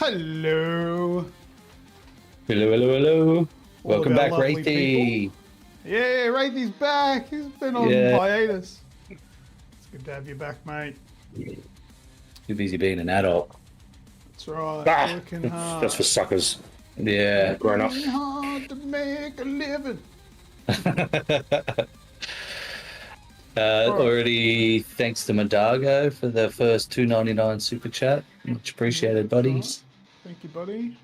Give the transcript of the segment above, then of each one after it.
Hello. Hello, hello, hello. All Welcome of our back, lovely Wraithy. people. Yeah, Wraithy's back. He's been on hiatus. It's good to have you back, mate. Too busy being an adult. That's right. Ah, Working hard. that's for suckers. Yeah. Grown up. Working hard to make a living. Already thanks to Madago for the first $2.99 super chat. Much appreciated, buddies. Thank you, buddy.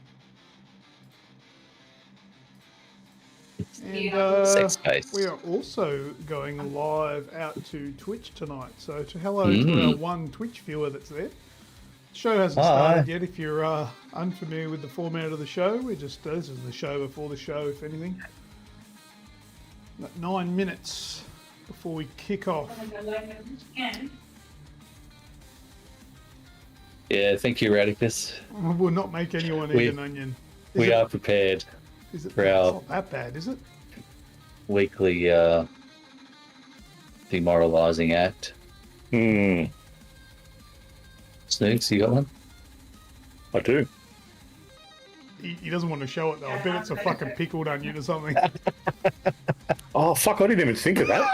And Sex space. we are also going live out to Twitch tonight. So hello to our one Twitch viewer that's there. The show hasn't started yet. If you're unfamiliar with the format of the show, this is the show before the show, if anything. 9 minutes before we kick off? Yeah, thank you, Radicus. We'll not make anyone eat an onion. We are prepared for it's our not that bad, is it? weekly demoralizing act. Snoogs, you got one? I do. He doesn't want to show it though. I bet it's a fucking pickled onion or something. Oh, fuck, I didn't even think of that.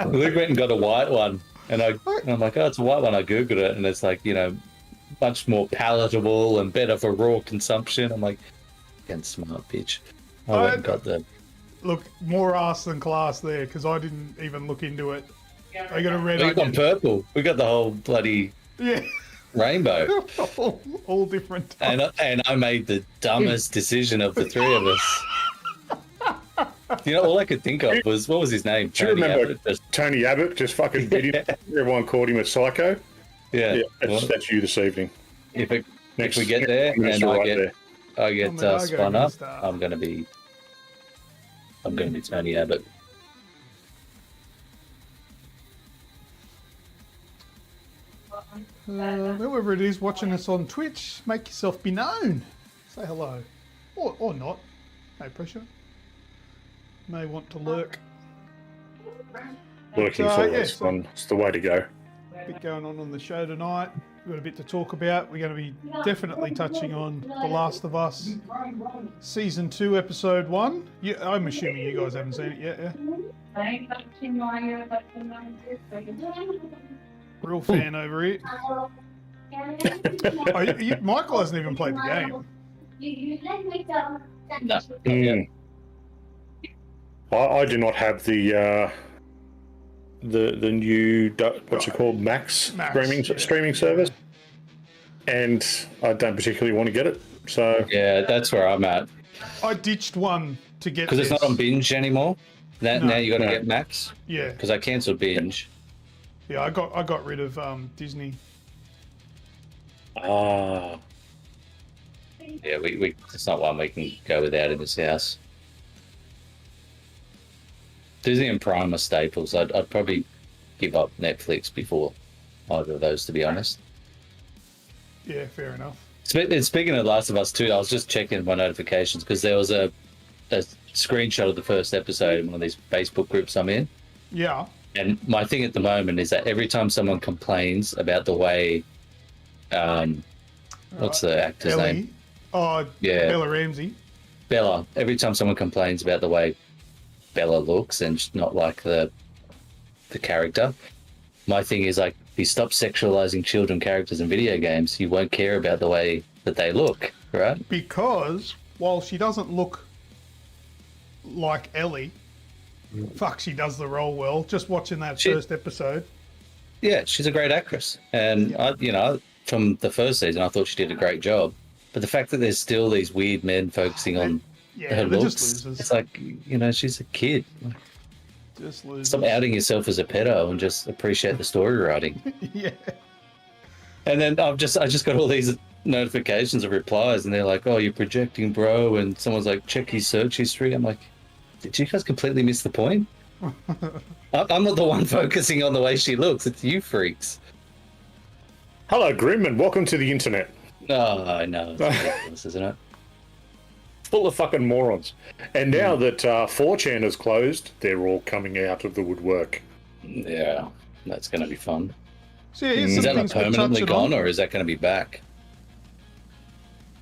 Luke went and got a white one, and I'm like, oh, it's a white one. I googled it, and it's like, much more palatable and better for raw consumption. I'm like, getting smart, bitch. I went and got the... Look, more ass than class there, because I didn't even look into it. I got a red onion. We got purple. We got the whole bloody rainbow. all different types. And I made the dumbest decision of the three of us. All I could think of was, what was his name? Do you remember Tony Abbott just fucking did it? Everyone called him a psycho. Yeah, that's you this evening. If we get there and I get spun up, I'm gonna be Tony Abbott. Whoever it is watching us on Twitch, make yourself be known. Say hello, or not. No pressure. May want to lurk. Lurking forward, fun. It's the way to go. A bit going on the show tonight. We've got a bit to talk about. We're going to be definitely touching on The Last of Us Season 2, Episode 1. I'm assuming you guys haven't seen it yet, yeah? Real fan over here. Michael hasn't even played the No. I do not have the new what's it called, Max streaming service, and I don't particularly want to get it. So yeah, that's where I'm at. I ditched one to get because it's not on Binge anymore. Now you got to get Max. Yeah, because I cancelled Binge. Yeah, I got rid of Disney. Ah. Yeah, we it's not one we can go without in this house. Disney and Prime are staples. I'd probably give up Netflix before either of those, to be honest. Yeah, fair enough. Speaking of Last of Us 2, I was just checking my notifications because there was a screenshot of the first episode in one of these Facebook groups I'm in. Yeah. And my thing at the moment is that every time someone complains about the way, what's the actor's name? Oh, yeah, Bella Ramsey. Bella. Every time someone complains about the way Bella looks and not like the character, my thing is like, if you stop sexualizing children characters in video games, you won't care about the way that they look, right? Because while she doesn't look like Ellie, fuck, she does the role well. Just watching that first episode. Yeah, she's a great actress, and from the first season, I thought she did a great job. But the fact that there's still these weird men focusing on her looks, it's like, she's a kid. Just losers. Stop outing yourself as a pedo and just appreciate the story writing. Yeah. And then I just got all these notifications of replies, and they're like, "Oh, you're projecting, bro," and someone's like, "Check his search history." I'm like, did you guys completely miss the point? I'm not the one focusing on the way she looks. It's you freaks. Hello, Grim, and welcome to the internet. Oh, I know. It's ridiculous, isn't it? Full of fucking morons. And now that 4chan is closed, they're all coming out of the woodwork. Yeah, that's going to be fun. So is that like permanently gone, or is that going to be back?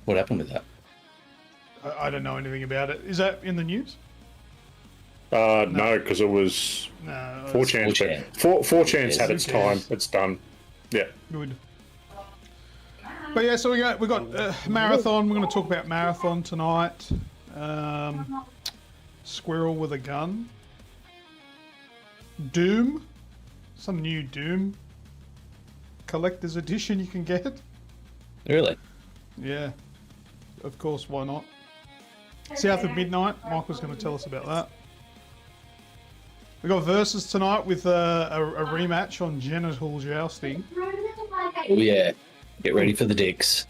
What happened with that? I don't know anything about it. Is that in the news? No, because it was 4chan. 4chan's had its time. It's done. Yeah. Good. But yeah, so we got Marathon. We're going to talk about Marathon tonight. Squirrel with a gun. Doom. Some new Doom collector's edition you can get. Really? Yeah. Of course, why not? South of Midnight. Michael's going to tell us about that. We got Versus tonight with a rematch on genital jousting. Oh yeah. Get ready for the dicks.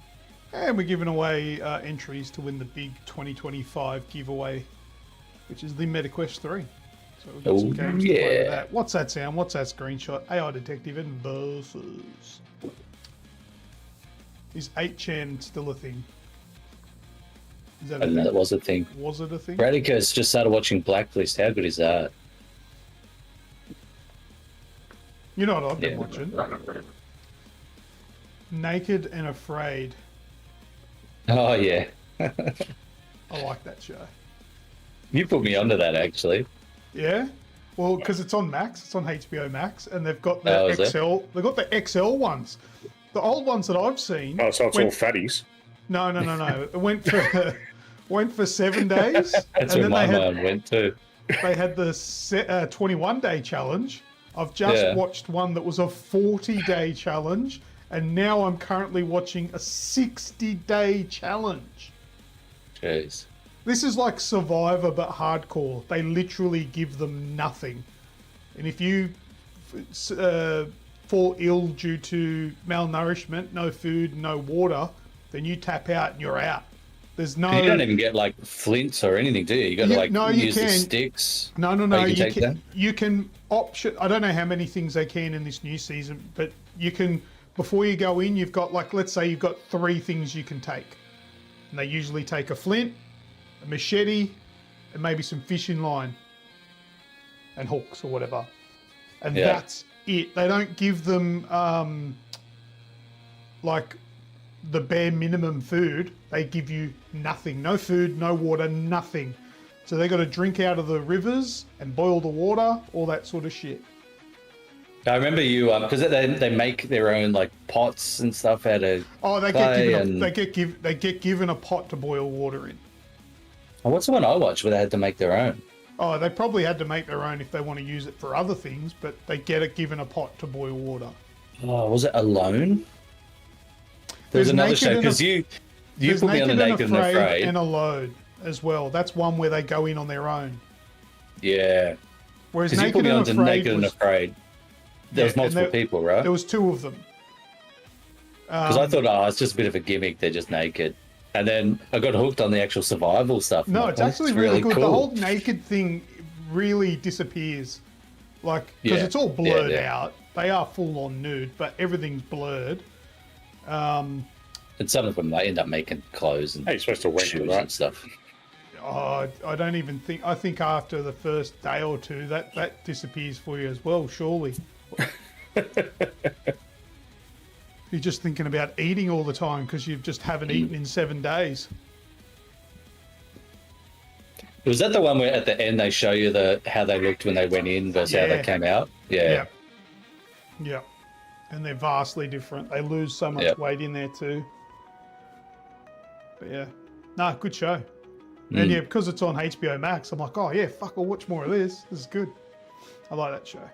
And we're giving away entries to win the big 2025 giveaway, which is the MetaQuest 3. So we've got some games to play with yeah. that. What's that sound? What's that screenshot? AI detective and versus. Is 8chan still a thing? Is that I didn't know that was a thing. Was it a thing? Radicus just started watching Blacklist. How good is that? You know what I've been watching? Naked and Afraid. Oh, yeah. I like that show. You put me onto that, actually. Yeah? Well, because it's on Max. It's on HBO Max. And they've got the XL. They've got the XL ones. The old ones that I've seen. Oh, so it's all fatties. No. It went for 7 days. That's where my mind went too. They had the 21-day challenge. I've just watched one that was a 40-day challenge. And now I'm currently watching a 60-day challenge. Jeez. This is like Survivor, but hardcore. They literally give them nothing. And if you fall ill due to malnourishment, no food, no water, then you tap out and you're out. There's no. You don't even get like flints or anything, do you? You got to use the sticks. No. You can option. I don't know how many things they can in this new season, but you can. Before you go in, you've got let's say you've got 3 things you can take, and they usually take a flint, a machete, and maybe some fishing line, and hooks or whatever, and that's it. They don't give them like the bare minimum food. They give you nothing. No food, no water, nothing. So they got to drink out of the rivers and boil the water, all that sort of shit. I remember you because they make their own like pots and stuff out of they get given a pot to boil water in. Oh, what's the one I watched where they had to make their own? Oh, they probably had to make their own if they want to use it for other things, but they get it given a pot to boil water. Oh, was it Alone? There's another show because you put me on the Naked and Afraid and Alone as well. That's one where they go in on their own. Yeah. Whereas you put me on to Naked and Afraid. There was multiple people, right? There was 2 of them. Because I thought, it's just a bit of a gimmick. They're just naked. And then I got hooked on the actual survival stuff. No, it's actually really good. Cool. The whole naked thing really disappears. Because it's all blurred out. They are full on nude, but everything's blurred. And some of them, they end up making clothes and you're supposed to wink shoes and stuff. Oh, I don't even think... I think after the first day or 2, that disappears for you as well, surely. You're just thinking about eating all the time because you just haven't eaten in 7 days. Was that the one where at the end they show you how they looked when they went in versus how they came out? Yeah. And they're vastly different. They lose so much weight in there too. But good show. And because it's on HBO Max, I'm like, oh yeah, fuck, I'll watch more of this. This is good. I like that show.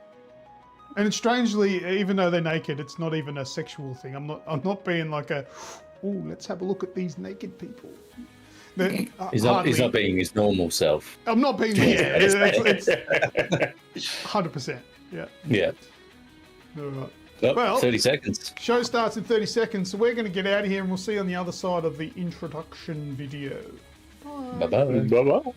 And it's strangely, even though they're naked, it's not even a sexual thing. I'm not being like let's have a look at these naked people. He's not being his normal self. I'm not being, it's 100%. Yeah. Yeah. All right. Well, 30 seconds. Show starts in 30 seconds, so we're going to get out of here and we'll see you on the other side of the introduction video. Bye. Bye-bye. Bye-bye.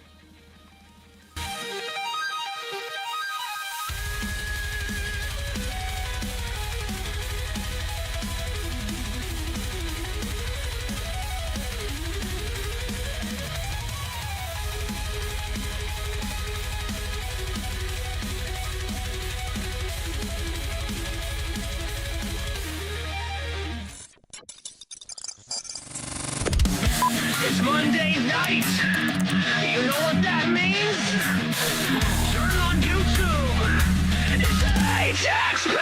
It's Monday night. You know what that means? Turn on YouTube. It's AGExp.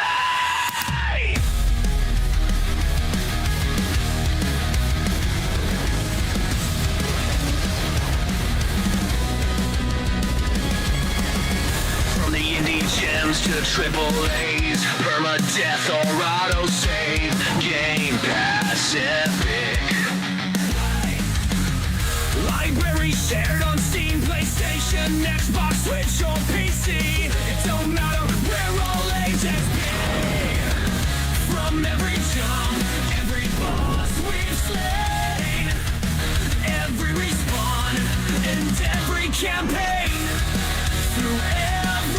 From the indie gems to the triple A's, permadeath or auto save, Game Pass epic. Library shared on Steam, PlayStation, Xbox, Switch, or PC. It don't matter, we're all AGExp. From every jump, every boss we've slain, every respawn, and every campaign, through every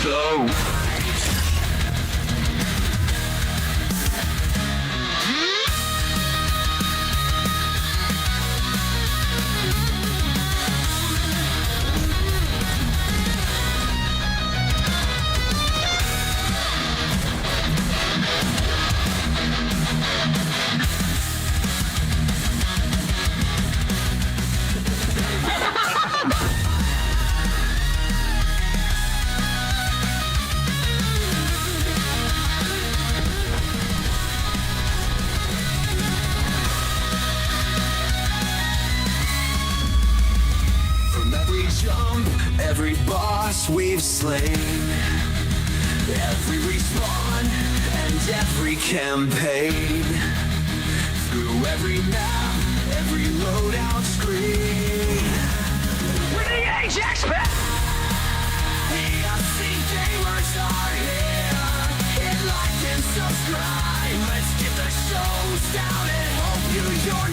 the every boss we've slain, every respawn and every campaign, through every map, every loadout screen. We're the AGExp! The unseen gamers are here. Hit like and subscribe. Let's get the show started. Hope you're the right.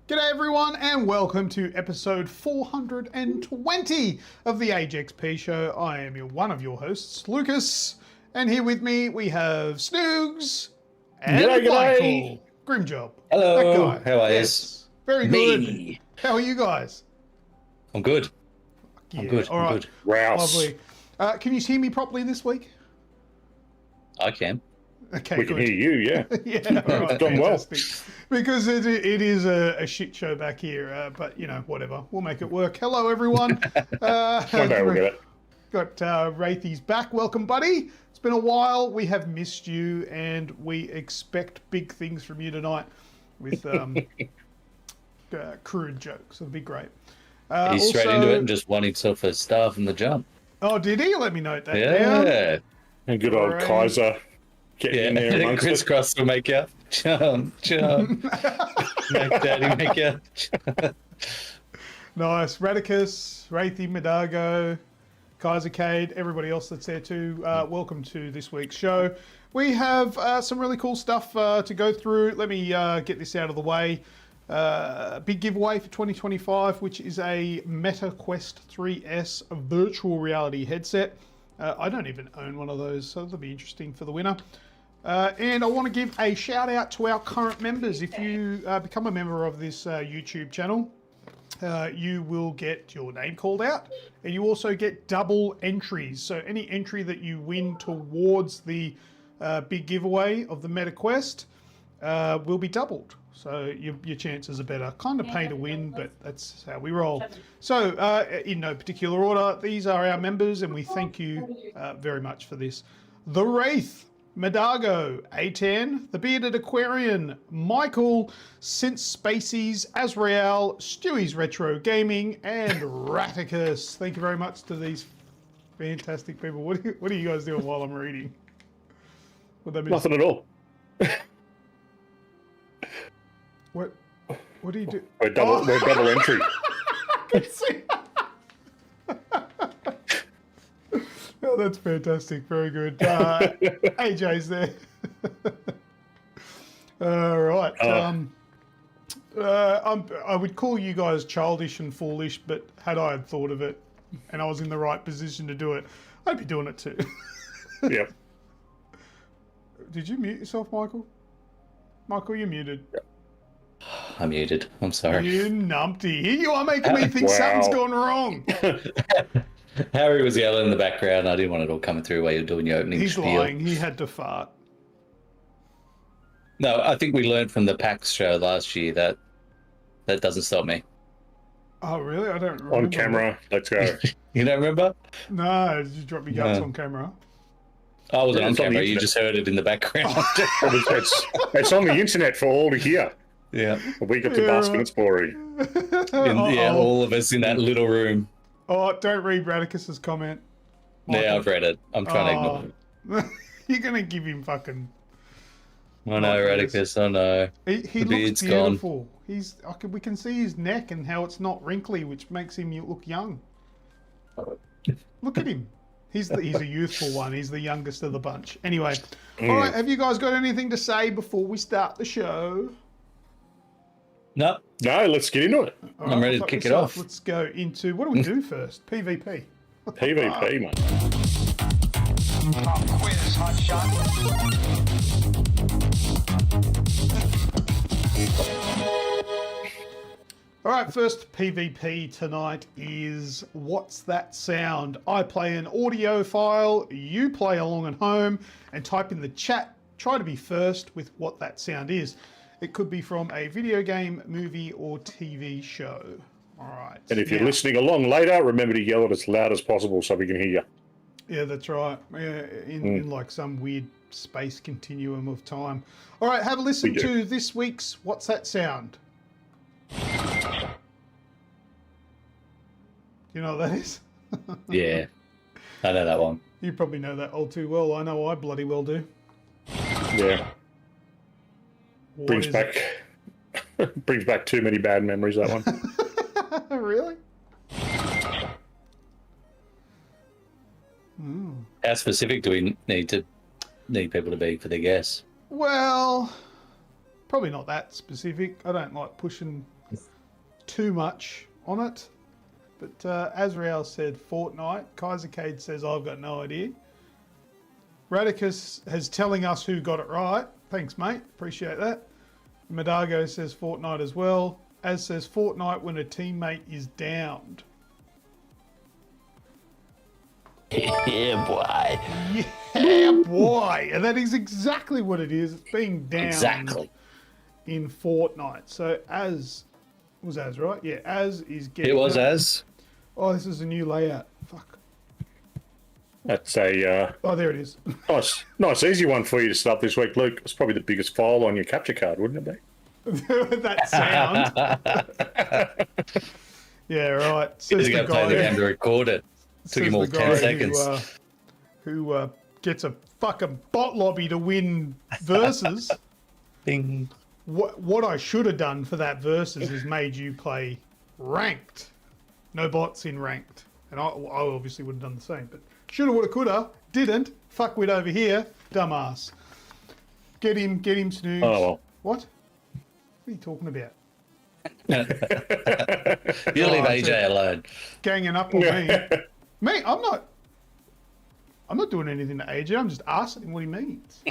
G'day everyone and welcome to episode 420 of the AGExp Show. I am one of your hosts, Lucas, and here with me we have Snoogs and G'day. Michael. Grim job. Hello. That guy. How are you? Yes. Very good. Me. How are you guys? I'm good. Yeah. I'm good. All I'm right. good. Rouse. Lovely. Can you hear me properly this week? I can. Okay, We good. can hear you, yeah. Yeah, all right, Done well. fantastic. Because it is a shit show back here, but you know, whatever. We'll make it work. Hello, everyone. One day we'll get it. Got Wraithy's back. Welcome, buddy. It's been a while. We have missed you, and we expect big things from you tonight with crude jokes. It'll be great. He's straight into it and just won himself a star from the jump. Oh, did he? Let me note that down. Yeah. And good old Great. Kaiser getting in there And then amongst Chris it. Cross will make you jump. Make daddy make you. Nice. Radicus, Wraithy, Medago, Kaiser Cade, everybody else that's there too. Welcome to this week's show. We have some really cool stuff to go through. Let me get this out of the way. Big giveaway for 2025, which is a Meta Quest 3S virtual reality headset. I don't even own one of those, so that'll be interesting for the winner. And I want to give a shout out to our current members. If you become a member of this YouTube channel, you will get your name called out, and you also get double entries. So any entry that you win towards the big giveaway of the Meta Quest will be doubled. So your chances are better. Kind of pay to win, but that's how we roll. So in no particular order, these are our members, and we thank you very much for this. The Wraith, Medago, A10, The Bearded Aquarian, Michael, Since Spacies, Azrael, Stewie's Retro Gaming, and Raticus. Thank you very much to these fantastic people. What are you guys doing while I'm reading? Nothing at all. What do you do? We're double entry. I can see. Oh, that's fantastic. Very good. AJ's there. All right. I would call you guys childish and foolish, but had I had thought of it and I was in the right position to do it, I'd be doing it too. Yep. Did you mute yourself, Michael? Michael, you're muted. I'm muted. I'm sorry. You numpty. Here you are making me think Wow. something's gone wrong. Harry was yelling in the background. I didn't want it all coming through while you're doing your opening He's spiel. lying. He had to fart. No, I think we learned from the PAX show last year that doesn't stop me. Oh, really? I don't remember. On camera. Let's go. You don't remember? No, did you drop your guts No. on camera? I wasn't Yeah, on it's on the camera. You internet. just heard it in the background. It's on the internet for all to hear. Yeah. We got to Yeah, bask in right. its glory. Yeah, all of us in that little room. Oh, don't read Radicus's comment. Yeah, I've read it. I'm trying to ignore it. You're going to give him fucking... I know, Radicus. I know. He The looks beard's beautiful. We can see his neck and how it's not wrinkly, which makes him look young. Look at him. He's a youthful one. He's the youngest of the bunch. Anyway, all right. Have you guys got anything to say before we start the show? No. No, let's get into it. All I'm ready to kick it off. Let's go into, what do we do first? PvP. PvP, mate. Pop quiz, hot shot. All right, first PvP tonight is What's That Sound? I play an audio file, you play along at home, and type in the chat. Try to be first with what that sound is. It could be from a video game, movie, or TV show. All right. And if you're listening along later, remember to yell it as loud as possible so we can hear you. Yeah, that's right. In like some weird space continuum of time. All right, have a listen to this week's What's That Sound? You know what that is? Yeah, I know that one. You probably know that all too well. I know I bloody well do. Yeah. Brings back too many bad memories, that one. Really? How specific do we need people to be for their guess? Well, probably not that specific. I don't like pushing too much on it. But Azrael said Fortnite. Kaiser Cade says I've got no idea. Radicus is telling us who got it right. Thanks, mate. Appreciate that. Madago says Fortnite as well. As says Fortnite when a teammate is downed. Yeah, boy. Yeah, boy. And that is exactly what it is. It's being downed in Fortnite. So Az was Az, right? Yeah, Az is getting... It was Az. Oh, this is a new layout. Fuck. That's a Oh, there it is. nice easy one for you to start this week, Luke. It's probably the biggest file on your capture card, wouldn't it be? That sound. Yeah, right. He's going to play the game to record it. Took him all 10 seconds. Who gets a fucking bot lobby to win versus. Bing. What I should have done for that versus is made you play ranked. No bots in ranked. And I obviously would have done the same. But shoulda, woulda, coulda. Didn't. Fuckwit over here. Dumbass. Get him, Snoogs. Oh, well. What? What are you talking about? You leave AJ alone. Ganging up on me. Me? I'm not doing anything to AJ. I'm just asking what he means.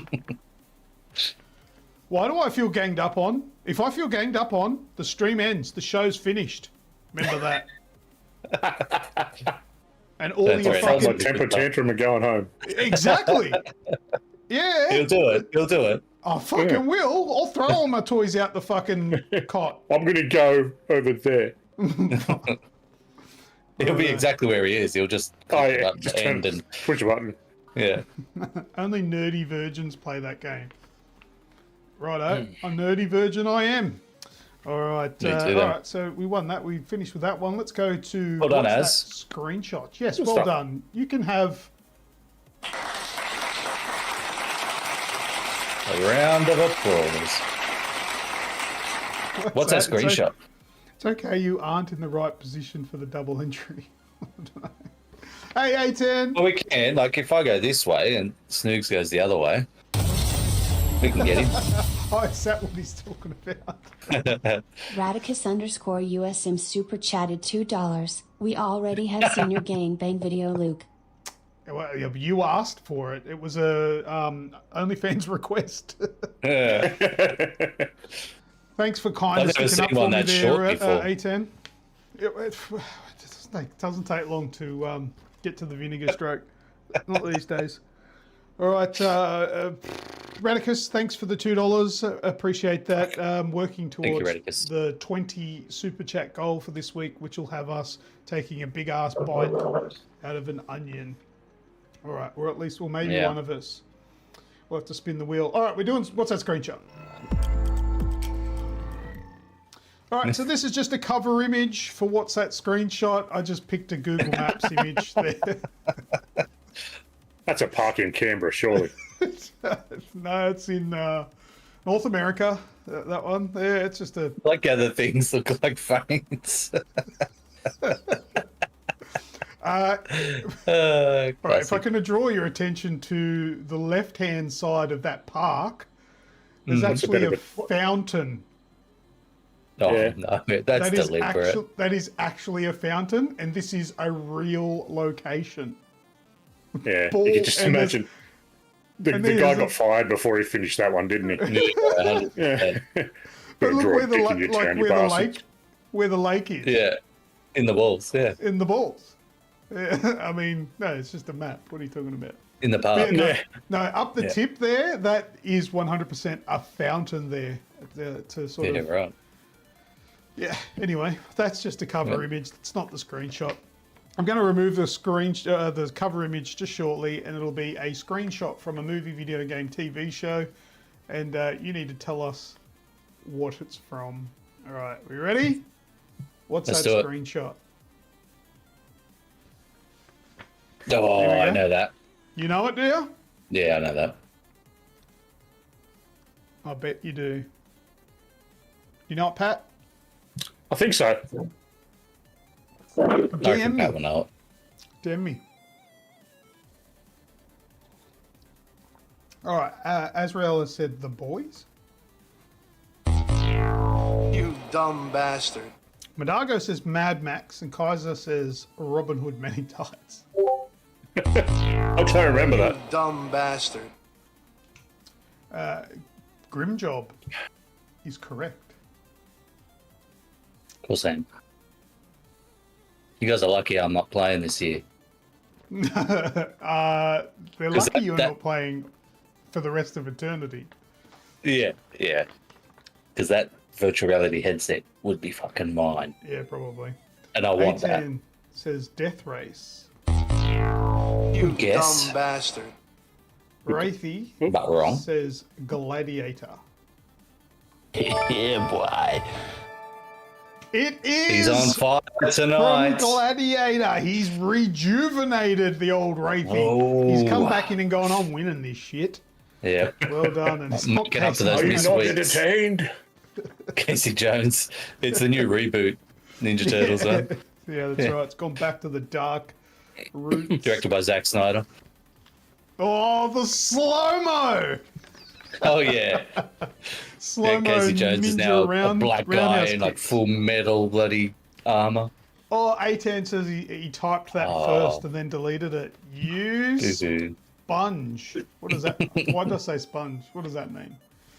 Why do I feel ganged up on? If I feel ganged up on, the stream ends. The show's finished. Remember that. And all your Sounds fucking... like temper tantrum and going home. Exactly. Yeah. He'll do it. I fucking will. I'll throw all my toys out the fucking cot. I'm going to go over there. He'll be exactly where he is. He'll just click the button just to end and push a button. yeah. Only nerdy virgins play that game. Righto. A nerdy virgin I am. All right. All right. So we won that. We finished with that one. Let's go to well done, Az. Screenshot. Yes, Good well stuff. done. You can have A round of applause. What's that screenshot? It's okay. You aren't in the right position for the double entry. Hey, A10. Well, we can. Like, if I go this way and Snoogs goes the other way, we can get him. Oh, is that what he's talking about? Radicus_USM super chatted $2. We already have seen your gangbang video, Luke. Well, yeah, but you asked for it. It was a OnlyFans request. Thanks for kind of sticking up for me there, A10. It doesn't take long to get to the vinegar stroke. Not these days. All right, Radicus, thanks for the $2. Appreciate that. Working towards the 20 super chat goal for this week, which will have us taking a big ass bite out of an onion. All right, or at least, well, maybe one of us. We'll have to spin the wheel. All right, we're doing. What's that screenshot? All right, so this is just a cover image for What's That Screenshot. I just picked a Google Maps image there. That's a park in Canberra, surely. No, it's in North America, that one. Yeah, it's just a... Like other things look like veins. Right, if I can draw your attention to the left-hand side of that park, there's actually a fountain. Oh, Yeah. no, that's deliberate. That is actually a fountain, and this is a real location. Yeah, Ball, you can just and imagine. The guy got fired before he finished that one, didn't he? Yeah. But look where the where the lake is. Yeah, in the walls, yeah. In the balls. Yeah, I mean, no, it's just a map. What are you talking about? In the park. No, up the tip there, that is 100% a fountain there. To sort of... right. Yeah, anyway, that's just a cover image. It's not the screenshot. I'm going to remove the cover image just shortly, and it'll be a screenshot from a movie, video game, TV show. And you need to tell us what it's from. All right, we ready? What's Let's that do it. screenshot? Oh, I know that. You know it, do you? Yeah, I know that. I bet you do. You know it, Pat? I think so. I DM reckon me. Pat will know it. Damn me. All right, Azrael has said The Boys. You dumb bastard. Madago says Mad Max, and Kaiser says Robin Hood Men in Tights. I can't remember that. You dumb bastard. Grim Job is correct. Cool, Sam. You guys are lucky I'm not playing this year. They're lucky you're not playing for the rest of eternity. Yeah. Because that virtual reality headset would be fucking mine. Yeah, probably. And I want that. A10 says Death Race. You Guess. dumb bastard. Wraithy But wrong. says Gladiator. Yeah, boy. It is He's on fire from tonight. Gladiator. He's rejuvenated the old Wraithy. Oh. He's come back in and gone, I'm winning this shit. Yeah. Well done. And it's not Get up to Casey those Are you Jones. not Sweets. entertained? Casey Jones. It's the new reboot. Ninja Turtles, huh? Yeah, that's right. It's gone back to the dark roots. Directed by Zack Snyder. Oh, the slow-mo! Oh, yeah. Slow-mo Casey Jones is ninja now round, a black roundhouse guy in like kicks. full metal bloody armor. Oh, A10 says he typed that first and then deleted it. You Doo-doo. sponge. What is that? Why did I say sponge? What does that mean?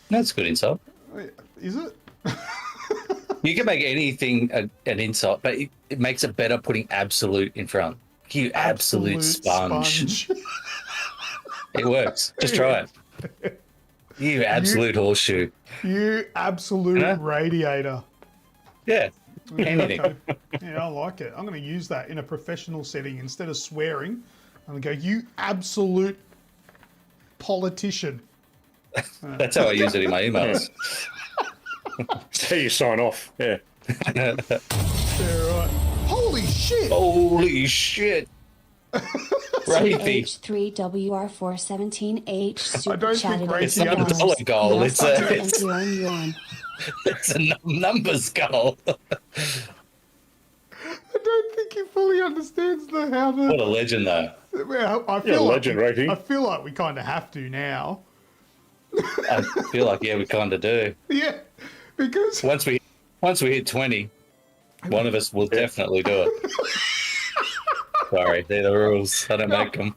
That's a good insult. Wait, is it? You can make anything an insult, but it makes it better putting absolute in front. You absolute sponge. It works. Just try it. You absolute horseshoe. You absolute Huh? radiator. Yeah. Anything. Yeah, I like it. I'm going to use that in a professional setting. Instead of swearing, I'm going to go, you absolute politician. That's how I use it in my emails. That's how you sign off. Yeah. Yeah, right. Holy shit! Holy shit. Wraithy. H3WR417H I super don't think chatted Gracie It's not a understands- dollar goal. Now It's start a, to enter your own yuan. it's a numbers goal. I don't think he fully understands how the. What a legend, though. Well, I You're a feel legend, like Ratey. I feel like we kind of have to now. I feel like, yeah, we kind of do. Yeah, because Once we hit 20, one of us will definitely do it. Sorry, they're the rules. I don't make them.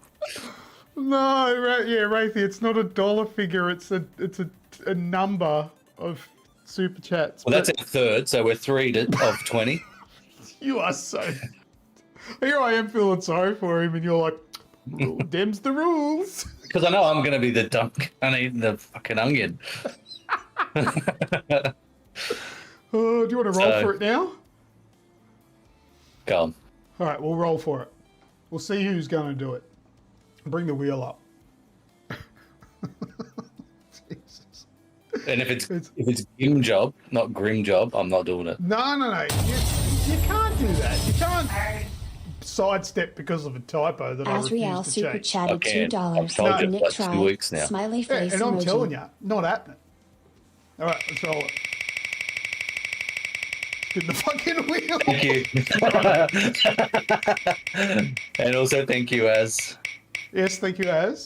no, Wraithy, it's not a dollar figure. It's a number of super chats. Well, that's but our third, so we're 3 of 20. you are so. Here I am feeling sorry for him, and you're like, well, "Dem's the rules." Because I know I'm going to be the dunk. I need the fucking onion. Oh, do you want to roll So- for it now? Go on. All right, we'll roll for it. We'll see who's going to do it. Bring the wheel up. Jesus. And if it's Grim Job, not Grim Job, I'm not doing it. No. You can't do that. You can't sidestep because of a typo that I Azriel refuse to super change. chatted Okay, $2. I've told you Nick for like 2 tried. weeks now. Smiley Yeah, face and I'm emoji. telling you, not happening. All right, let's roll it. Spin the fucking wheel. Thank you. And also thank you, Az. Yes, thank you, Az.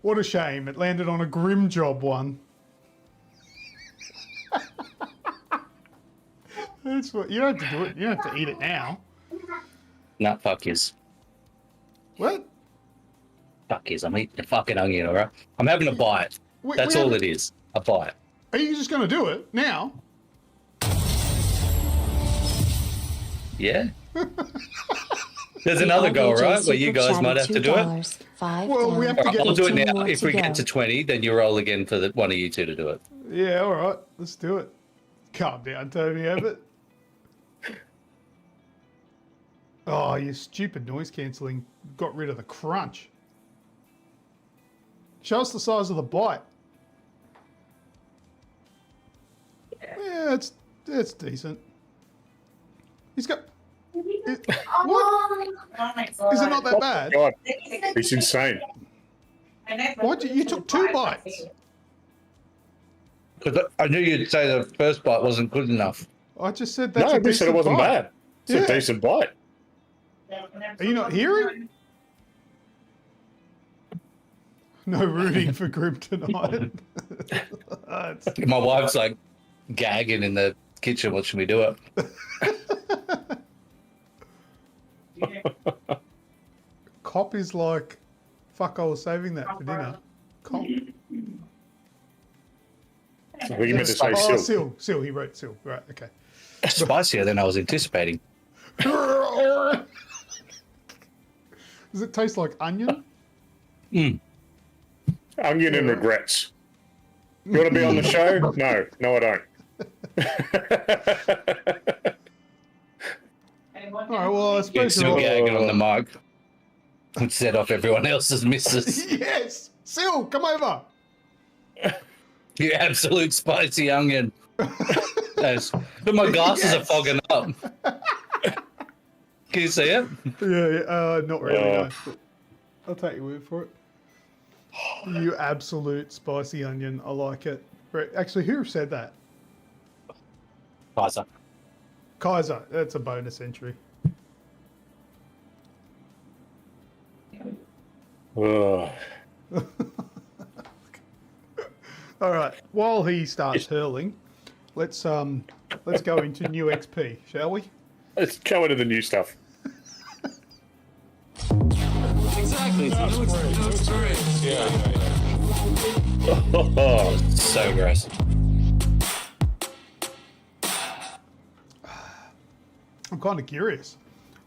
What a shame. It landed on a Grim Job one. That's what you don't have to do it. You don't have to eat it now. Nah, fuck yous. What? Fuck yous. I'm eating the fucking onion, alright? I'm having a bite. That's all it is. A bite. Are you just going to do it now? Yeah. There's another goal, right? Where you guys might have to do it. Well, we have to get. I'll do it now. If we get to 20, then you roll again for one of you two to do it. Yeah, all right. Let's do it. Calm down, Tony Abbott. Oh, you stupid noise cancelling got rid of the crunch. Show us the size of the bite. Yeah, it's decent. He's got. What? Is it not that bad? God, it's insane. Why you took 2 bites? Because I knew you'd say the first bite wasn't good enough. I just said that's No, a we said it decent wasn't bite. bad. It's a decent bite. Are you not hearing? No rooting for Grim tonight. My wife's like gagging in the kitchen watching me do it. Cop is like, fuck, I was saving that for dinner. Cop. I think you meant to say Oh, Sil. Sil. He wrote Sil. Right, okay. Spicier than I was anticipating. Does it taste like onion? Onion and regrets. You want to be on the show? No, I don't. All right, well, I You're suppose still you're gagging on the mic and set off everyone else's misses. Yes! Sil, come over! You absolute spicy onion. But my glasses are fogging up. Can you see it? Yeah, not really, no. I'll take your word for it. You absolute spicy onion. I like it. Actually, who said that? Kaiser. Kaiser. That's a bonus entry. Ugh. All right. While he starts hurling, let's go into new XP, shall we? Let's go into the new stuff. Exactly. Oh, So gross. I'm kind of curious.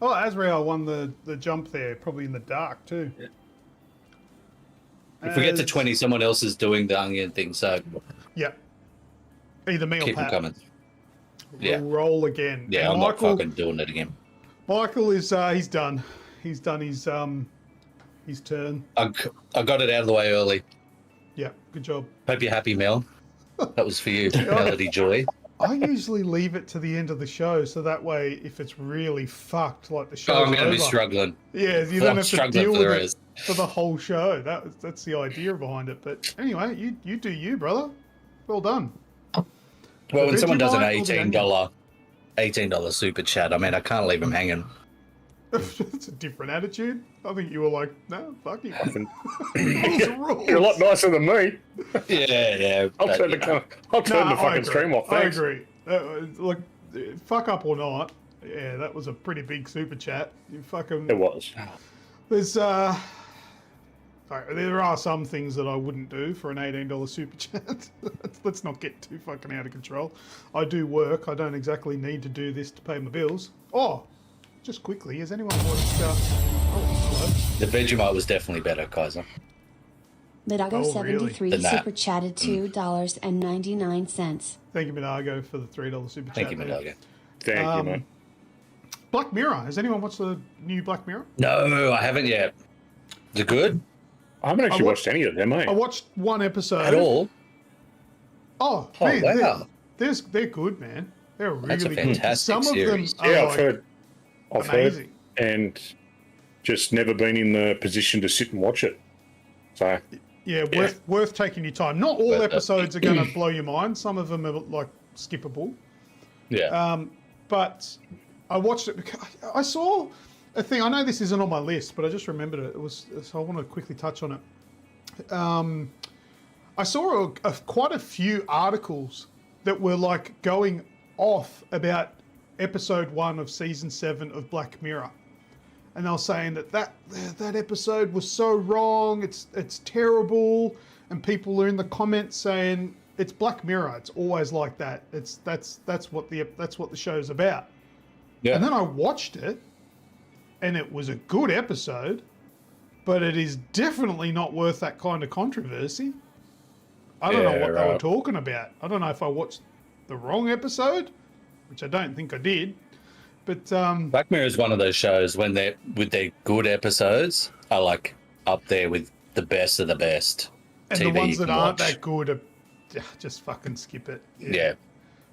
Oh, Azrael won the jump there, probably in the dark too. Yeah. If we get to 20, someone else is doing the onion thing, so Yeah. Either me or keep them Pat. coming. Yeah. We'll roll again. Yeah, And I'm Michael, not fucking doing it again. Michael is he's done. He's done his turn. I got it out of the way early. Yeah, good job. Hope you're happy, Mel. That was for you, Melody Joy. I usually leave it to the end of the show, so that way, if it's really fucked, like the show, Oh, I'm going to be struggling. Yeah, you don't I'm have to struggling deal for with the it rest. for the whole show. That's the idea behind it. But anyway, you do you, brother. Well done. Well, when someone does an Vegemite or the $18 super chat, I mean, I can't leave them hanging. It's a different attitude. I think you were like, no, fuck you. fucking- Rules are rules. You're a lot nicer than me. Yeah. I'll but, turn you know. the I fucking agree. stream off. Thanks. I agree. Look, fuck up or not, yeah, that was a pretty big super chat. You fucking. It was. There's sorry, there are some things that I wouldn't do for an $18 super chat. Let's not get too fucking out of control. I do work. I don't exactly need to do this to pay my bills. Oh, just quickly, has anyone watched? Hello. The Vegemite was definitely better, Kaiser. Lidago Oh, really? 73 Than that. super chatted $2.99. Thank you, Minago, for the $3 super chat. Thank you, there. Medaga. Thank you, man. Black Mirror. Has anyone watched the new Black Mirror? No, I haven't yet. Is it good? I haven't actually I wa- watched any of them, mate. I watched one episode. At all? Oh, Oh, man, wow. they're good, man. They're really That's a good. fantastic Some series. of them are Yeah, like, I've amazing. heard, and just never been in the position to sit and watch it. So Yeah, worth taking your time. Not all episodes are going to blow your mind. Some of them are like skippable. Yeah. But I watched it because I saw a thing. I know this isn't on my list, but I just remembered it. So I want to quickly touch on it. I saw quite a few articles that were like going off about episode 1 of season 7 of Black Mirror. And they were saying that episode was so wrong. It's terrible. And people are in the comments saying it's Black Mirror. It's always like that. That's what the show's about. Yeah. And then I watched it, and it was a good episode, but it is definitely not worth that kind of controversy. I don't know what they were talking about. I don't know if I watched the wrong episode, which I don't think I did. But Black Mirror is one of those shows when with their good episodes are like up there with the best of the best. And TV the ones that aren't watch. that good are just fucking skip it. Yeah.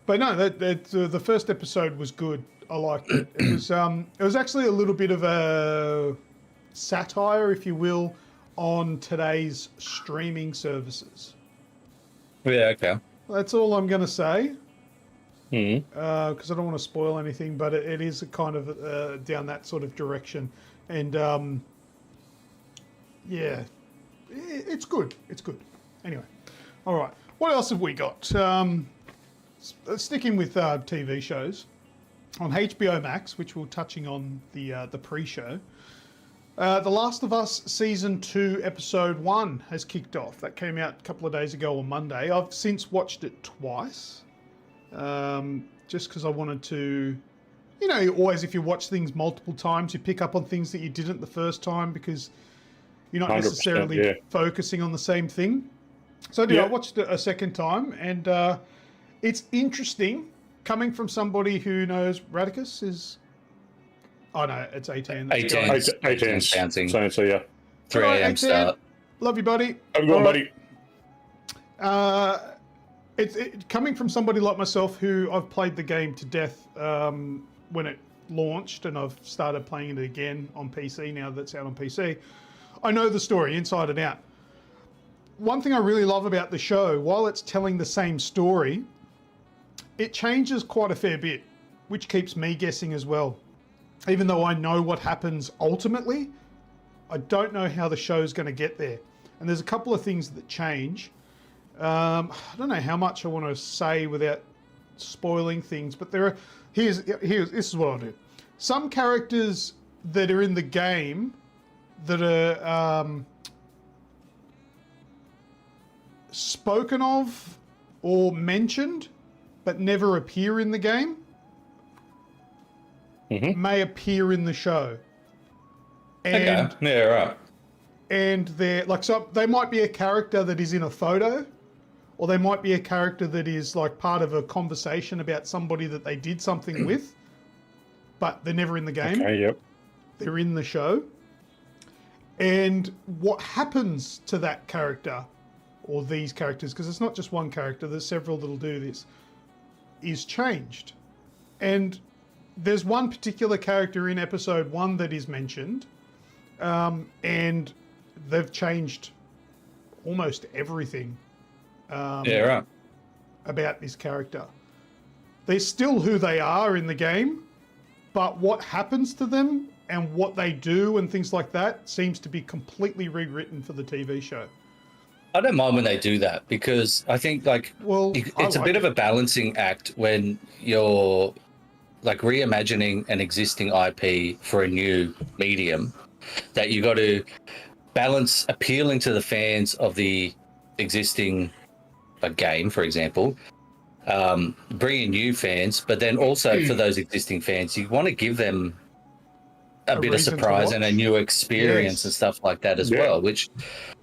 But no, the first episode was good. I liked it. It was actually a little bit of a satire, if you will, on today's streaming services. Yeah, okay. That's all I'm going to say. Mm-hmm. Because I don't want to spoil anything, but it is a kind of down that sort of direction. And yeah, it's good. It's good. Anyway, all right. What else have we got? Sticking with TV shows, on HBO Max, which we're touching on the pre-show, The Last of Us Season 2 Episode 1 has kicked off. That came out a couple of days ago on Monday. I've since watched it twice, just because I wanted to, you know, always if you watch things multiple times, you pick up on things that you didn't the first time because you're not necessarily focusing on the same thing. So I did. I watched it a second time, and it's interesting coming from somebody who knows Radicus is... Oh, no, it's 18. 18. So, yeah. 3 a.m. start. Love you, buddy. Have a good one, buddy. It's coming from somebody like myself who I've played the game to death when it launched, and I've started playing it again on PC now that it's out on PC. I know the story inside and out. One thing I really love about the show, while it's telling the same story, it changes quite a fair bit, which keeps me guessing as well. Even though I know what happens ultimately, I don't know how the show's going to get there. And there's a couple of things that change. I don't know how much I want to say without spoiling things, but this is what I'll do. Some characters that are in the game that are spoken of or mentioned but never appear in the game may appear in the show. And, okay. Yeah, right. And they're like, so they might be a character that is in a photo, or they might be a character that is like part of a conversation about somebody that they did something with, but they're never in the game. Okay, yep. They're in the show. And what happens to that character or these characters, because it's not just one character, there's several that'll do this, is changed. And there's one particular character in episode 1 that is mentioned, and they've changed almost everything about this character. They're still who they are in the game, but what happens to them and what they do and things like that seems to be completely rewritten for the TV show. I don't mind when they do that, because I think it's a bit of a balancing act when you're like reimagining an existing IP for a new medium, that you got to balance appealing to the fans of the existing game, for example, bring in new fans, but then also for those existing fans, you want to give them a bit of surprise and a new experience and stuff like that as well, which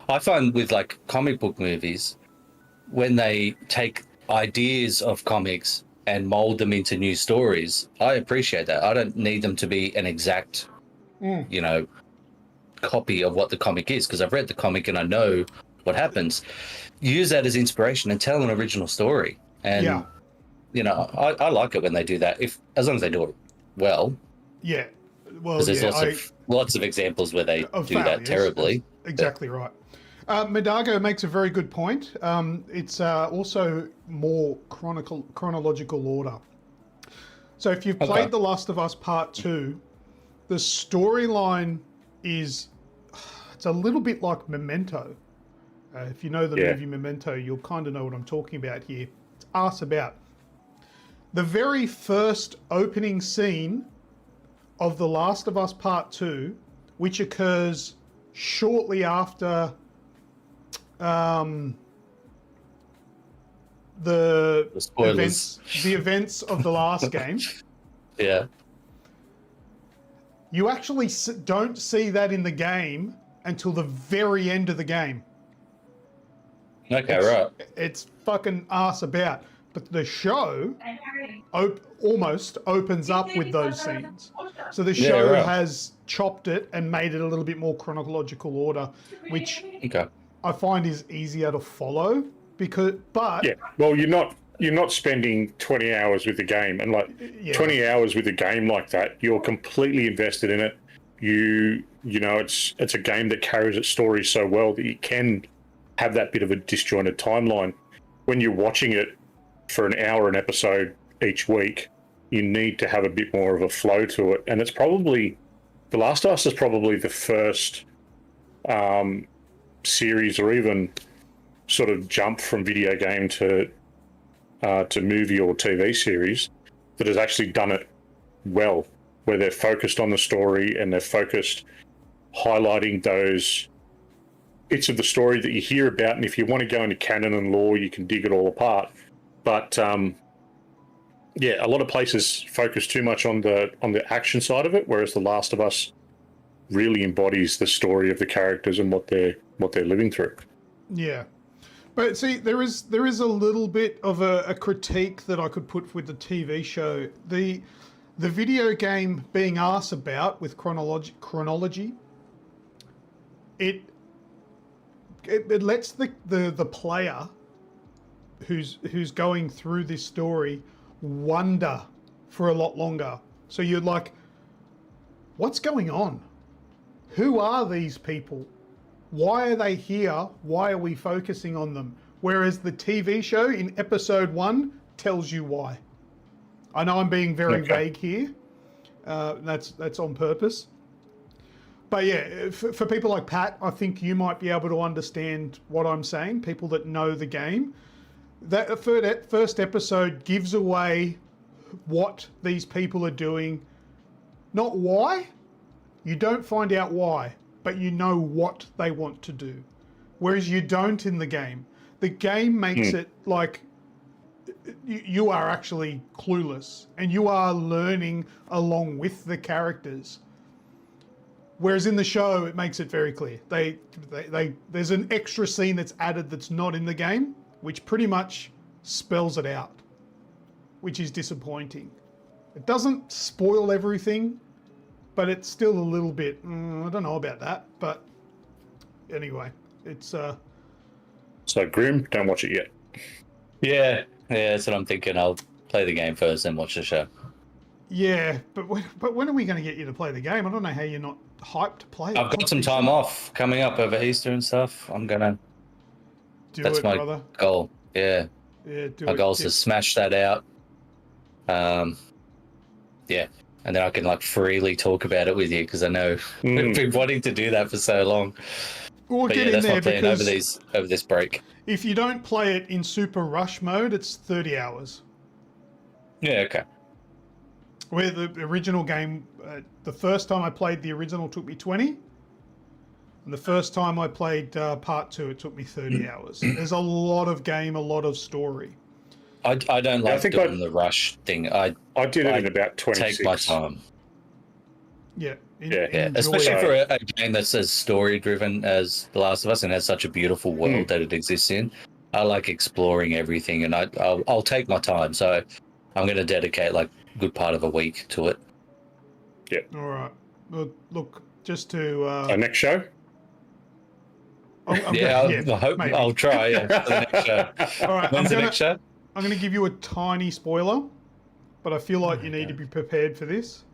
I find with like comic book movies, when they take ideas of comics and mold them into new stories, I appreciate that. I don't need them to be an exact, copy of what the comic is, because I've read the comic and I know what happens. Use that as inspiration and tell an original story. And, I like it when they do that, as long as they do it well. Yeah. Well, because there's lots of examples where they do that terribly. Exactly right. Medago makes a very good point. It's also more chronological order. So if you've played The Last of Us Part 2, the storyline is, it's a little bit like Memento. If you know the movie Memento, you'll kind of know what I'm talking about here. It's arse about. The very first opening scene of The Last of Us Part 2, which occurs shortly after the events of the last game. Yeah. You actually don't see that in the game until the very end of the game. Okay, right. It's fucking arse about. But the show almost opens up with those scenes. So the show has chopped it and made it a little bit more chronological order, which I find is easier to follow. Well, you're not spending 20 hours with the game, and 20 hours with a game like that, you're completely invested in it. You know it's a game that carries its story so well that you can have that bit of a disjointed timeline. When you're watching it for an hour an episode each week, you need to have a bit more of a flow to it. And it's probably, The Last of Us is probably the first series, or even sort of jump from video game to movie or TV series, that has actually done it well, where they're focused on the story and they're focused highlighting those bits of the story that you hear about. And if you want to go into canon and lore, you can dig it all apart. But a lot of places focus too much on the action side of it, whereas The Last of Us really embodies the story of the characters and what they're living through. Yeah. But see, there is a little bit of a critique that I could put with the TV show. The video game being arse about with chronology, it lets the player who's going through this story wonder for a lot longer. So you're like, what's going on? Who are these people? Why are they here? Why are we focusing on them? Whereas the TV show in episode 1 tells you why. I know I'm being very vague here. That's on purpose. But yeah, for people like Pat, I think you might be able to understand what I'm saying, people that know the game. That first episode gives away what these people are doing. Not why. You don't find out why, but you know what they want to do. Whereas you don't in the game. The game makes it like you are actually clueless and you are learning along with the characters. Whereas in the show, it makes it very clear. There's an extra scene that's added that's not in the game, which pretty much spells it out, which is disappointing. It doesn't spoil everything, but it's still a little bit, I don't know about that, but anyway, it's... So Grim, don't watch it yet. Yeah, that's what I'm thinking. I'll play the game first and watch the show. Yeah, but when are we going to get you to play the game? I don't know how you're not hyped to play it. I've got some time off coming up over Easter and stuff. I'm going to... That's my goal. Yeah. My goal is to smash that out. Yeah. And then I can freely talk about it with you, because I know we've been wanting to do that for so long. We'll get in there, plan over this break. If you don't play it in super rush mode, it's 30 hours. Yeah, okay. Where the original game, the first time I played the original took me 20. And the first time I played part 2, it took me 30 hours. There's a lot of game, a lot of story. I don't like doing the rush thing. I did it in about 26. Take my time. Yeah. Especially for a game that's as story-driven as The Last of Us and has such a beautiful world that it exists in. I like exploring everything, and I'll take my time. So I'm going to dedicate a good part of a week to it. Yeah. All right. Well, look, just to... Our next show? I hope maybe. I'll try. Yeah, for the next show. All right. When's the next show? I'm going to give you a tiny spoiler, but I feel like you need to be prepared for this.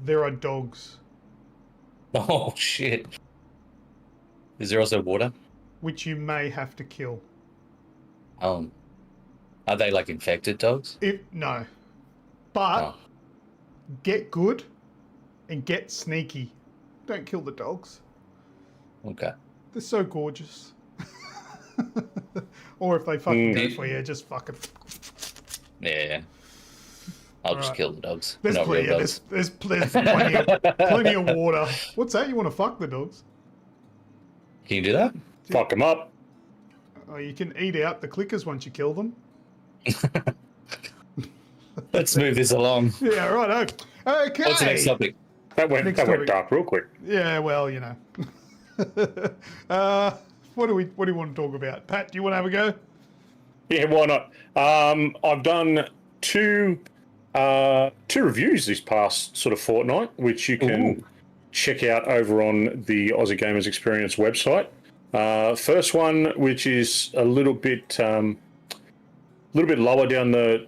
There are dogs. Oh, shit. Is there also water? which you may have to kill. Are they like infected dogs? No. But Oh. get good and get sneaky. Don't kill the dogs. Okay. They're so gorgeous. Or if they fucking go for you, just fucking... Yeah. I'll just Alright. kill the dogs. There's Not real plenty, dogs. there's plenty of water. What's that? You want to fuck the dogs? Can you do that? Fuck them up. Oh, you can eat out the clickers once you kill them. Let's move this along. Yeah, right. Okay. What's the next topic? That went topic. dark real quick. Yeah, well, you know. What do you want to talk about? Pat, do you want to have a go? Yeah, why not? I've done two reviews this past sort of fortnight, which you can check out over on the Aussie Gamers Experience website. First one, which is a little bit lower down the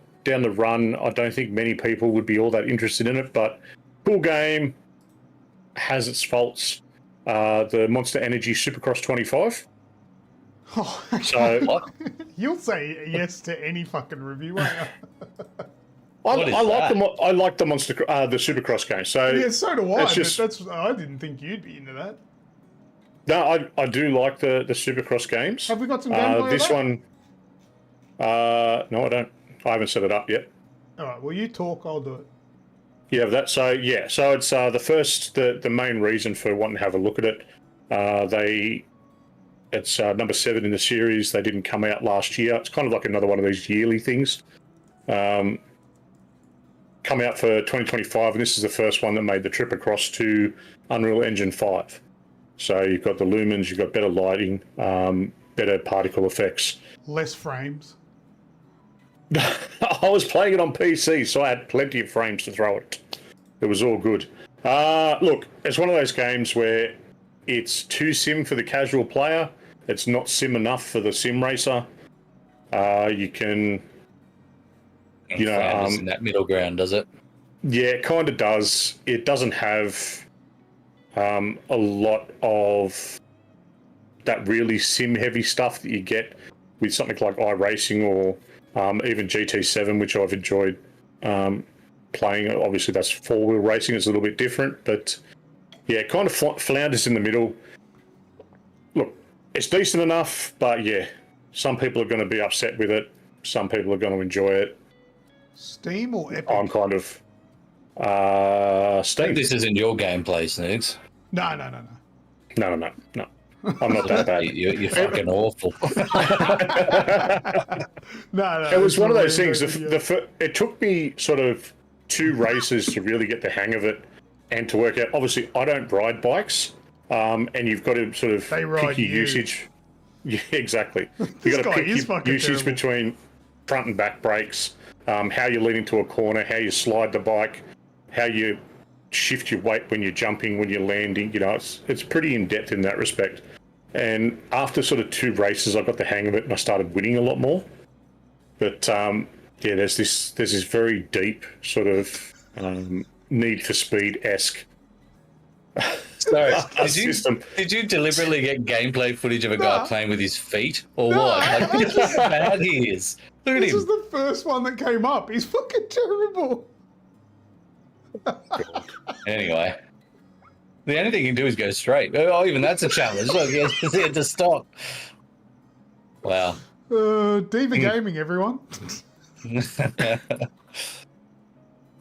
run. I don't think many people would be all that interested in it, but cool game, has its faults. The Monster Energy Supercross 25. Oh, So What? you'll say yes to any fucking review, won't you? I like the Supercross game. So Yeah, so do I. It's just- I didn't think you'd be into that. no, I do like the Supercross games. Have we got some gameplay This of that? one, no, I don't. I haven't set it up yet. All right, well, you talk, I'll do it. Yeah, that. So it's the main reason for wanting to have a look at it. It's number 7 in the series. They didn't come out last year. It's kind of like another one of these yearly things. Come out for 2025, and this is the first one that made the trip across to Unreal Engine 5. So you've got the lumens, you've got better lighting, better particle effects. Less frames. I was playing it on PC, so I had plenty of frames to throw it. It was all good. Look, it's one of those games where it's too sim for the casual player. It's not sim enough for the sim racer. You can, In that middle ground, does it? yeah, it kind of does. It doesn't have a lot of that really sim-heavy stuff that you get with something like iRacing or even GT7, which I've enjoyed playing. Obviously, that's four-wheel racing. It's a little bit different, but yeah, it kind of flounders in the middle. Look, it's decent enough, but yeah, some people are going to be upset with it. Some people are going to enjoy it. Steam or Epic? I'm kind of Steam. This isn't your gameplay, Snoogs. No. No. I'm not that bad. You're fucking awful. No. It was one of those it's things. a video. It took me sort of 2 races to really get the hang of it and to work out. Obviously, I don't ride bikes, and you've got to sort of They ride pick your you. usage. Yeah, exactly. This You've got to guy pick is your fucking usage terrible. between front and back brakes, how you lean into a corner, how you slide the bike, how you shift your weight when you're jumping, when you're landing. You know, it's pretty in depth in that respect. And after sort of 2 races, I got the hang of it and I started winning a lot more. But yeah, there's this very deep sort of Need for Speed-esque Sorry, system. did you deliberately get gameplay footage of a guy No. playing with his feet, or No, what? I Like, look just- how bad he is. Look at This is him. the first one that came up. He's fucking terrible. Anyway, the only thing he can do is go straight. Oh, even that's a challenge. Look, he had to stop. Wow. Diva Gaming, everyone.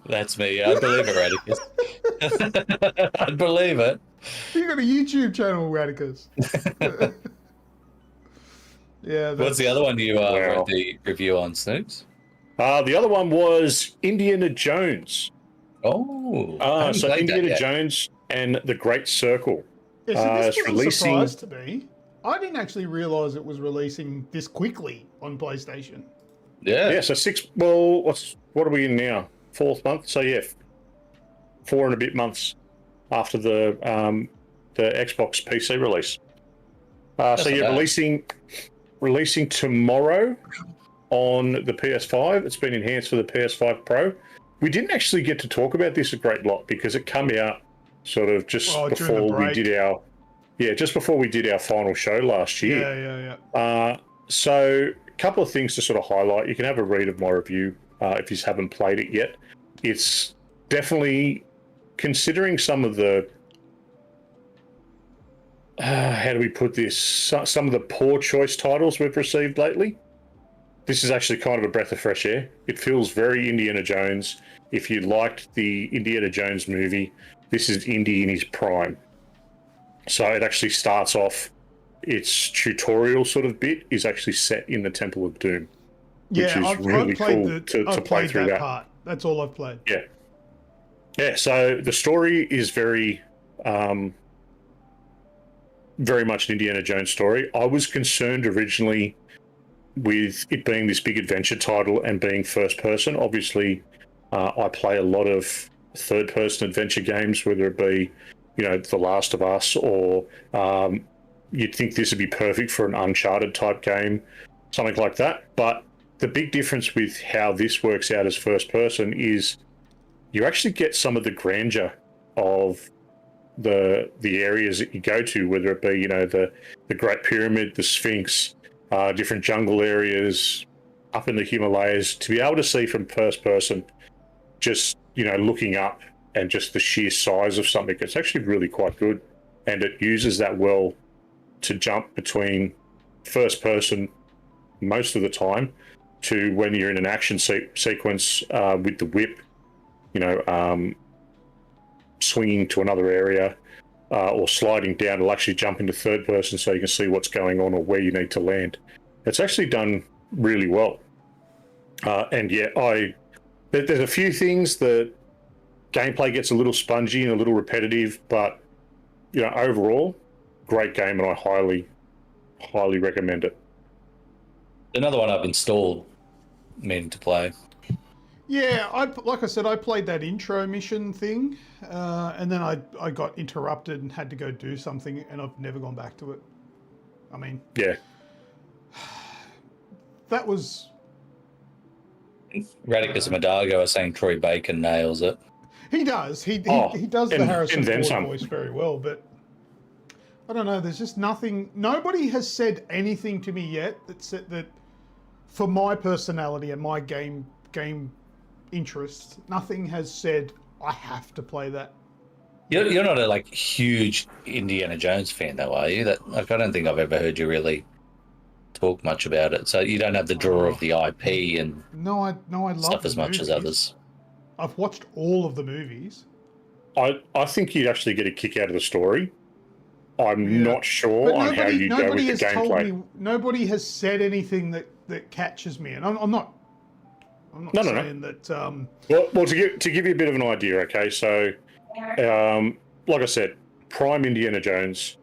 That's me. I believe it, Radicus. I believe it. You got a YouTube channel, Radicus. Yeah. What's the other one you Wow. wrote the review on, Snoops? The other one was Indiana Jones. Oh, I haven't So played that Indiana yet. Jones and the Great Circle. Yeah, so this it's was a surprise releasing. to me. I didn't actually realise it was releasing this quickly on PlayStation. Yeah. Yeah, so 6. Well, what are we in now? 4th month. So yeah, 4 and a bit months after the Xbox PC release. So yeah, not bad. releasing tomorrow on the PS5. It's been enhanced for the PS5 Pro. We didn't actually get to talk about this a great lot because it came out sort of just Oh, during the before we break. did our Yeah, just before we did our final show last year. Yeah. So a couple of things to sort of highlight. You can have a read of my review if you haven't played it yet. It's definitely, considering some of the how do we put this? Some of the poor choice titles we've received lately. This is actually kind of a breath of fresh air. It feels very Indiana Jones. If you liked the Indiana Jones movie, this is Indy in his prime. So it actually starts off, its tutorial sort of bit is actually set in the Temple of Doom, which is really cool to play through that part. That's all I've played. Yeah. Yeah, so the story is very much an Indiana Jones story. I was concerned originally with it being this big adventure title and being first person. Obviously, I play a lot of third person adventure games, whether it be, The Last of Us, or you'd think this would be perfect for an Uncharted type game, something like that. But the big difference with how this works out as first person is you actually get some of the grandeur of the areas that you go to, whether it be, the Great Pyramid, the Sphinx, different jungle areas up in the Himalayas, to be able to see from first person, just, looking up, and just the sheer size of something. It's actually really quite good. And it uses that well to jump between first person most of the time to when you're in an action sequence with the whip, swinging to another area or sliding down. It'll actually jump into third person so you can see what's going on or where you need to land. It's actually done really well. And yeah, there's a few things that gameplay gets a little spongy and a little repetitive, but overall, great game, and I highly, highly recommend it. Another one I've installed, meaning to play. Yeah, like I said, I played that intro mission thing, and then I got interrupted and had to go do something, and I've never gone back to it. I mean, yeah, that was. Radicus and Madago are saying Troy Bacon nails it. He does. He does the Harrison Ford some. voice very well, but I don't know. There's just nothing. Nobody has said anything to me yet that said that, for my personality and my game interests, nothing has said I have to play that. You're not a huge Indiana Jones fan, though, are you? I don't think I've ever heard you really talk much about it. So you don't have the draw of the IP and I love stuff as much as others. I've watched all of the movies. I think you'd actually get a kick out of the story. I'm not sure on how you go with the gameplay. Nobody has said anything that catches me, and I'm not saying that. Well, to give you a bit of an idea, okay. So, like I said, Prime Indiana Jones.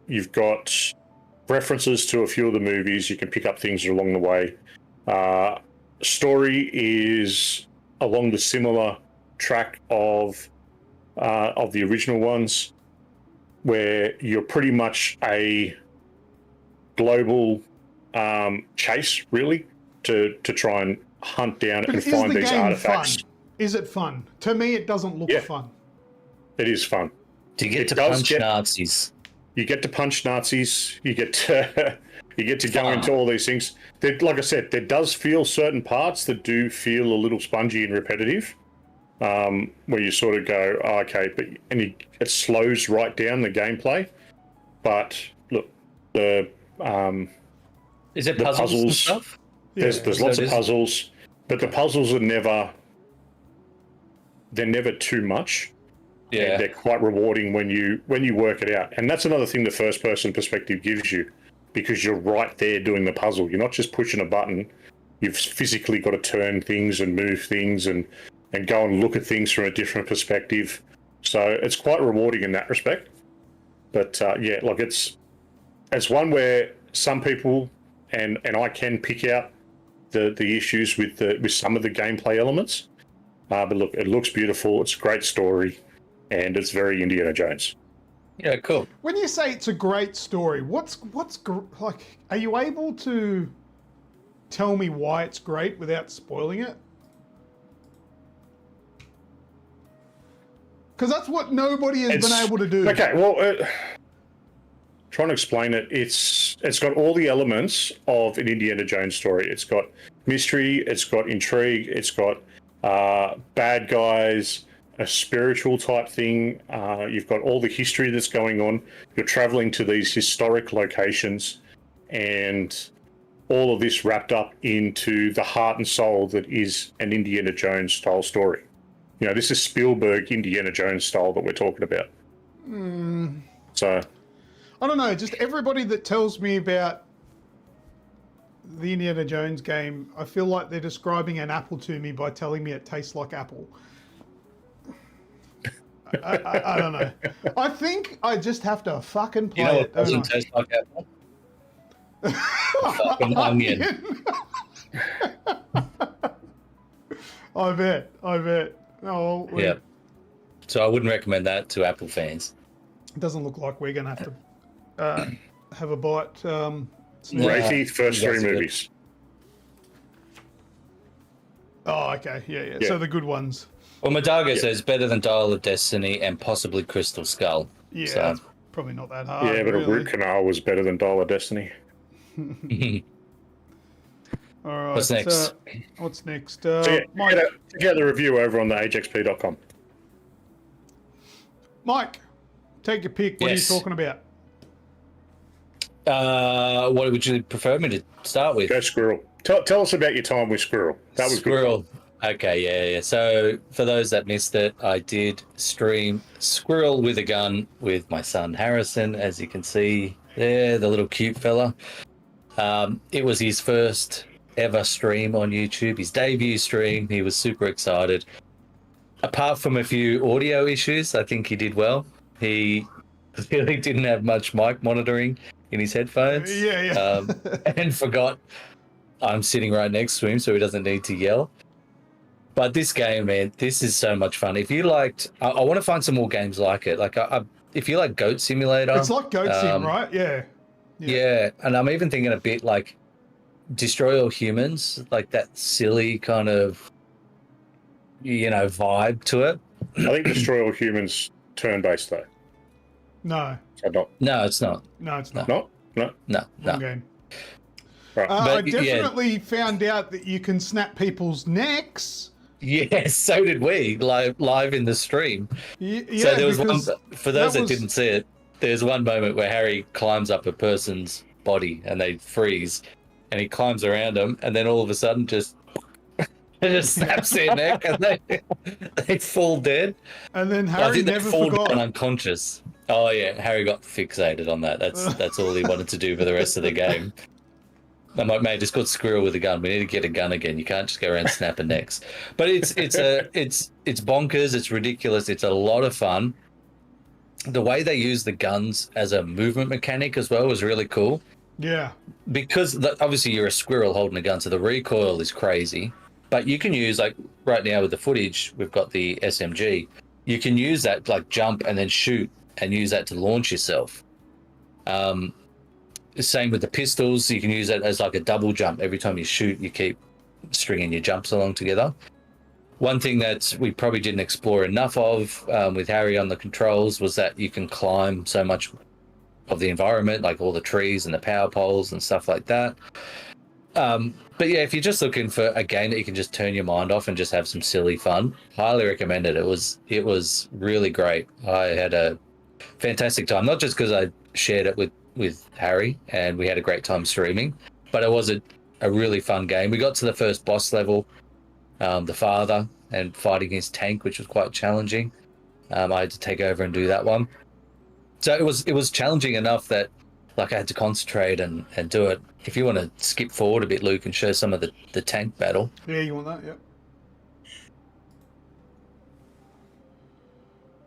You've got references to a few of the movies. You can pick up things along the way. Story is along the similar track of the original ones, where you're pretty much a global chase, really, to try and hunt down and find these artifacts. Fun? Is it fun? To me, it doesn't look fun. It is fun. Do you get to punch Nazis? You get to punch Nazis. You get to go into all these things. Like I said, there does feel certain parts that do feel a little spongy and repetitive, where you sort of go, oh, okay, it slows right down the gameplay. But look, is it puzzles and stuff? There's lots of puzzles, but the puzzles are never too much. Yeah, and they're quite rewarding when you work it out. And that's another thing the first person perspective gives you, because you're right there doing the puzzle. You're not just pushing a button. You've physically got to turn things and move things and go and look at things from a different perspective. So it's quite rewarding in that respect. But it's one where some people and I can pick out the issues with some of the gameplay elements. But look, it looks beautiful. It's a great story, and it's very Indiana Jones. Yeah, cool. When you say it's a great story, what's like? Are you able to tell me why it's great without spoiling it? Because that's what nobody has been able to do. Okay, well, trying to explain it. It's got all the elements of an Indiana Jones story. It's got mystery, it's got intrigue, it's got bad guys, a spiritual type thing. You've got all the history that's going on. You're traveling to these historic locations, and all of this wrapped up into the heart and soul that is an Indiana Jones style story. You know, this is Spielberg Indiana Jones style that we're talking about. So, I don't know. Just everybody that tells me about the Indiana Jones game, I feel like they're describing an apple to me by telling me it tastes like apple. I don't know. I think I just have to fucking play You know it. what doesn't taste like apple? Fucking onion. I bet. Oh, Yeah. So I wouldn't recommend that to Apple fans. It doesn't look like we're going to have to have a bite. Rafi, first you three guys are good. movies. Oh, okay. Yeah. So the good ones. Well, Madago says better than Dial of Destiny and possibly Crystal Skull. Yeah, So, it's probably not that hard. Yeah, but really. a root canal was better than Dial of Destiny. All right. What's next? What's next? So yeah, Mike, get the review over on the AGExp.com. Mike, take your pick. What Yes. are you talking about? what would you prefer me to start with? Go Squirrel. Tell us about your time with Squirrel. That was Squirrel. Okay, yeah. So for those that missed it, I did stream Squirrel with a Gun with my son Harrison, as you can see there, the little cute fella. It was his first ever stream on YouTube, his debut stream. He was super excited. Apart from a few audio issues, I think he did well. He really didn't have much mic monitoring in his headphones. Yeah. And forgot I'm sitting right next to him, so he doesn't need to yell. But this game, man, this is so much fun. If you liked, I want to find some more games like it. Like, if you like Goat Simulator, It's like Goat Sim, right? Yeah. yeah, and I'm even thinking a bit like Destroy All Humans, like that silly kind of, vibe to it. I think Destroy All Humans turn-based though. No, So not. No, it's not. it's not. No. No. Wrong game. Right. I But, yeah. definitely found out that you can snap people's necks. Yes, so did we live in the stream. Yeah, So there was one, because for those that was- didn't see it, there's one moment where Harry climbs up a person's body and they freeze, and he climbs around them, and then all of a sudden just snaps their neck and they fall dead. And then I Harry think they never fall down forgot. unconscious. Oh yeah, Harry got fixated on that. That's all he wanted to do for the rest of the game. I'm like, mate, just got Squirrel with a gun. We need to get a gun again. You can't just go around snapping necks. But it's bonkers. It's ridiculous. It's a lot of fun. The way they use the guns as a movement mechanic as well was really cool. Yeah. Because obviously you're a squirrel holding a gun, so the recoil is crazy. But you can use, like right now with the footage, we've got the SMG. You can use that, like jump and then shoot, and use that to launch yourself. Same with the pistols. You can use that as like a double jump. Every time you shoot, you keep stringing your jumps along together. One thing that we probably didn't explore enough of with Harry on the controls was that you can climb so much of the environment, like all the trees and the power poles and stuff like that. But yeah, if you're just looking for a game that you can just turn your mind off and just have some silly fun, highly recommend it. It was really great. I had a fantastic time, not just because I shared it with Harry and we had a great time streaming, but it was a really fun game. We got to the first boss level, the father, and fighting his tank, which was quite challenging. I had to take over and do that one. So it was challenging enough that like I had to concentrate and do it. If you want to skip forward a bit, Luke, and show some of the tank battle. Yeah, you want that? Yep.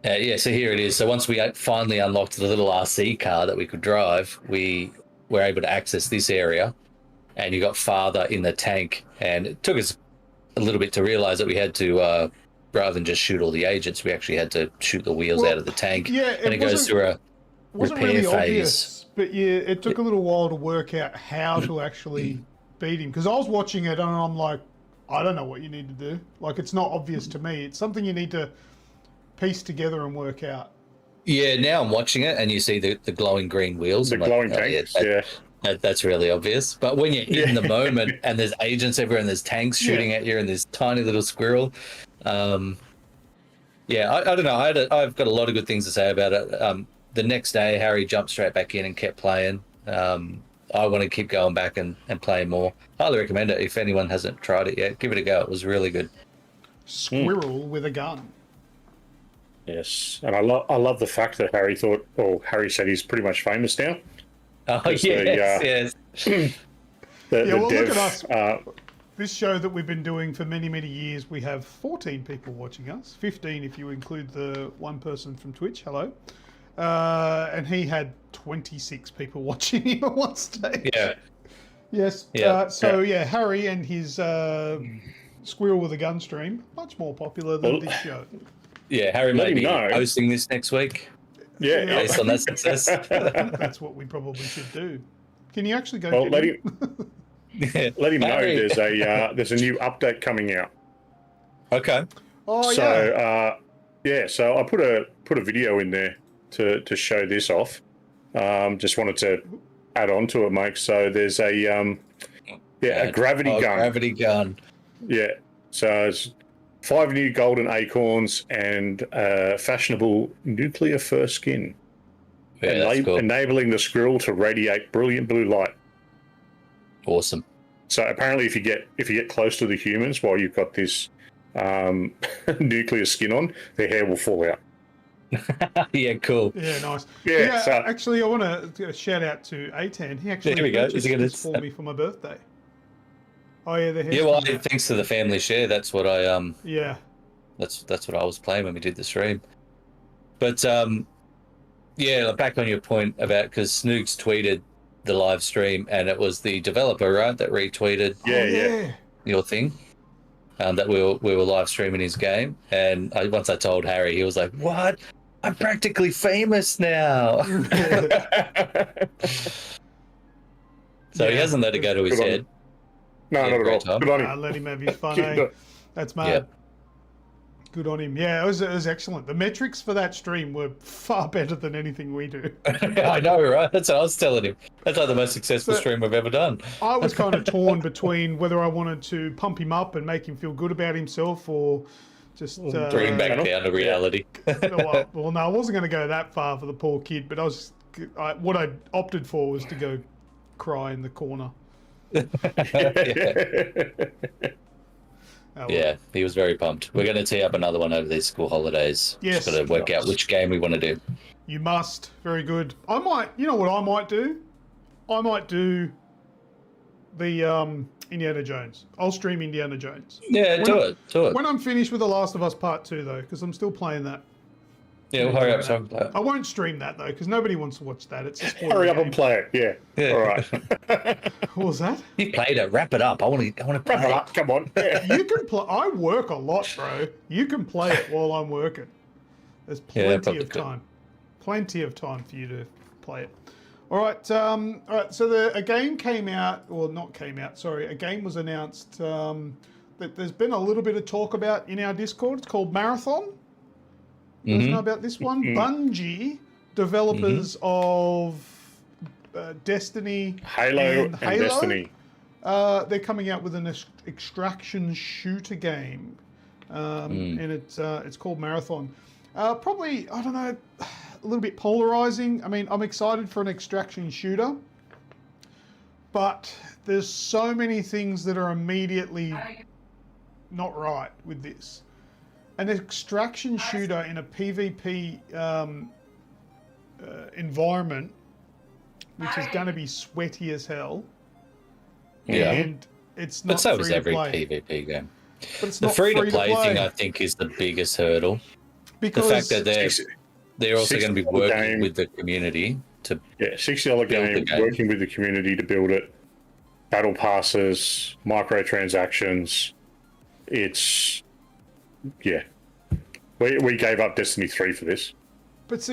Yeah, so here it is. So once we finally unlocked the little RC car that we could drive, we were able to access this area, and you got father in the tank. And it took us a little bit to realize that we had to, rather than just shoot all the agents, we actually had to shoot the wheels out of the tank. Yeah, and it goes through a wasn't repair really phase. obvious, but yeah, it took a little while to work out how to actually beat him. Because I was watching it and I'm like, I don't know what you need to do. Like, it's not obvious to me. It's something you need to piece together and work out. Yeah, now I'm watching it, and you see the glowing green wheels. The I'm like, glowing oh, tanks, that's really obvious. But when you're in the moment, and there's agents everywhere, and there's tanks shooting at you, and there's tiny little squirrel. I don't know. I've got a lot of good things to say about it. The next day, Harry jumped straight back in and kept playing. I want to keep going back and play more. Highly recommend it. If anyone hasn't tried it yet, give it a go. It was really good. Squirrel with a gun. Yes, and I love the fact that Harry said he's pretty much famous now. Oh, yes. Look at us. This show that we've been doing for many, many years, we have 14 people watching us. 15 if you include the one person from Twitch. Hello. And he had 26 people watching him at one stage. Yeah. Yes. Yeah. Harry and his Squirrel with a Gun stream, much more popular than this show. Yeah, Harry may be know. hosting this next week. Yeah. Based on that success. That's what we probably should do. Can you actually go Well, get him? let him know Harry. there's a new update coming out. Okay. Oh, So so I put a video in there to show this off. Just wanted to add on to it, Mike. So there's a gravity gun. Gravity gun. Yeah. So it's 5 new golden acorns and fashionable nuclear fur skin. Yeah, that's cool. Enabling the squirrel to radiate brilliant blue light. Awesome. So apparently, if you get close to the humans while you've got this nuclear skin on, their hair will fall out. Yeah, cool. Yeah, nice. Yeah, so, actually, I want to shout out to Atan. He actually purchased this for me for my birthday. Oh yeah, the hair. Yeah, well, thanks to the family share, that's what I that's what I was playing when we did the stream. But back on your point about, because Snoogs tweeted the live stream, and it was the developer, right, that retweeted your thing, that we were live streaming his game. And once I told Harry, he was like, "What? I'm practically famous now." So he hasn't let it go to his head. No, not at all. Good on him. Let him have his fun. That's mad. Yep. Good on him. Yeah, it was excellent. The metrics for that stream were far better than anything we do. I know, right? That's what I was telling him. That's like the most successful stream we've ever done. I was kind of torn between whether I wanted to pump him up and make him feel good about himself, or just bring him back down to reality. well, no, I wasn't going to go that far for the poor kid, but what I opted for was to go cry in the corner. Yeah, he was very pumped. We're going to tee up another one over these school holidays. Yes. Just got to work out which game we want to do. You must. Very good. You know what I might do? I might do the Indiana Jones. I'll stream Indiana Jones. Yeah, do it. When I'm finished with The Last of Us Part 2, though, because I'm still playing that. Yeah, we'll hurry up. So I won't stream that, though, because nobody wants to watch that. It's a spoiler Hurry up game. and play it. Yeah. All right. What was that? you played it. Wrap it up. I want to play Wrap it up. Come on. You can play. I work a lot, bro. You can play it while I'm working. There's plenty of time. Plenty of time for you to play it. All right. So a game came out, or not came out. Sorry, a game was announced that there's been a little bit of talk about in our Discord. It's called Marathon. You guys know about this one? Bungie, developers of Destiny, Halo and Destiny. They're coming out with an extraction shooter game, and it's called Marathon. Probably, I don't know, a little bit polarizing. I mean, I'm excited for an extraction shooter, but there's so many things that are immediately not right with this. An extraction shooter in a PvP environment, which is going to be sweaty as hell. Yeah. And it's not but so free is to every play. PvP game. But it's The not free-to-play thing, I think, is the biggest hurdle. because The fact that they're also going to be working with the community to $60 game, working with the community to build it. Battle passes, microtransactions. It's we gave up Destiny 3 for this. But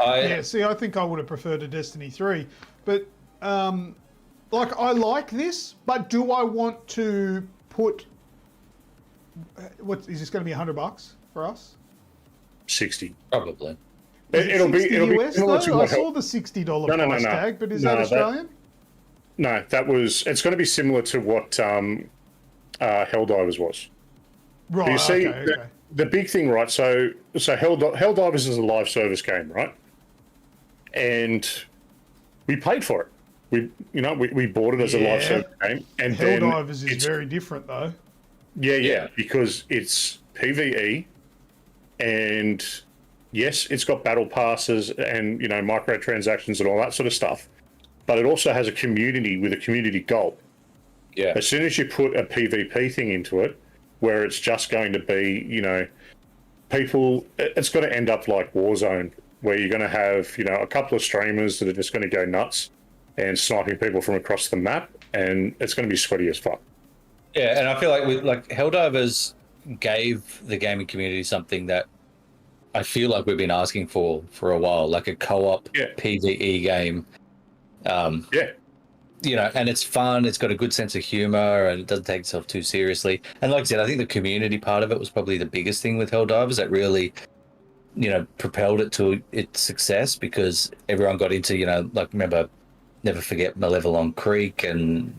I think I would have preferred a Destiny 3. But I like this, but do I want to put what is this going to be $100 for us? 60. probably. It'll be US similar to though? I what saw the $60 No. price tag, but is No, that Australian? No, it's going to be similar to what Helldivers was. Right. You see, okay. the big thing, right? So Helldivers is a live service game, right? And we paid for it. We bought it as a live service game, and Helldivers is very different though. Yeah, because it's PvE, and yes, it's got battle passes and microtransactions and all that sort of stuff, but it also has a community with a community goal. Yeah. As soon as you put a PvP thing into it, where it's just going to be, people, it's going to end up like Warzone, where you're going to have, a couple of streamers that are just going to go nuts and sniping people from across the map, and it's going to be sweaty as fuck. Yeah, and I feel like Helldivers gave the gaming community something that I feel like we've been asking for a while, like a co-op PvE game. And it's fun. It's got a good sense of humor, and it doesn't take itself too seriously. And like I said, I think the community part of it was probably the biggest thing with Helldivers that really, propelled it to its success, because everyone got into, remember, never forget my level on Creek and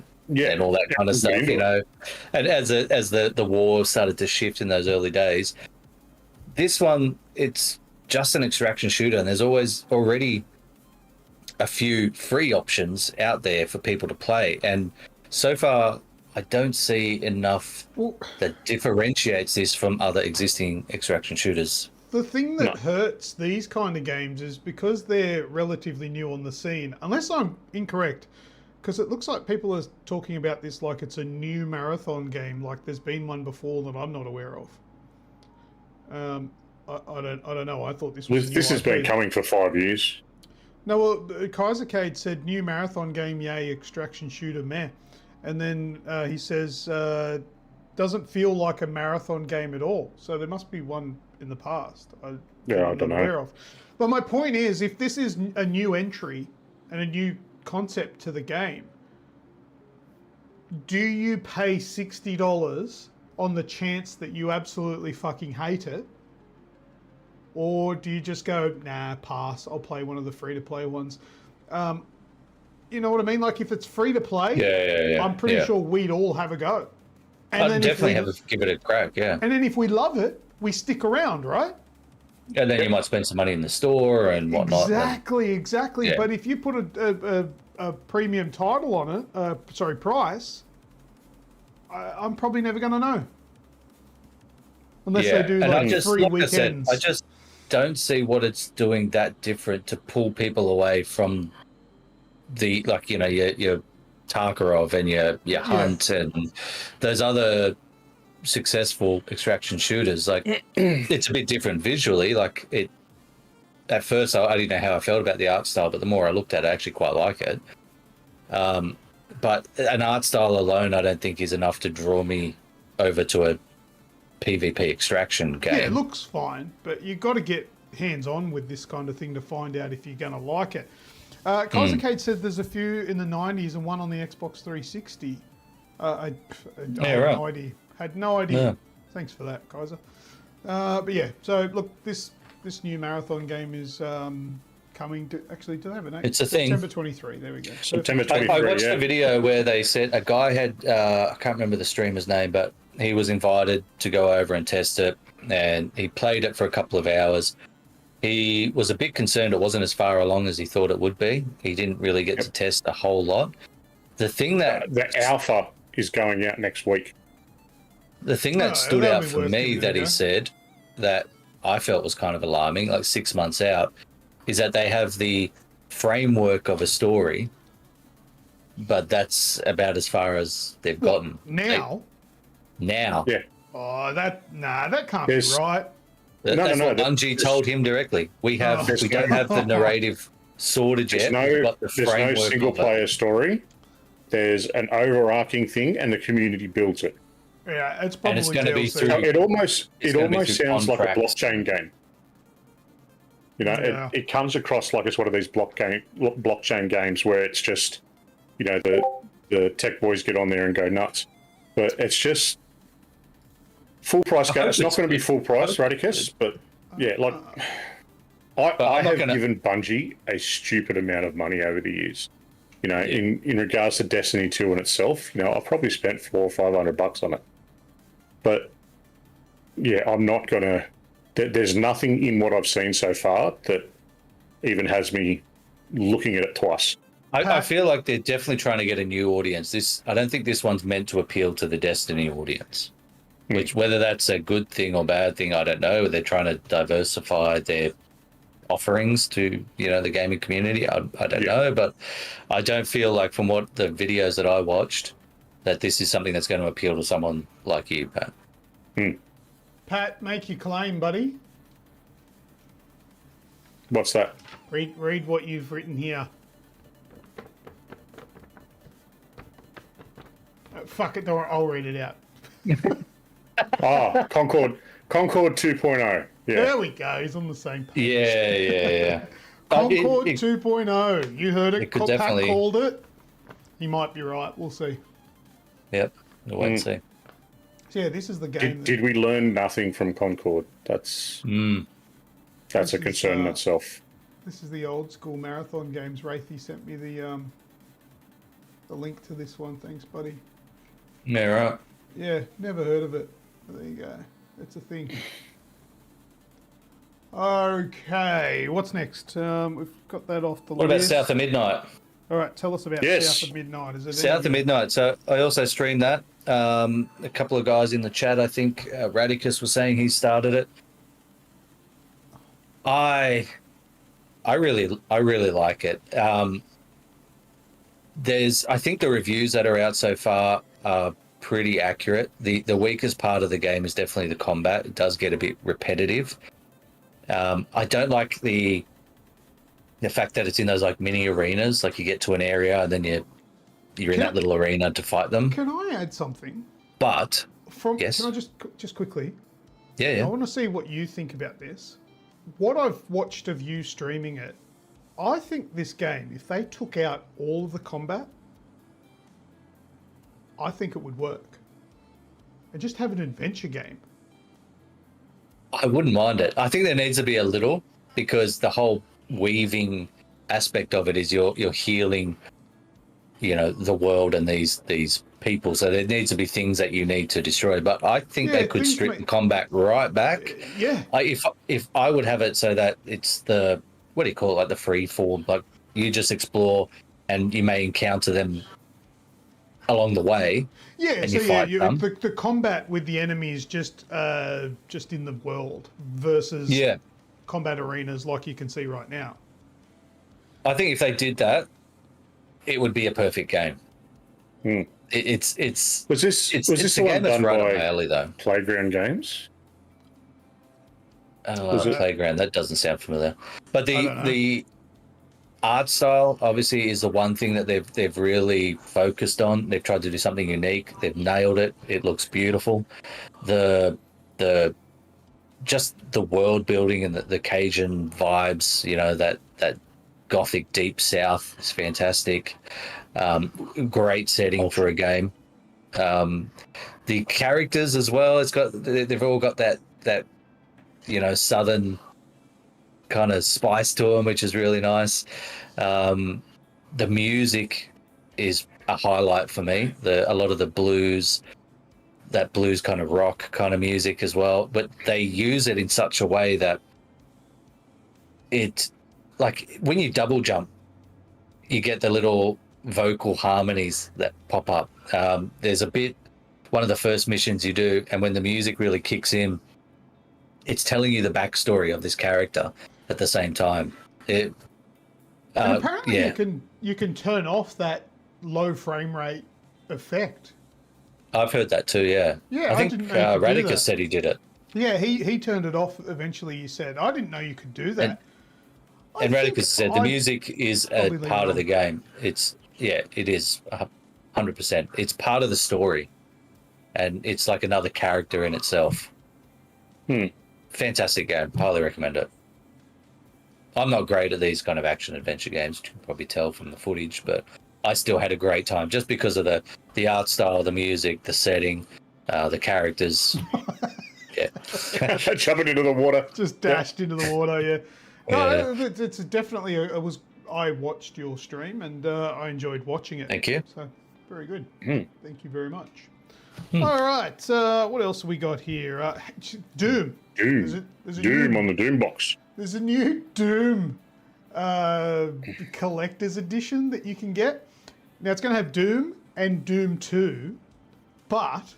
all that kind of stuff, And as the war started to shift in those early days, this one, it's just an extraction shooter, and there's already a few free options out there for people to play. And so far, I don't see enough that differentiates this from other existing extraction shooters. The thing that hurts these kind of games is because they're relatively new on the scene, unless I'm incorrect, because it looks like people are talking about this like it's a new marathon game, like there's been one before that I'm not aware of. I don't know. I thought this was. This has been coming for 5 years. No, well, Kaisercade said new marathon game, yay, extraction shooter, meh. And then he says, doesn't feel like a marathon game at all. So there must be one in the past. I don't know. But my point is, if this is a new entry and a new concept to the game, do you pay $60 on the chance that you absolutely fucking hate it? Or do you just go, nah, pass, I'll play one of the free-to-play ones? You know what I mean? Like, if it's free-to-play, I'm pretty sure we'd all have a go. And I'd definitely give it a crack, yeah. And then if we love it, we stick around, right? And then you might spend some money in the store and whatnot. Exactly. Yeah. But if you put a premium title on it, price, I'm probably never going to know. Unless they do like 3 weekends. I just don't see what it's doing that different to pull people away from the, your Tarkarov and your Hunt and those other successful extraction shooters. Like, it's a bit different visually. Like, it at first I didn't know how I felt about the art style, but the more I looked at it, I actually quite like it. But an art style alone, I don't think is enough to draw me over to a PvP extraction game. Yeah, it looks fine, but you've got to get hands-on with this kind of thing to find out if you're going to like it. Kaisercade said there's a few in the 90s and one on the Xbox 360. I had no idea. Yeah. Thanks for that, Kaiser. But yeah, so look, this new marathon game is coming to, actually, do they have a name? It's a thing. September 23, there we go. September 23, I watched a video where they said a guy had, I can't remember the streamer's name, but he was invited to go over and test it, and he played it for a couple of hours. He was a bit concerned it wasn't as far along as he thought it would be. He didn't really get to test a whole lot. The thing that... the alpha is going out next week. The thing that stood out for me that he said that I felt was kind of alarming, like 6 months out, is that they have the framework of a story, but that's about as far as they've gotten. Now? Yeah. Oh, that can't be right. That's what Bungie told him directly. We don't have the narrative sorted yet. There's no single-player story. There's an overarching thing, and the community builds it. Yeah, it's probably going to be through. It almost sounds like a blockchain game. It comes across like it's one of these blockchain games where it's just, the tech boys get on there and go nuts. But it's just full price game. It's not going to be full price, Radicus, but yeah, I I'm not have given Bungie a stupid amount of money over the years. You know, in regards to Destiny 2 in itself, you know, I've probably spent $400 or $500 on it. But yeah, I'm not gonna. There's nothing in what I've seen so far that even has me looking at it twice. I feel like they're definitely trying to get a new audience. I don't think this one's meant to appeal to the Destiny audience. Which, whether that's a good thing or bad thing, I don't know. They're trying to diversify their offerings to, you know, the gaming community. I don't know, but I don't feel like, from what the videos that I watched, that this is something that's going to appeal to someone like you, Pat. Pat, make your claim, buddy. What's that? Read what you've written here. Fuck it, I'll read it out. Concord 2.0. Yeah. There we go. He's on the same page. Yeah. Concord 2.0. You heard it. It could Pat definitely called it. He might be right. We'll see. Yep. We'll wait and see. So yeah, this is the game. Did we learn nothing from Concord? That's a concern in itself. This is the old school marathon games. Wraithy sent me the link to this one. Thanks, buddy. Yeah, right. Yeah, never heard of it. But there you go. It's a thing. Okay, what's next? We've got that off the list. What about South of Midnight? All right, tell us about South of Midnight. Is it South of Midnight? So I also streamed that. A couple of guys in the chat, I think Radicus was saying he started it. I really like it. I think the reviews that are out so far are pretty accurate. The weakest part of the game is definitely the combat. It does get a bit repetitive. I don't like the fact that it's in those like mini arenas. Like you get to an area and then you're in that little arena to fight them. Can I add something? But yes. Can I just quickly? Yeah. I want to see what you think about this. What I've watched of you streaming it, I think this game, if they took out all of the combat, I think it would work. And just have an adventure game. I wouldn't mind it. I think there needs to be a little, because the whole weaving aspect of it is you're healing, you know, the world and these people. So there needs to be things that you need to destroy. But I think they could strip the combat right back. Yeah. If I would have it so that it's the, what do you call it, like the free form, like you just explore and you may encounter them along the way. Yeah, so the combat with the enemies just in the world versus combat arenas like you can see right now. I think if they did that, it would be a perfect game. It's was this the game that's right up my alley though. Playground Games? Playground, that doesn't sound familiar. But the art style obviously is the one thing that they've really focused on. They've tried to do something unique. They've nailed it. It looks beautiful. Just the world building and the Cajun vibes, you know, that gothic deep south is fantastic. Great setting for a game. The characters as well, they've all got that you know, southern kind of spice to them, which is really nice. The music is a highlight for me. A lot of the blues, that blues kind of rock kind of music as well, but they use it in such a way that it, like when you double jump, you get the little vocal harmonies that pop up. There's a bit, one of the first missions you do, and when the music really kicks in, it's telling you the backstory of this character at the same time. And apparently you can turn off that low frame rate effect. I've heard that too, yeah. Yeah, I think Radicus said he did it. Yeah, he turned it off eventually, he said. I didn't know you could do that. And Radicus said the music is a part of the game. It is 100%. It's part of the story. And it's like another character in itself. Fantastic game. Highly recommend it. I'm not great at these kind of action adventure games, you can probably tell from the footage, but I still had a great time just because of the art style, the music, the setting, the characters. Jumping into the water. Just dashed into the water, yeah. No, it's definitely it was. I watched your stream and I enjoyed watching it. Thank you. So very good. Mm. Thank you very much. All right. What else have we got here? Doom. Doom. There's a Doom new, on the Doom box. There's a new Doom collector's edition that you can get. Now it's going to have Doom and Doom 2, but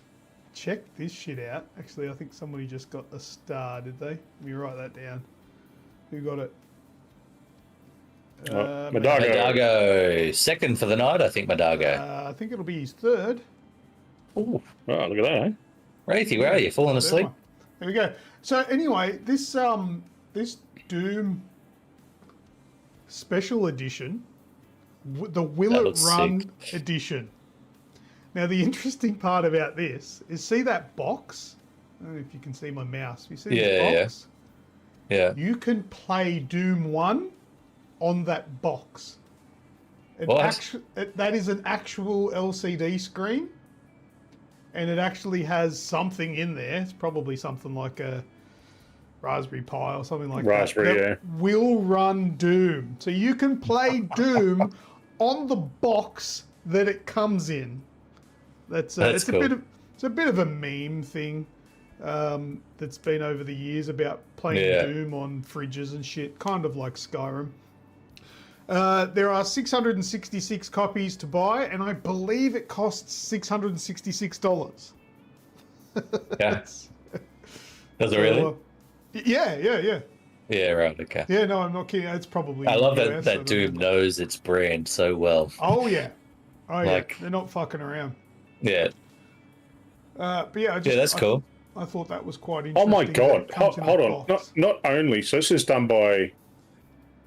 check this shit out. Actually, I think somebody just got a star, did they? Let me write that down. Who got it? Madago. Madago. Second for the night, I think, Madago. I think it'll be his third. Ooh. Oh, look at that, eh? Wraithy, where are you? Falling Third asleep? one. There we go. So anyway, this Doom special edition, the Will That It looks Run sick. edition. Now the interesting part about this is, see that box? I don't know if you can see my mouse. You see this box? Yeah. You can play Doom 1 on that box. What? That is an actual LCD screen, and it actually has something in there. It's probably something like a Raspberry Pi or something like Raspberry, that. Will run Doom. So you can play Doom on the box that it comes in. That's cool. It's a bit of a meme thing that's been over the years about playing Doom on fridges and shit, kind of like Skyrim. There are 666 copies to buy, and I believe it costs $666. Yeah. Does it really? Yeah. Yeah, right, okay. Yeah, no, I'm not kidding. It's probably. I love US, that Doom knows its brand so well. Oh yeah, Like- they're not fucking around. Yeah. But yeah, That's cool. I thought that was quite Oh interesting. my that god! it comes in Hold a on. box. Not only so, this is done by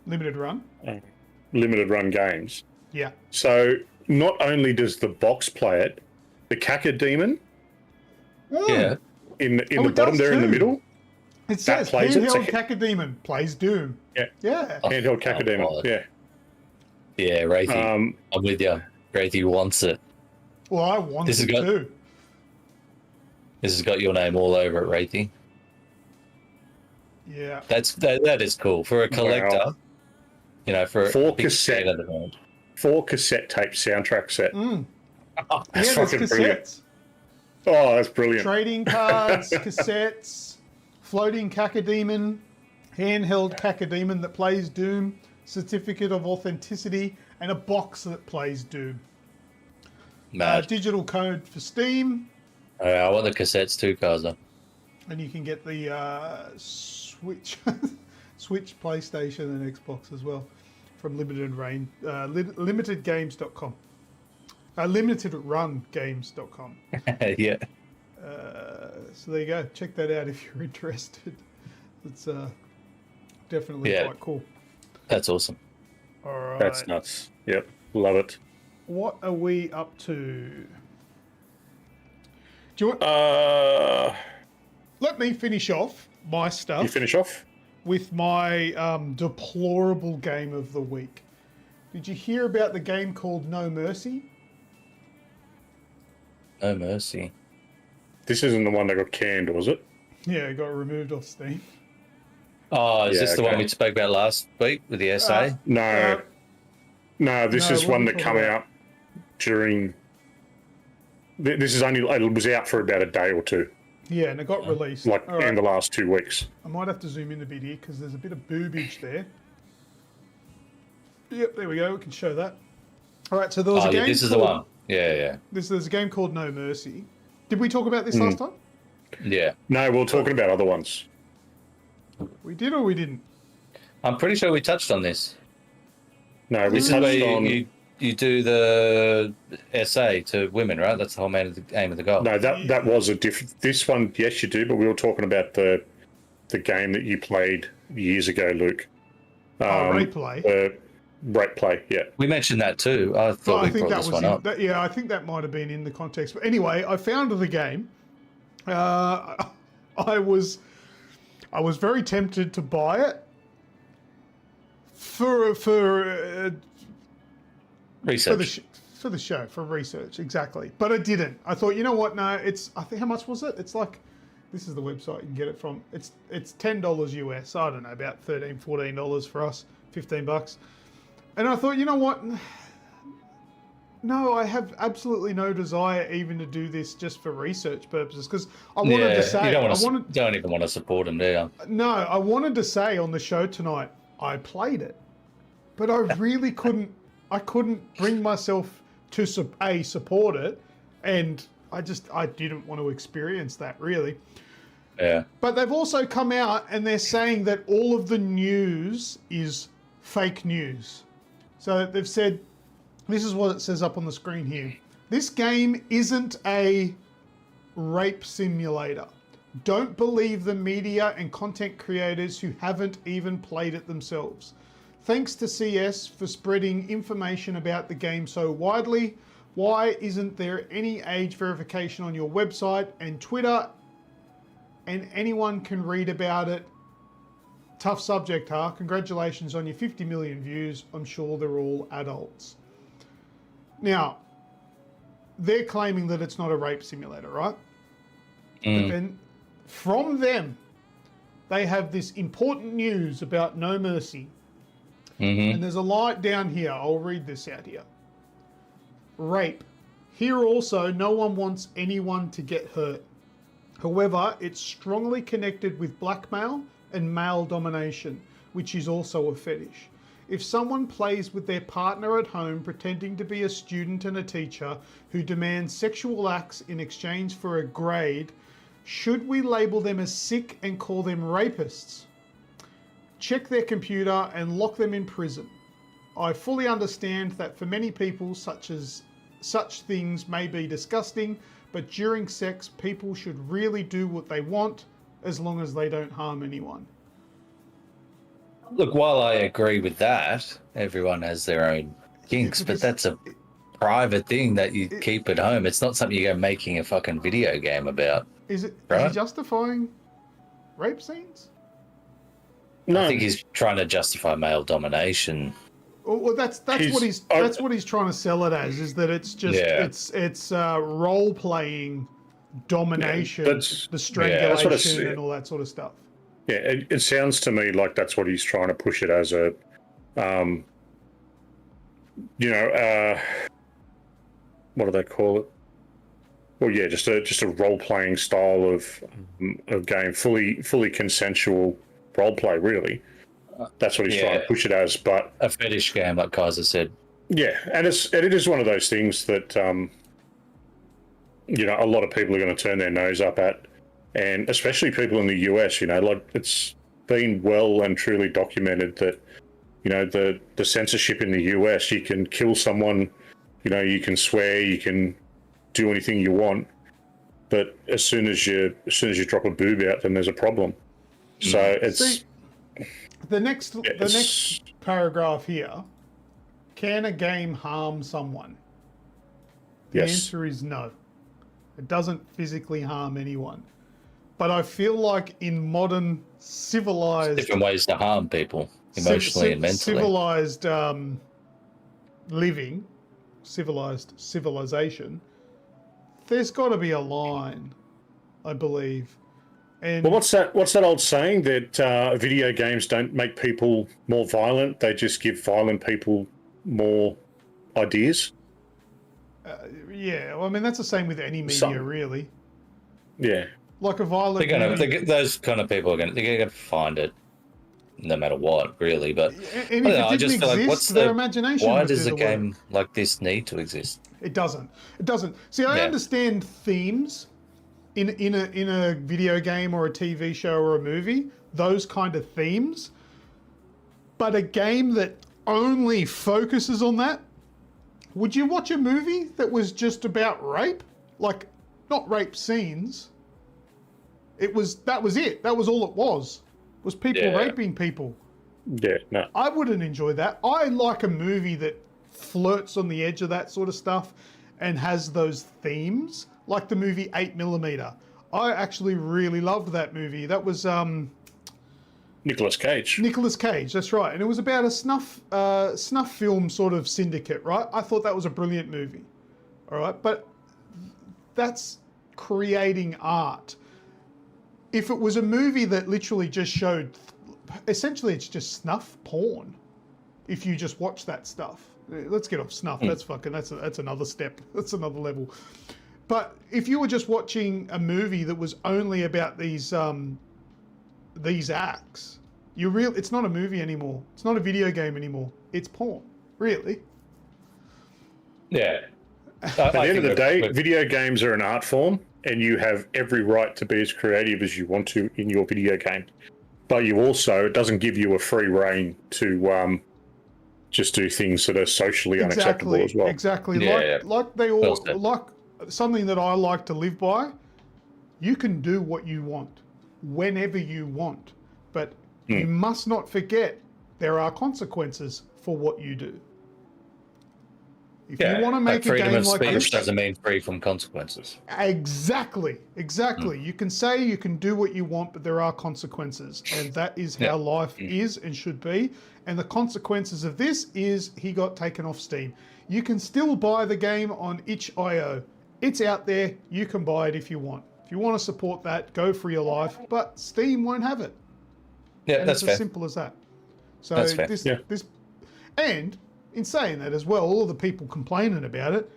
Limited run. Limited Run Games. Yeah. So not only does the box play it, the Caca Demon Yeah. in the it bottom does there in the too. middle, It says plays it, handheld so- Cacodemon plays Doom. Yeah. Yeah. handheld Caca Demon. God. Yeah. Yeah, Wraithy. Um, I'm with you. Wraithy wants it. Well, I want This it has got- too. This has got your name all over it, Wraithy. Yeah. That is cool. For a collector, Wow. you know, for Four a big cassette. fan of the band. 4 cassette tape soundtrack set. Mm. That's Yeah, there's fucking brilliant. cassettes. Oh, that's brilliant. Trading cards, cassettes, floating Cacodemon, handheld Cacodemon that plays Doom, certificate of authenticity, and a box that plays Doom. Mad. Digital code for Steam, I want the cassettes too, Kaza. and you can get the Switch, Switch, PlayStation, and Xbox as well from limitedgames.com. Limitedrungames.com. Yeah. So there you go. Check that out if you're interested. It's definitely Yeah. quite cool. That's awesome. All right. That's nuts. Yep, love it. What are we up to? Do you want? Let me finish off my stuff You finish off? with my deplorable game of the week. Did you hear about the game called No Mercy? No mercy. This isn't the one that got canned, was it? Yeah, it got removed off Steam. Oh, is Yeah, this the one okay. we spoke about last week with the SA? No. No, this no, is what one are we that talking come about? out during. This is only. It was out for about a day or two, Yeah, and it got released. like All right. in the last 2 weeks. I might have to zoom in a bit here because there's a bit of boobage there. Yep, there we go. We can show that. All right, so there was Oh, a game. yeah, this is the called- one. Yeah. There's a game called No Mercy. Did we talk about this last time? Yeah. No, we were talking about other ones. We did or we didn't? I'm pretty sure we touched on this. No, we This is where touched on. you do the SA to women, right? That's the whole aim of the goal. No, that was a different. This one, yes, you do, but we were talking about the game that you played years ago, Luke. Replay. Rate play, yeah. We mentioned that too. I Well, thought I we think brought that this was one in, up. I think that might have been in the context. But anyway, I found the game. I was very tempted to buy it for Research. the show, for research, exactly. But I didn't. I thought, you know what? No, I think how much was it? It's like This is the website you can get it from. It's $10 US. I don't know, about $13-14 for us, $15. And I thought, you know what? No, I have absolutely no desire even to do this just for research purposes, because I wanted to say... You don't even want to support them, do you? No, I wanted to say on the show tonight, I played it. But I really couldn't bring myself to support it, and I didn't want to experience that, really. Yeah. But they've also come out and they're saying that all of the news is fake news. So they've said, this is what it says up on the screen here. This game isn't a rape simulator. Don't believe the media and content creators who haven't even played it themselves. Thanks to CS for spreading information about the game so widely. Why isn't there any age verification on your website and Twitter, and anyone can read about it? Tough subject, huh? Congratulations on your 50 million views. I'm sure they're all adults. Now, they're claiming that it's not a rape simulator, right? But then from them, they have this important news about No Mercy. And there's a line down here. I'll read this out here. Rape. Here also, no one wants anyone to get hurt. However, it's strongly connected with blackmail and male domination, which is also a fetish. If someone plays with their partner at home pretending to be a student and a teacher who demands sexual acts in exchange for a grade, should we label them as sick and call them rapists? Check their computer and lock them in prison. I fully understand that for many people such things may be disgusting, but during sex people should really do what they want as long as they don't harm anyone. Look, while I agree with that, everyone has their own kinks, but that's a private thing that you keep at home. It's not something you go making a fucking video game about. Is it right? Is he justifying rape scenes? No. I think he's trying to justify male domination. Well, that's what he's trying to sell it as, is that it's just it's role playing domination, the strangulation and all that sort of stuff. Yeah, it sounds to me like that's what he's trying to push it as a, what do they call it? Well, yeah, just a role playing style of game, fully consensual role play, really. That's what he's trying to push it as, but a fetish game, like Kaiser said. Yeah, and it is one of those things that a lot of people are going to turn their nose up at. And especially people in the US, like it's been well and truly documented that, the censorship in the US, you can kill someone, you can swear, you can do anything you want, but as soon as you drop a boob out, then there's a problem. So it's the next paragraph here. Can a game harm someone? The answer is no. It doesn't physically harm anyone. But I feel like in modern civilized... different ways to harm people, emotionally and mentally. Civilized living, civilization, there's got to be a line, I believe. And well, what's that old saying that video games don't make people more violent, they just give violent people more ideas? Yeah, well, I mean, that's the same with any media, really. Yeah. Like a violent those kind of people they're gonna find it no matter what, really. But and I just feel like what's their imagination? Why does a game like this need to exist? It doesn't. See, I understand themes in a video game or a TV show or a movie, those kind of themes. But a game that only focuses on that, would you watch a movie that was just about rape? Like, not rape scenes. That was it. That was all it was people raping people. Yeah, no. I wouldn't enjoy that. I like a movie that flirts on the edge of that sort of stuff and has those themes, like the movie 8mm. I actually really loved that movie. That was Nicolas Cage. Nicolas Cage, that's right. And it was about a snuff film sort of syndicate, right? I thought that was a brilliant movie. All right, but that's creating art. if it was a movie that literally just showed, essentially it's just snuff porn. If you just watch that stuff, let's get off snuff. That's another step. That's another level. But if you were just watching a movie that was only about these acts, it's not a movie anymore. It's not a video game anymore. It's porn, really. Yeah. At the end of the day, video games are an art form, and you have every right to be as creative as you want to in your video game. But it doesn't give you a free rein to just do things that are socially unacceptable as well. Exactly. Yeah, like they all like something that I like to live by. You can do what you want, whenever you want, but you must not forget there are consequences for what you do. If you want to make a game like this, doesn't mean free from consequences. Exactly. You can say you can do what you want, but there are consequences, and that is how life is and should be. And the consequences of this is he got taken off Steam. You can still buy the game on itch.io. It's out there. You can buy it if you want. If you want to support that, go for your life. But Steam won't have it. Yeah, and that's it's fair. as simple as that. So that's fair. this, and in saying that as well, all of the people complaining about it,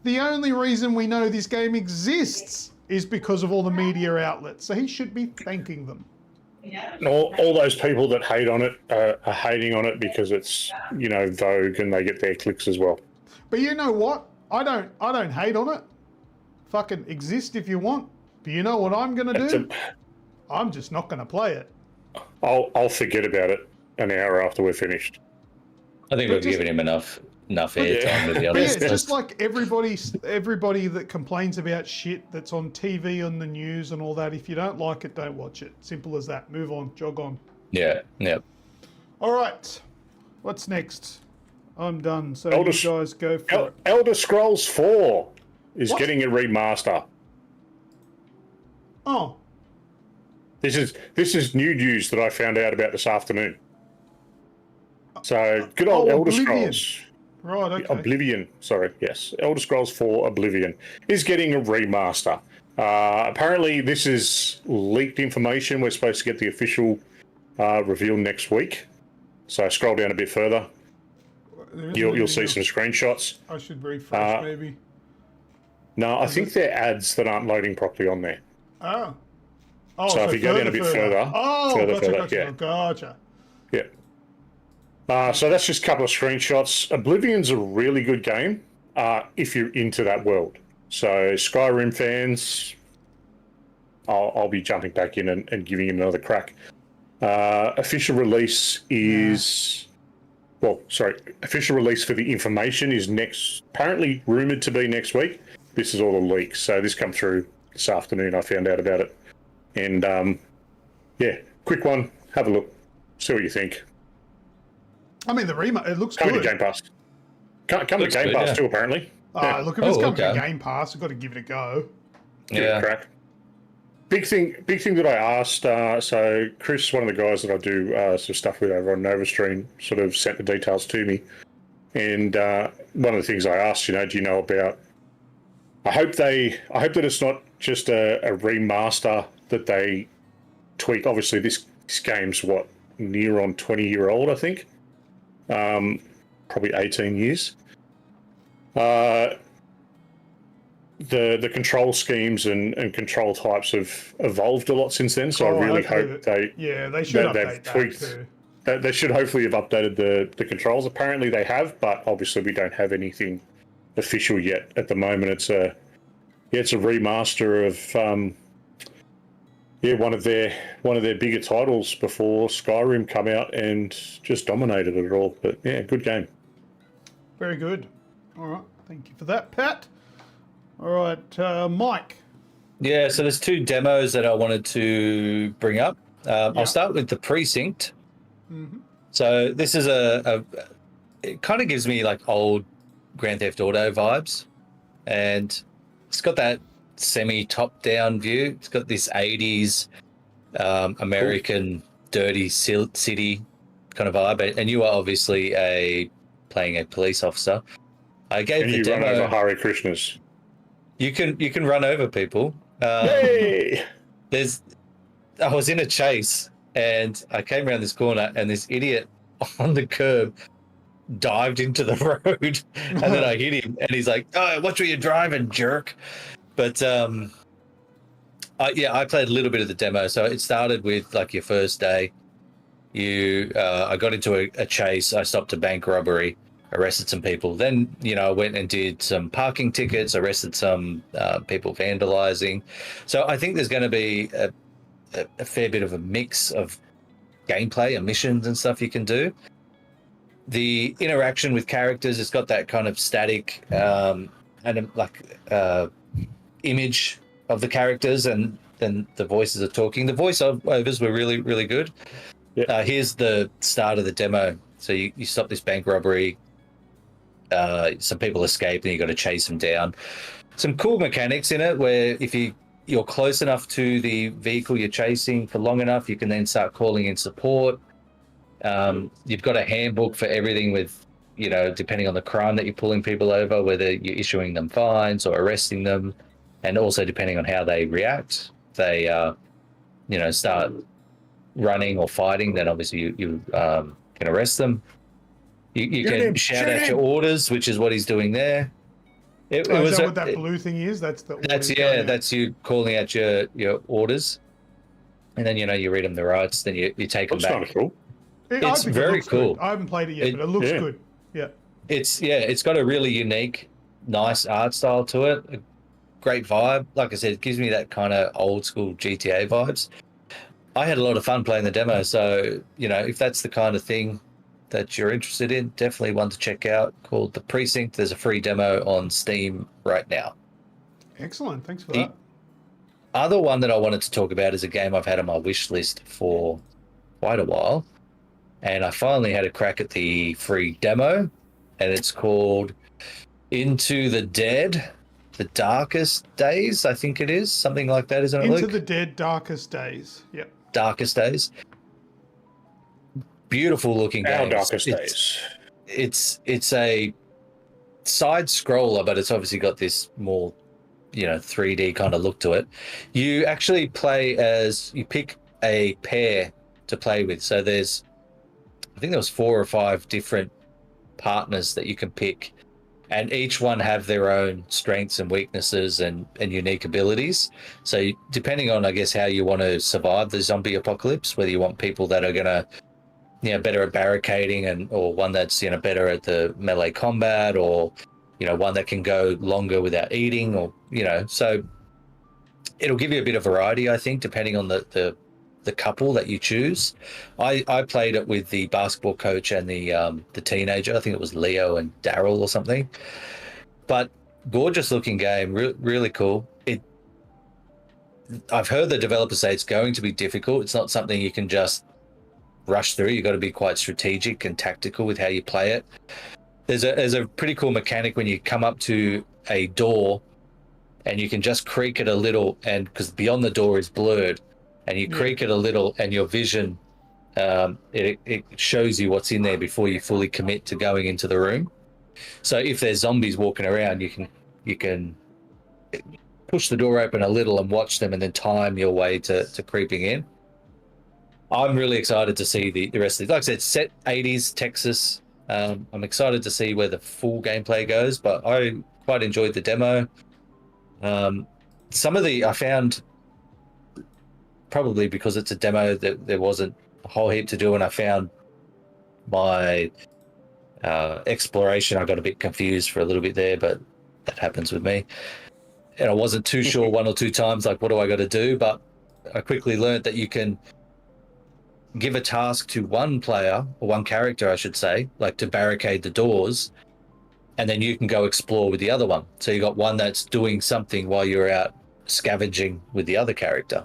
the only reason we know this game exists is because of all the media outlets. So he should be thanking them. And all those people that hate on it are hating on it because it's Vogue and they get their clicks as well. But you know what? I don't hate on it. Fucking exist if you want. But you know what I'm gonna do? I'm just not gonna play it. I'll forget about it an hour after we're finished. I think we've given him enough airtime, to be honest. Yeah, just like everybody that complains about shit that's on TV, on the news and all that, if you don't like it, don't watch it. Simple as that. Move on, jog on. Yeah. All right. What's next? I'm done. So you guys go for it. Elder Scrolls 4 is getting a remaster. Oh. This is new news that I found out about this afternoon. So good old Elder Oblivion. Scrolls. Right, okay. Oblivion, sorry, yes. Elder Scrolls 4 Oblivion is getting a remaster. Apparently this is leaked information. We're supposed to get the official reveal next week. So scroll down a bit further. You'll see some screenshots. I should refresh maybe. No, I think they're ads that aren't loading properly on there. Oh. So if you go down a bit further. Gotcha. Yeah. So that's just a couple of screenshots. Oblivion's a really good game if you're into that world. So Skyrim fans, I'll be jumping back in and giving it another crack. Official release is... official release for the information is apparently rumoured to be next week. This is all the leaks. So this come through this afternoon. I found out about it. And, quick one. Have a look. See what you think. I mean, it looks coming good. To Game Pass. Come to Game Pass too, apparently. Look, if it's coming to Game Pass, I've got to give it a go. Give it a crack. Big thing that I asked, so Chris, one of the guys that I do some stuff with over on NovaStream, sort of sent the details to me. And one of the things I asked, do you know about... I hope that it's not just a remaster that they tweak. Obviously, this game's, near on 20-year-old, I think. Probably 18 years. The control schemes and control types have evolved a lot since then, so I really hope they should update tweaked. That too. They should hopefully have updated the controls. Apparently they have, but obviously we don't have anything official yet. At the moment, it's a remaster of one of their bigger titles before Skyrim come out and just dominated it all. But yeah, good game. Very good. All right, thank you for that, Pat. All right, Mike. Yeah, so there's two demos that I wanted to bring up. I'll start with the Precinct. Mm-hmm. So this is it kind of gives me like old Grand Theft Auto vibes, and it's got that semi-top-down view. It's got this 80s American dirty city kind of vibe, and you are obviously playing a police officer. I gave and the you demo. Run over Hare Krishnas. You can run over people. Hey! I was in a chase and I came around this corner and this idiot on the curb dived into the road and then I hit him and he's like, "Oh, watch where you're driving, jerk." But I played a little bit of the demo. So it started with like your first day. I got into a chase. I stopped a bank robbery, arrested some people. Then, I went and did some parking tickets, arrested some people vandalizing. So I think there's going to be a fair bit of a mix of gameplay and missions and stuff you can do. The interaction with characters, it's got that kind of static image of the characters, and then the voices are talking. The voiceovers were really, really good. Yeah. Here's the start of the demo. So you stop this bank robbery. Some people escape and you got to chase them down. Some cool mechanics in it where if you're close enough to the vehicle you're chasing for long enough, you can then start calling in support. You've got a handbook for everything with, depending on the crime that you're pulling people over, whether you're issuing them fines or arresting them, and also depending on how they react. If they, start running or fighting, then obviously you can arrest them. You can shout out your orders, which is what he's doing there. Is that what that blue thing is? That's you calling out your orders, and then you read them the rights, then you take them back. That's kind of cool. It's very cool. Good. I haven't played it yet, but it looks good. Yeah. It's got a really unique, nice art style to it. A great vibe. Like I said, it gives me that kind of old school GTA vibes. I had a lot of fun playing the demo, so if that's the kind of thing that you're interested in, definitely one to check out, called The Precinct. There's a free demo on Steam right now. Excellent. Thanks for that. Other one that I wanted to talk about is a game I've had on my wish list for quite a while, and I finally had a crack at the free demo, and it's called Into the Dead, The Darkest Days, I think it is. Something like that, isn't it, Luke? Into the Dead, Darkest Days. Yep. Darkest Days. Beautiful looking game. Our Darkest Days. It's a side scroller, but it's obviously got this more 3D kind of look to it. You actually you pick a pair to play with. So I think there was 4 or 5 different partners that you can pick, and each one have their own strengths and weaknesses and unique abilities. So depending on, I guess, how you want to survive the zombie apocalypse, whether you want people that are going to better at barricading, or one that's better at the melee combat, or one that can go longer without eating, or so it'll give you a bit of variety, I think, depending on the couple that you choose. I played it with the basketball coach and the teenager. I think it was Leo and Daryl or something. But gorgeous looking game, really cool. I've heard the developers say it's going to be difficult. It's not something you can just rush through. You've got to be quite strategic and tactical with how you play it. There's a pretty cool mechanic when you come up to a door and you can just creak it a little, and because beyond the door is blurred, and you creak it a little and your vision, it shows you what's in there before you fully commit to going into the room. So if there's zombies walking around, you can push the door open a little and watch them, and then time your way to creeping in. I'm really excited to see the rest of it. Like I said, set 80s Texas. I'm excited to see where the full gameplay goes, but I quite enjoyed the demo. I found, probably because it's a demo, that there wasn't a whole heap to do, and I found my exploration, I got a bit confused for a little bit there, but that happens with me. And I wasn't too sure one or two times, like, what do I got to do? But I quickly learned that you can give a task to one player, or one character, I should say, like to barricade the doors, and then you can go explore with the other one. So you got one that's doing something while you're out scavenging with the other character.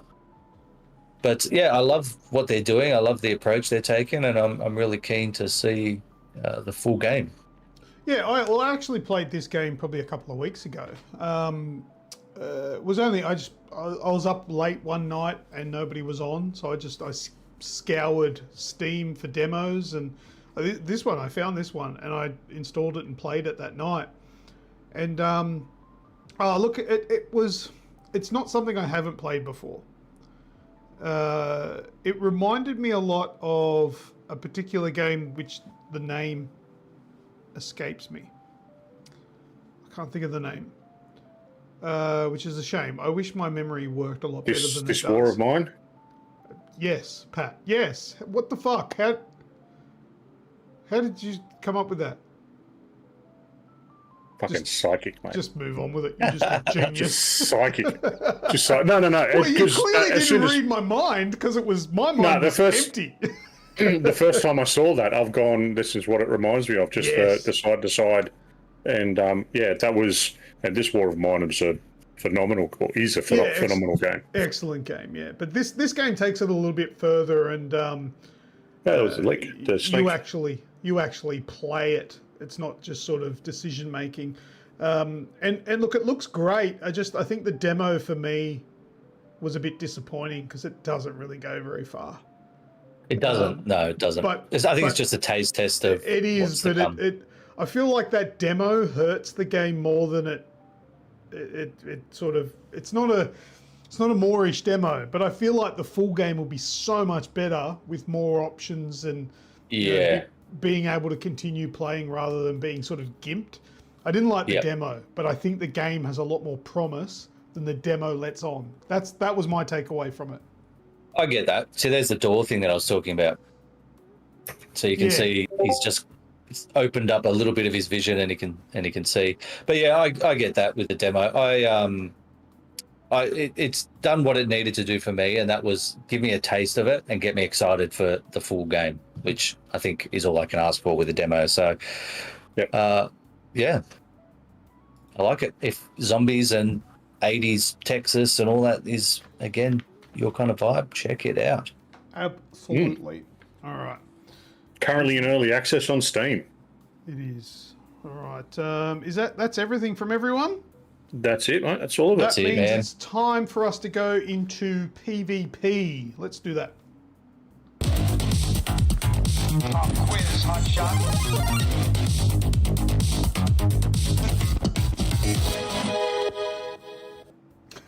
But yeah, I love what they're doing. I love the approach they're taking, and I'm really keen to see the full game. Yeah, I actually played this game probably a couple of weeks ago. It was only I was up late one night and nobody was on, so I scoured Steam for demos, and I found this one and I installed it and played it that night. And look, it's not something I haven't played before. It reminded me a lot of a particular game which the name escapes me. I can't think of the name, which is a shame. I wish my memory worked a lot better than it does. This War of Mine? Yes, Pat. Yes. What the fuck? How did you come up with that? Fucking psychic, mate. Just move on with it. You're just a genius. Just psychic. No. Well, you clearly didn't read my mind because it was my mind was empty. The first time I saw that, I've gone, this is what it reminds me of, just the side to side. And that was, and this War of Mine is a phenomenal, or is a phenomenal game. Excellent game, yeah. But this game takes it a little bit further, and that was like you actually play it. It's not just sort of decision making. And look, it looks great. I think the demo for me was a bit disappointing because it doesn't really go very far. It doesn't. No, it doesn't. I think it's just a taste test of. It is, but I feel like that demo hurts the game more than it sort of. It's not a Moorish demo, but I feel like the full game will be so much better with more options and being able to continue playing rather than being sort of gimped. I didn't like the demo, but I think the game has a lot more promise than the demo lets on. That was my takeaway from it. I get that. See, there's the door thing that I was talking about. So you can see he's just opened up a little bit of his vision, and he can see. But yeah, I get that with the demo. It's done what it needed to do for me, and that was give me a taste of it and get me excited for the full game, which I think is all I can ask for with a demo. So, I like it. If zombies and 80s Texas and all that is, again, your kind of vibe, check it out. Absolutely. All right. Currently in early access on Steam. It is. All right. That's everything from everyone? That's it, mate. That's all of it. That means it's time for us to go into PvP. Let's do that. Pop quiz, hot shot.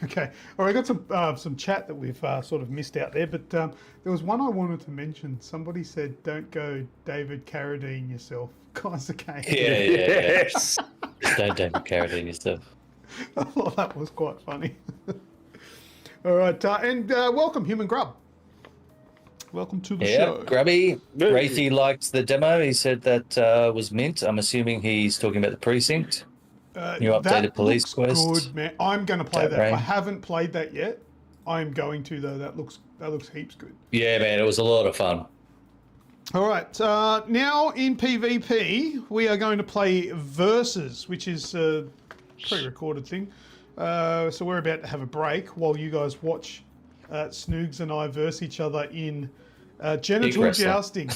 Okay. All right, I got some chat that we've sort of missed out there, but there was one I wanted to mention. Somebody said, "Don't go David Carradine yourself." Guys, okay. Yes. Don't David Carradine yourself. I thought that was quite funny. All right, and welcome, Human Grub. Welcome to the show. Grubby. Wraithy liked the demo. He said that was mint. I'm assuming he's talking about the precinct. New updated police quest. Good, man. I'm going to play that. I haven't played that yet. I'm going to, though. That looks heaps good. Yeah, man. It was a lot of fun. All right. Now in PvP, we are going to play Versus, which is a pre-recorded thing. So we're about to have a break while you guys watch Snoogs and I verse each other in genital jousting.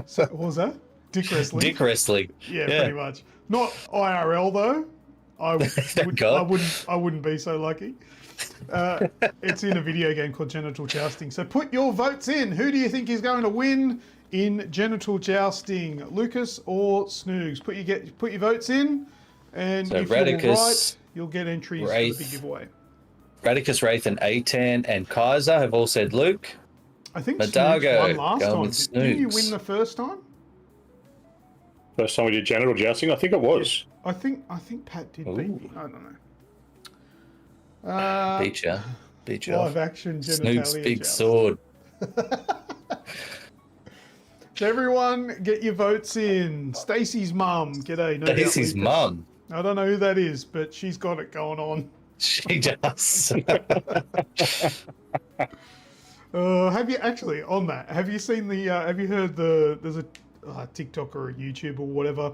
So, what was that? Dick wrestling. Dick wrestling. Yeah, pretty much. Not IRL though. I wouldn't be so lucky. It's in a video game called Genital Jousting. So put your votes in. Who do you think is going to win in Genital Jousting, Lucas or Snoogs? Put your votes in, and so if Radicus, you're right, you'll get entries for the big giveaway. Radicus, Wraith, and A10 and Kaiser have all said Luke. I think Madago Snoogs won last time. Didn't you win the first time? First time we did genital jousting, I think it was. Yeah, I think Pat did beat me. I don't know. Beat you. Live action genitalia Snoop's big joust. sword. So everyone, get your votes in. Stacey's mum, g'day. No Stacey's mum. I don't know who that is, but she's got it going on. She does. Have you actually on that? Have you seen the? Have you heard there's a TikTok or a YouTube or whatever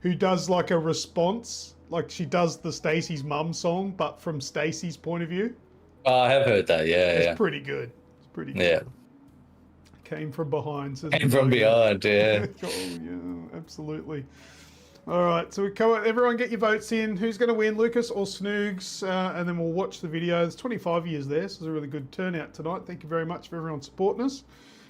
who does like a response, like she does the Stacey's mum song, but from Stacey's point of view. Oh, I have heard that. Yeah, it's pretty good. It's pretty good. Yeah. Came from behind. Came from behind. Yeah. Oh yeah, absolutely. All right, so everyone get your votes in. Who's going to win, Lucas or Snoogs? And then we'll watch the video. There's 25 years there, so it's a really good turnout tonight. Thank you very much for everyone supporting us.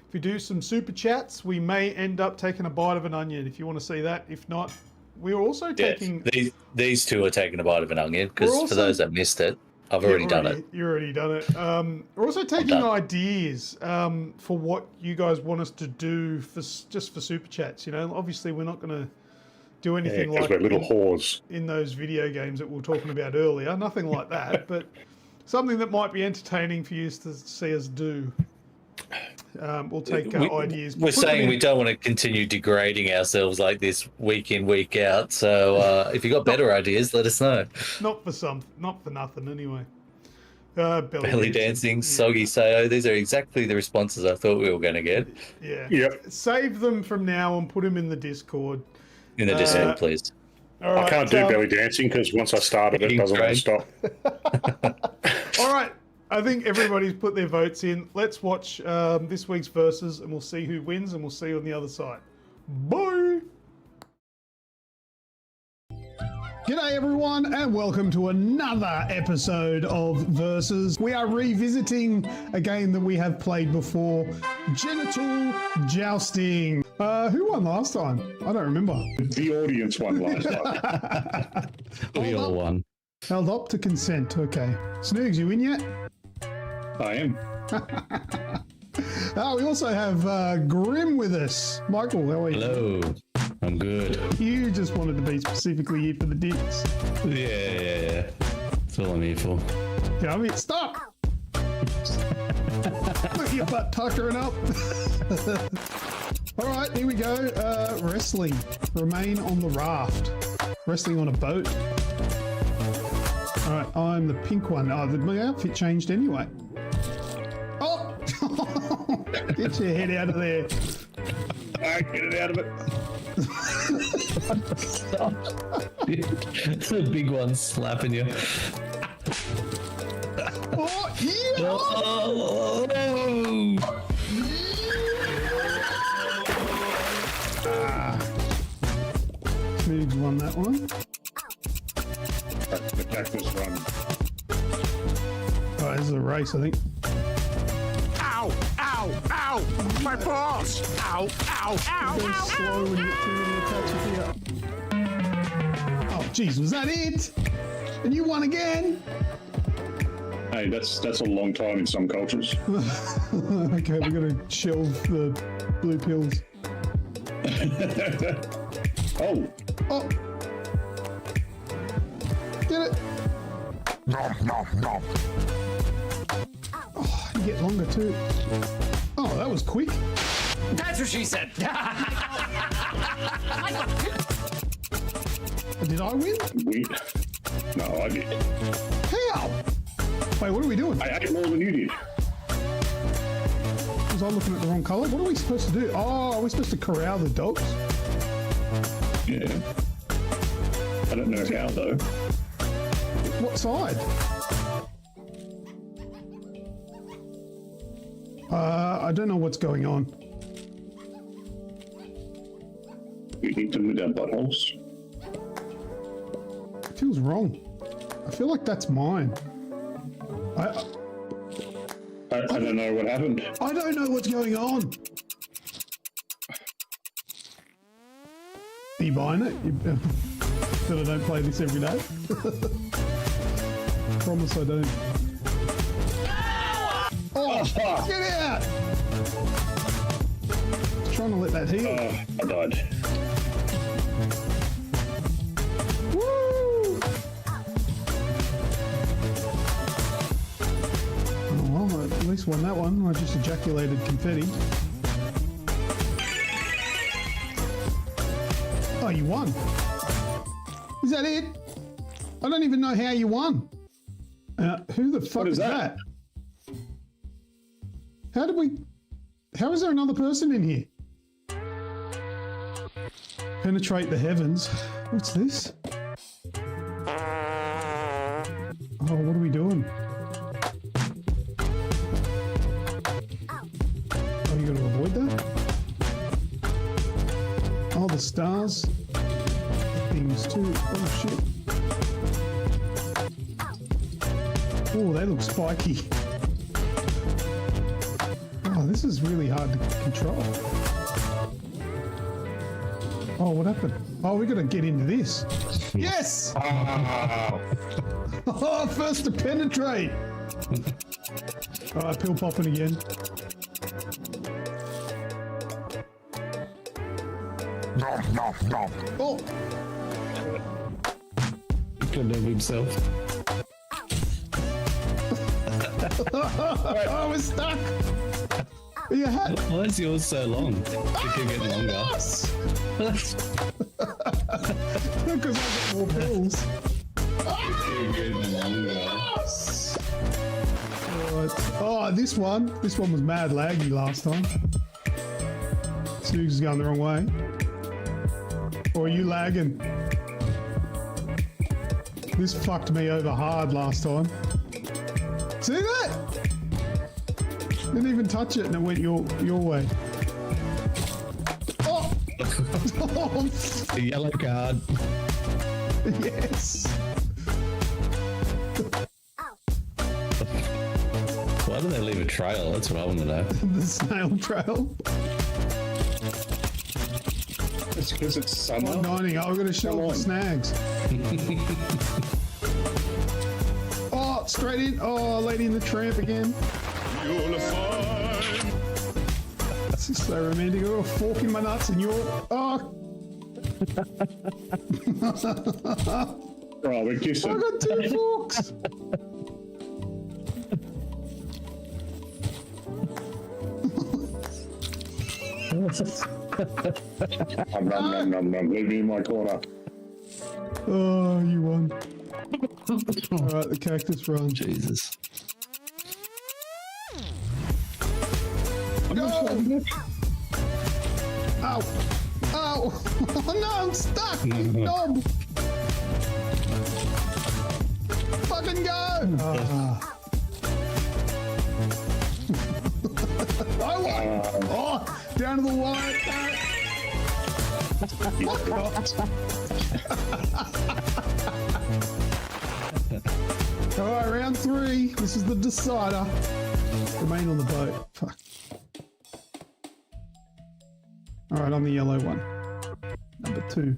If we do some super chats, we may end up taking a bite of an onion if you want to see that. If not, we're also taking... These two are taking a bite of an onion, because for those that missed it... I've already done it. You've already done it. We're also taking ideas for what you guys want us to do for Super Chats. You know, obviously we're not going to do anything like we're little whores in those video games that we were talking about earlier. Nothing like that, but something that might be entertaining for you to see us do. We'll take ideas. We're saying we don't want to continue degrading ourselves like this week in, week out. So if you've got better ideas, let us know. Not for nothing anyway. Belly dancing, soggy sayo. These are exactly the responses I thought we were going to get. Yeah. Yep. Save them from now and put them in the Discord. In the Discord, please. All right, I can't do belly dancing because once I started, it doesn't want to stop. All right. I think everybody's put their votes in. Let's watch this week's verses, and we'll see who wins, and we'll see you on the other side. Bye! G'day everyone, and welcome to another episode of Versus. We are revisiting a game that we have played before, Genital Jousting. Who won last time? I don't remember. The audience won last time. We all won. Held up to consent. Okay. Snoogs, you in yet? I am. We also have Grim with us. Michael, how are you? Hello. I'm good. You just wanted to be specifically here for the dicks. Yeah. That's all I'm here for. Yeah, I mean, stop! Look at your butt tuckering up. All right, here we go. Wrestling. Remain on the raft. Wrestling on a boat. All right, I'm the pink one. Oh, my outfit changed anyway. Oh! Get your head out of there. All right, get it out of it. The big one slapping you. Oh, yeah! Oh. Smoogs won that one. The cactus one. Oh, this is a race, I think. Ow! Ow! Ow! My balls! Ow! Ow! Ow! Go Ow! slow when you get too many attacks with the up. Oh, jeez, was that it? And you won again? Hey, that's a long time in some cultures. Okay, we're going to shelve the blue pills. Oh. Oh! Get it! Oh, you get longer too. Oh, that was quick. That's what she said. Did I win? No, I did. How? Wait, what are we doing? I ate more than you did. Was I looking at the wrong colour? What are we supposed to do? Oh, are we supposed to corral the dogs? Yeah. I don't know how though. What side? I don't know what's going on. We hit them with our buttholes. It feels wrong. I feel like that's mine. I don't know what happened. I don't know what's going on. Are you buying it? That I don't play this every day? Promise I don't. Oh, get out! Trying to let that heal. I died. Woo! Oh, well, I at least won that one. I just ejaculated confetti. Oh, you won. Is that it? I don't even know how you won. Who the fuck is that? How is there another person in here? Penetrate the heavens. What's this? Oh, what are we doing? Oh, you gotta avoid that? Oh, the stars. Things too. Oh, shit. Oh, they look spiky. Oh, this is really hard to control. Oh, what happened? Oh, we gotta get into this. Yes! Oh, first to penetrate. All right, pill popping again. Oh, Couldn't help himself. I was stuck. You had. Why is yours so long? It keep getting longer. Yes. Because I got more pills. Keep getting longer. Right. Oh, this one was mad laggy last time. Snoogs is going the wrong way. Or are you lagging? This fucked me over hard last time. See that? Didn't even touch it and it went your way. Oh! Oh, The yellow card. yes! Why do they leave a trail? That's what I want to know. The snail trail. It's because it's summer. 190. I'm going to show off the snags. Oh, straight in. Oh, Lady in the Tramp again. You'll find. This is so romantic. Oh, a fork in my nuts and you're. Oh, Oh, we're I kissing. got 2 forks. Nom. Leave me in my corner. Oh, you won. All right, the cactus run. Jesus. Go! Ow! Ow! Oh no, I'm stuck! Knob! Fucking go! I won! Oh, down to the wire! Fuck off! All right, round 3. This is the decider. Remain on the boat. Fuck. All right, on the yellow one. Number 2.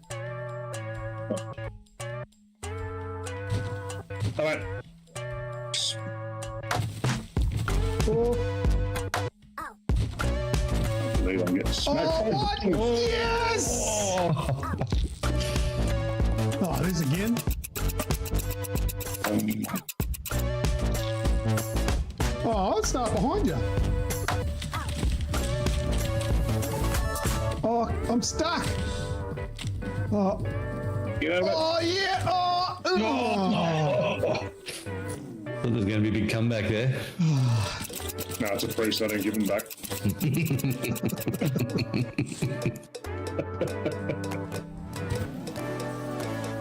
All right. Oh, I believe I'm getting smacked. oh what? Yes! Oh, this again? Oh, I'll start behind you. Oh, I'm stuck. Oh, Get out of it. oh yeah. Oh, oh. Thought there's going to be a big comeback there. No, it's a priest. I don't give him back.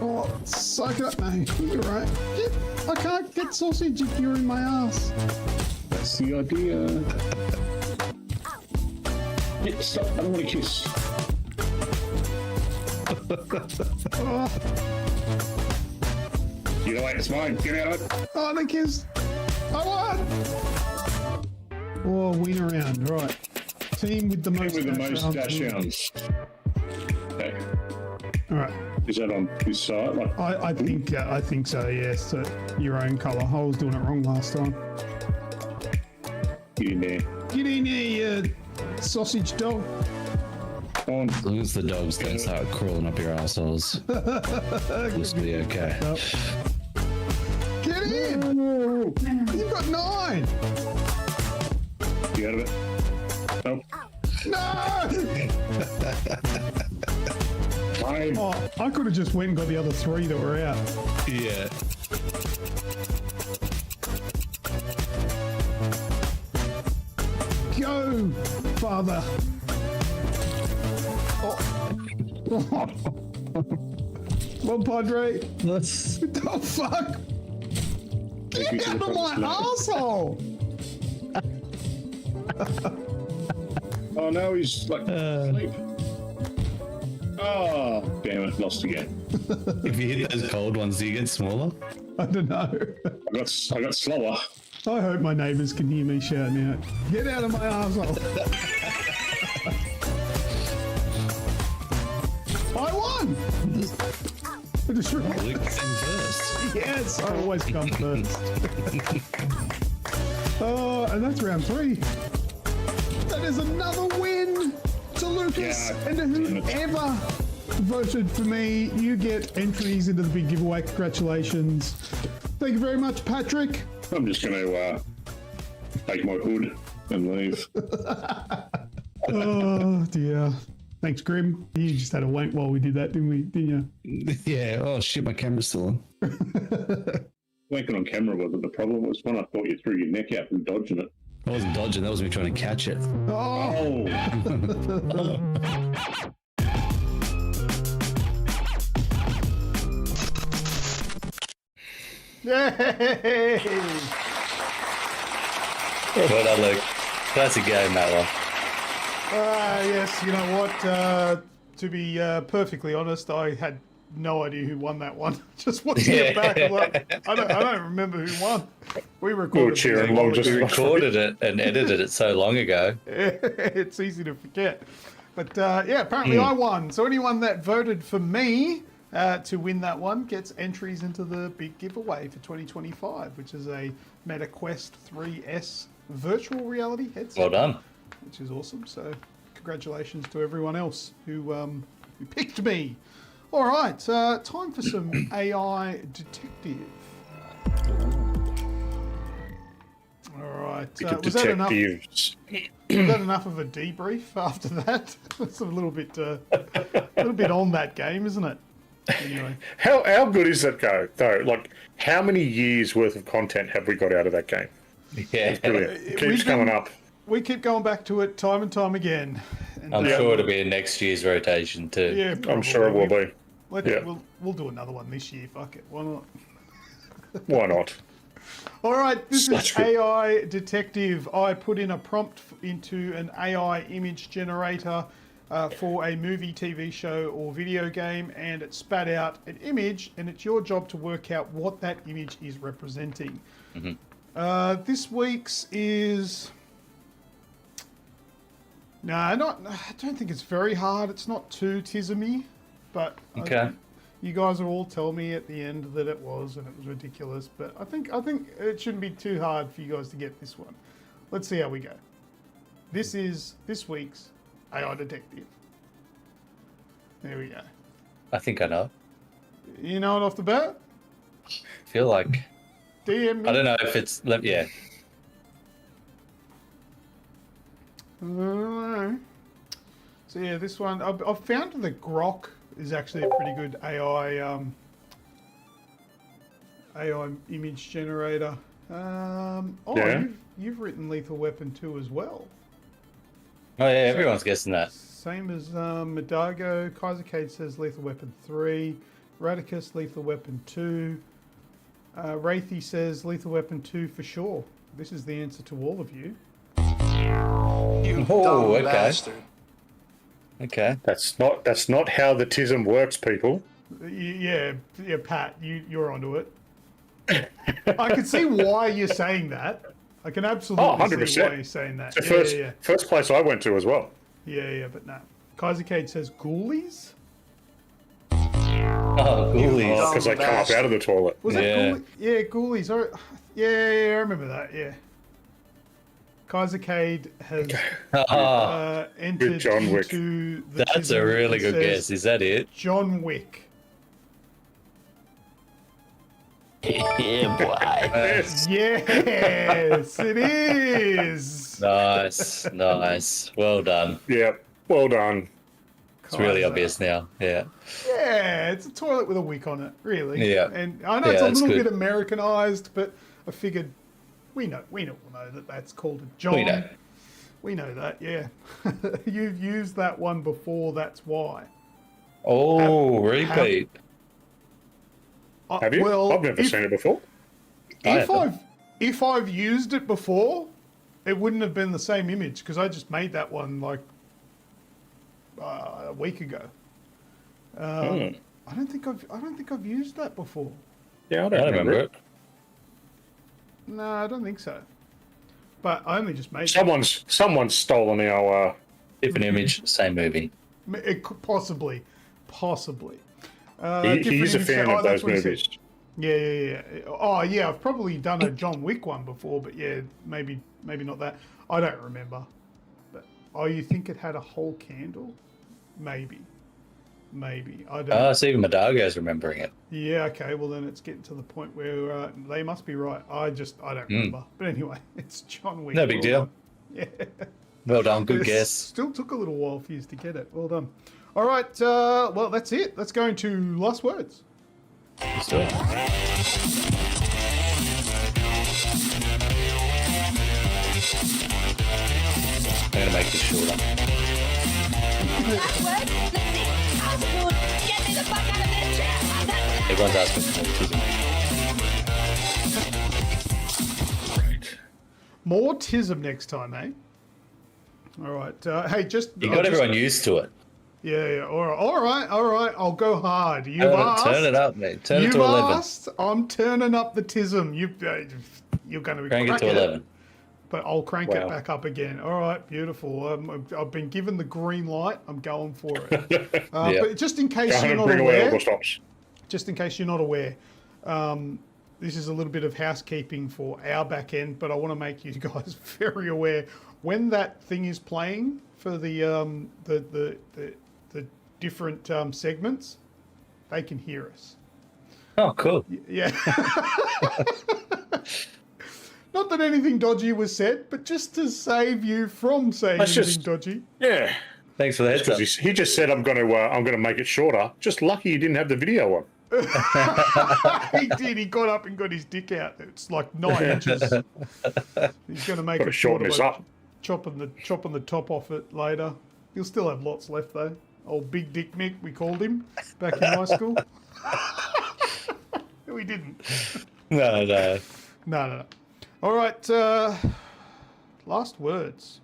Oh, soak it up, mate. You're right. I can't get sausage if you're in my ass. That's the idea. Yeah, stop. I don't want to kiss. Oh, You know what? It's mine. Get out of it. oh the kiss. I won. Oh, win around. Right. Team with the most With the most dash rounds. downs. Okay. All right. Is that on this side? Like, I think so. Yes. So your own colour. I was doing it wrong last time. get in there. Get in here, you sausage dog. On. As long as the dogs don't start crawling up your assholes, this will be okay. Yep. Get in! You've got 9! Get out of it. Oh. No! Fine. Oh, I could have just went and got the other 3 that were out. Yeah. Go, father! Oh. Well, Padre. Let's. What the fuck? Get out of my asshole! Oh no, he's like asleep. Oh, damn it, lost again. If you hit those cold ones, do you get smaller? I don't know. I got slower. I hope my neighbours can hear me shouting out. Get out of my arsehole. I won! I just Luke's in first. yes, I always come first. Oh, and that's round 3. That is another win to Lucas and to whoever voted for me. You get entries into the big giveaway. Congratulations. Thank you very much, Patrick. I'm just going to take my hood and leave. Oh, dear. Thanks, Grim. You just had a wank while we did that, didn't we? Didn't you? Yeah. Oh, shit, my camera's still on. Wanking on camera wasn't the problem. It was when I thought you threw your neck out from dodging it. I wasn't dodging. That was me trying to catch it. Oh. Yay! Well done, Luke. Classic game, that one. Yes, you know what? To be perfectly honest, I had no idea who won that one. Just watching it back, I'm like, I don't remember who won. We recorded cheering along, just We recorded it and edited it so long ago. it's easy to forget. But yeah, apparently I won. So anyone that voted for me to win that one gets entries into the big giveaway for 2025, which is a Meta Quest 3S virtual reality headset. Well done. Which is awesome. So congratulations to everyone else who picked me. All right, time for some AI detective. All right, was that enough? Was that enough of a debrief after that? It's a little bit on that game, isn't it? Anyway, How good is that go though? Like, how many years worth of content have we got out of that game? Yeah. Brilliant. It keeps coming up. we keep going back to it time and time again. And, I'm sure it'll be in next year's rotation too. yeah, I'm sure it will be. We'll do another one this year. Fuck it, why not? Why not? All right, this That's is good. AI Detective. I put in a prompt into an AI image generator for a movie, TV show, or video game, and it spat out an image, and it's your job to work out what that image is representing. Mm-hmm. This week's is... No, I don't think it's very hard. It's not too tismy, but Okay. you guys will all tell me at the end that it was, and it was ridiculous. But I think it shouldn't be too hard for you guys to get this one. Let's see how we go. This is this week's AI Detective. There we go. I think I know. You know it off the bat? I feel like DM me. I don't know if it's yeah. So yeah, this one I've found that Grok is actually a pretty good AI image generator. Yeah. You've written Lethal Weapon 2 as well. Oh yeah, everyone's guessing that. Same as Medago. Kaisercade says Lethal Weapon 3. Radicus, Lethal Weapon 2. Wraithy says Lethal Weapon 2 for sure. This is the answer to all of you. You Oh, dumb okay. bastard. Okay. That's not how the tism works, people. Yeah, Pat, you're onto it. I can see why you're saying that. I can absolutely see 100%. why you're saying that. The first place I went to as well. Yeah, but no. Kaisercade says Ghoulies? Oh, ghoulies. Because they come up out of the toilet. Was that Yeah. Ghoulies? Yeah, Ghoulies. Yeah, I remember that, yeah. Kaisercade has entered With John Wick. into the That's a tism. really It good says guess. Is that it? John Wick. Yeah, boy. Yes. Yes, it is. Nice. Well done. Yeah. Well done. It's really Kaiser. obvious now. Yeah. Yeah, it's a toilet with a wick on it, really. Yeah. And I know it's Yeah, a that's little good. bit Americanized, but I figured we all know that that's called a John. We know. We know that, yeah. You've used that one before, that's why. Oh, repeat. Have you? Well, I've never seen it before. If I've used it before, it wouldn't have been the same image because I just made that one like a week ago. I don't think I've used that before. Yeah, I I don't remember it. No, I don't think so. But I only just made it. Someone's stolen our. Different image, same movie. It could possibly. He's a fan of those movies. Yeah. Oh, yeah. I've probably done a John Wick one before, but yeah, maybe not that. I don't remember. But you think it had a whole candle? Maybe. I don't. Stephen Madago's remembering it. Yeah. Okay. Well, then it's getting to the point where they must be right. I don't remember. But anyway, it's John Wick. No big deal. Yeah. Well done. Good guess. Still took a little while for you to get it. Well done. All right. Well, that's it. Let's go into last words. Let's do it. I'm going to make this shorter. Last word? Let's see. House food. Get me the fuck out of this chair. Everyone's asking for More tism next time, eh? All right. Hey, You got everyone used to it. Yeah. All right. I'll go hard. You've asked. Turn it up, mate. Turn it to 11. Asked, I'm turning up the tism. You're going to Crank it to 11. But I'll crank it back up again. All right, beautiful. I've been given the green light. I'm going for it. But just in case you're not aware, this is a little bit of housekeeping for our back end, but I want to make you guys very aware when that thing is playing for the different segments, they can hear us. Oh, cool. Yeah. Not that anything dodgy was said, but just to save you from saying anything dodgy. Yeah. Thanks for the heads up. He just said I'm going to make it shorter. Just lucky you didn't have the video on. He did. He got up and got his dick out. It's like 9 inches. He's going to make it shorter. Shorten this up. Chopping the top off it later. He'll still have lots left though. Old Big Dick Mick, we called him back in high school. We didn't. No. All right. Last words.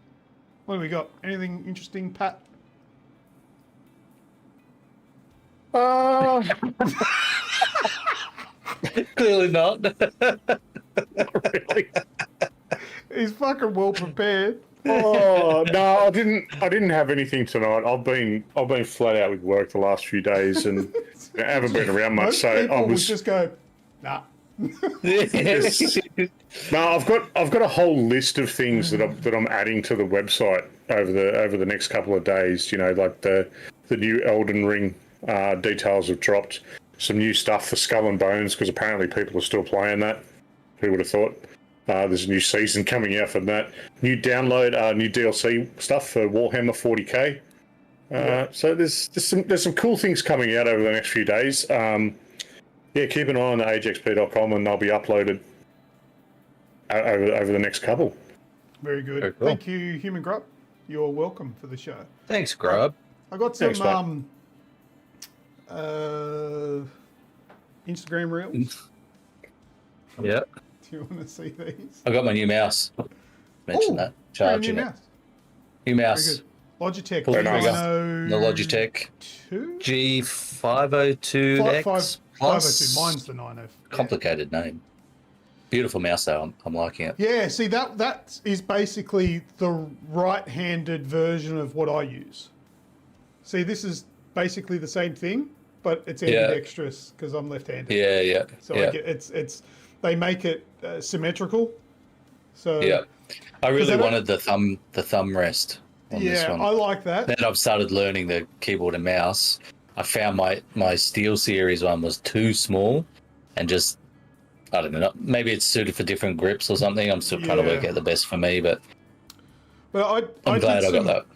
What do we got? Anything interesting, Pat? Clearly not. Not really. He's fucking well prepared. Oh no, I didn't have anything tonight. I've been flat out with work the last few days and I haven't been around much. So I was just go, nah. No, I've got a whole list of things that I'm adding to the website over the next couple of days. You know, like the new Elden Ring details have dropped. Some new stuff for Skull and Bones because apparently people are still playing that. Who would have thought? There's a new season coming out from that. New download, new DLC stuff for Warhammer 40k. So there's some cool things coming out over the next few days. Keep an eye on the AGExp.com and they'll be uploaded over the next couple. Very good. Very cool. Thank you, Human Grub. You're welcome for the show. Thanks, Grub. I got some Instagram reels. Yeah. Do you want to see these? I got my new mouse. Mention that. Charging it. New mouse. Very good. Logitech. The Logitech G502X. 502. Mine's the 90. Complicated name. Beautiful mouse though. I'm liking it. Yeah, see that is basically the right-handed version of what I use. See, this is basically the same thing, but it's ambidextrous because I'm left-handed. Yeah. So it's they make it symmetrical. So I really wanted the thumb rest on this one. I like that. Then I've started learning the keyboard and mouse. I found my Steel Series one was too small, and just I don't know. Maybe it's suited for different grips or something. I'm still trying to work out the best for me, but I'm glad I got that.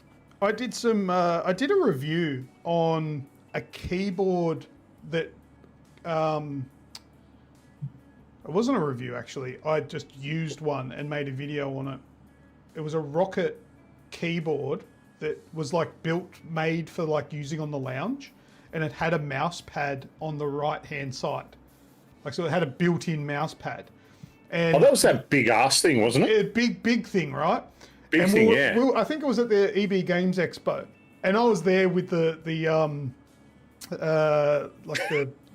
I did I did a review on a keyboard that it wasn't a review actually. I just used one and made a video on it. It was a Rocket keyboard that was like made for like using on the lounge, and it had a mouse pad on the right hand side. Like, so it had a built-in mouse pad. And that was that big ass thing, wasn't it? Big thing, right? Big thing, yeah. I think it was at the AGExp Expo, and I was there with the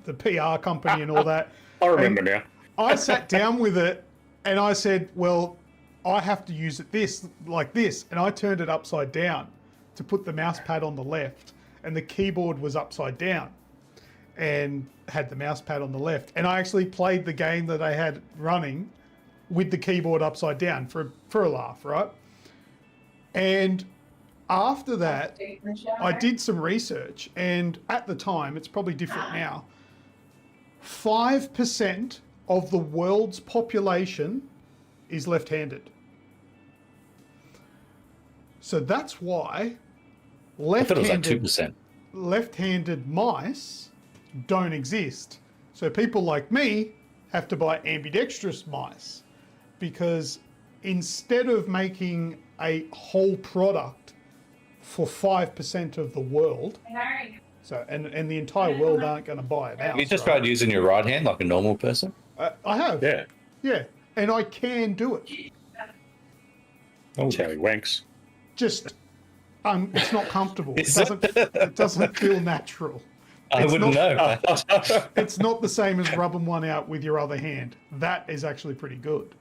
PR company and all that. I remember now. I sat down with it, and I said, "Well, I have to use it like this," and I turned it upside down to put the mouse pad on the left, and the keyboard was upside down. and had the mouse pad on the left. And I actually played the game that I had running with the keyboard upside down for a laugh, right? And after that, I did some research, and at the time, it's probably different now, 5% of the world's population is left-handed. So that's why I thought it was like 2%. left-handed mice don't exist. So people like me have to buy ambidextrous mice, because instead of making a whole product for 5% of the world, so and the entire world aren't going to buy it out. You just tried using your right hand like a normal person? I have. Yeah. Yeah, and I can do it. Oh, Charlie wanks. Just, it's not comfortable. It doesn't feel natural. I wouldn't know. It's not the same as rubbing one out with your other hand. That is actually pretty good.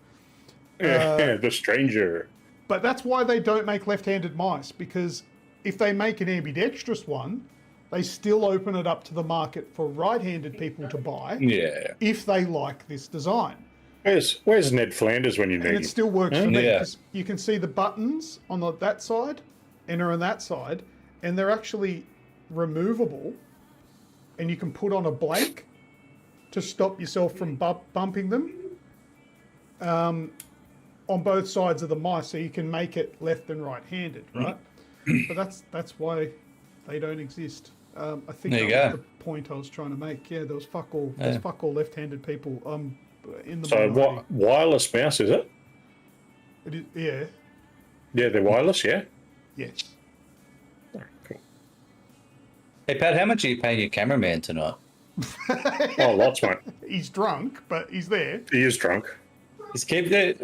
The stranger. But that's why they don't make left-handed mice, because if they make an ambidextrous one, they still open it up to the market for right-handed people to buy. Yeah. If they like this design. Where's Ned Flanders when you need him? And it still works for me, Yeah. because you can see the buttons on that side and on that side, and they're actually removable, and you can put on a blank to stop yourself from bumping them on both sides of the mice, so you can make it left and right-handed, right? But that's why they don't exist. I think There you that was go. the point I was trying to make. Yeah, there was fuck all. There's fuck all left-handed people in the So minority. what wireless mouse is it? It is, yeah. Yeah, they're wireless, yeah? Yes. Cool. Hey, Pat, how much are you paying your cameraman tonight? Oh, lots, mate. He's drunk, but he's there. He is drunk. Just keep that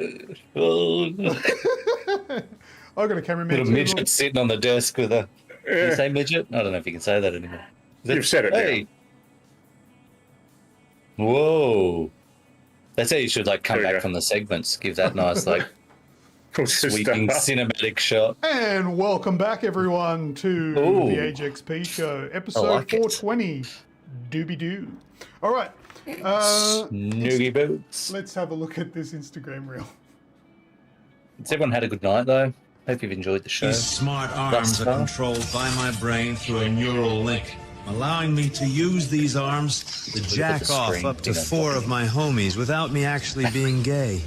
I got a cameraman. little too. midget sitting on the desk with a... Can you say midget? I don't know if you can say that anymore. You've said it Hey. Whoa. That's how you should like come There you back go. from the segments. Give that nice like We'll just, sweeping cinematic shot. And welcome back, everyone, to Ooh. the AGExp Show, episode like it. 420. Doobie-doo. All right. Noogie boots. Let's have a look at this Instagram reel. Has everyone had a good night though? Hope you've enjoyed the show. These smart Thus arms are far. controlled by my brain through a neural link, allowing me to use these arms to jack the off screen. up to Hang on. 4 of my homies without me actually being gay.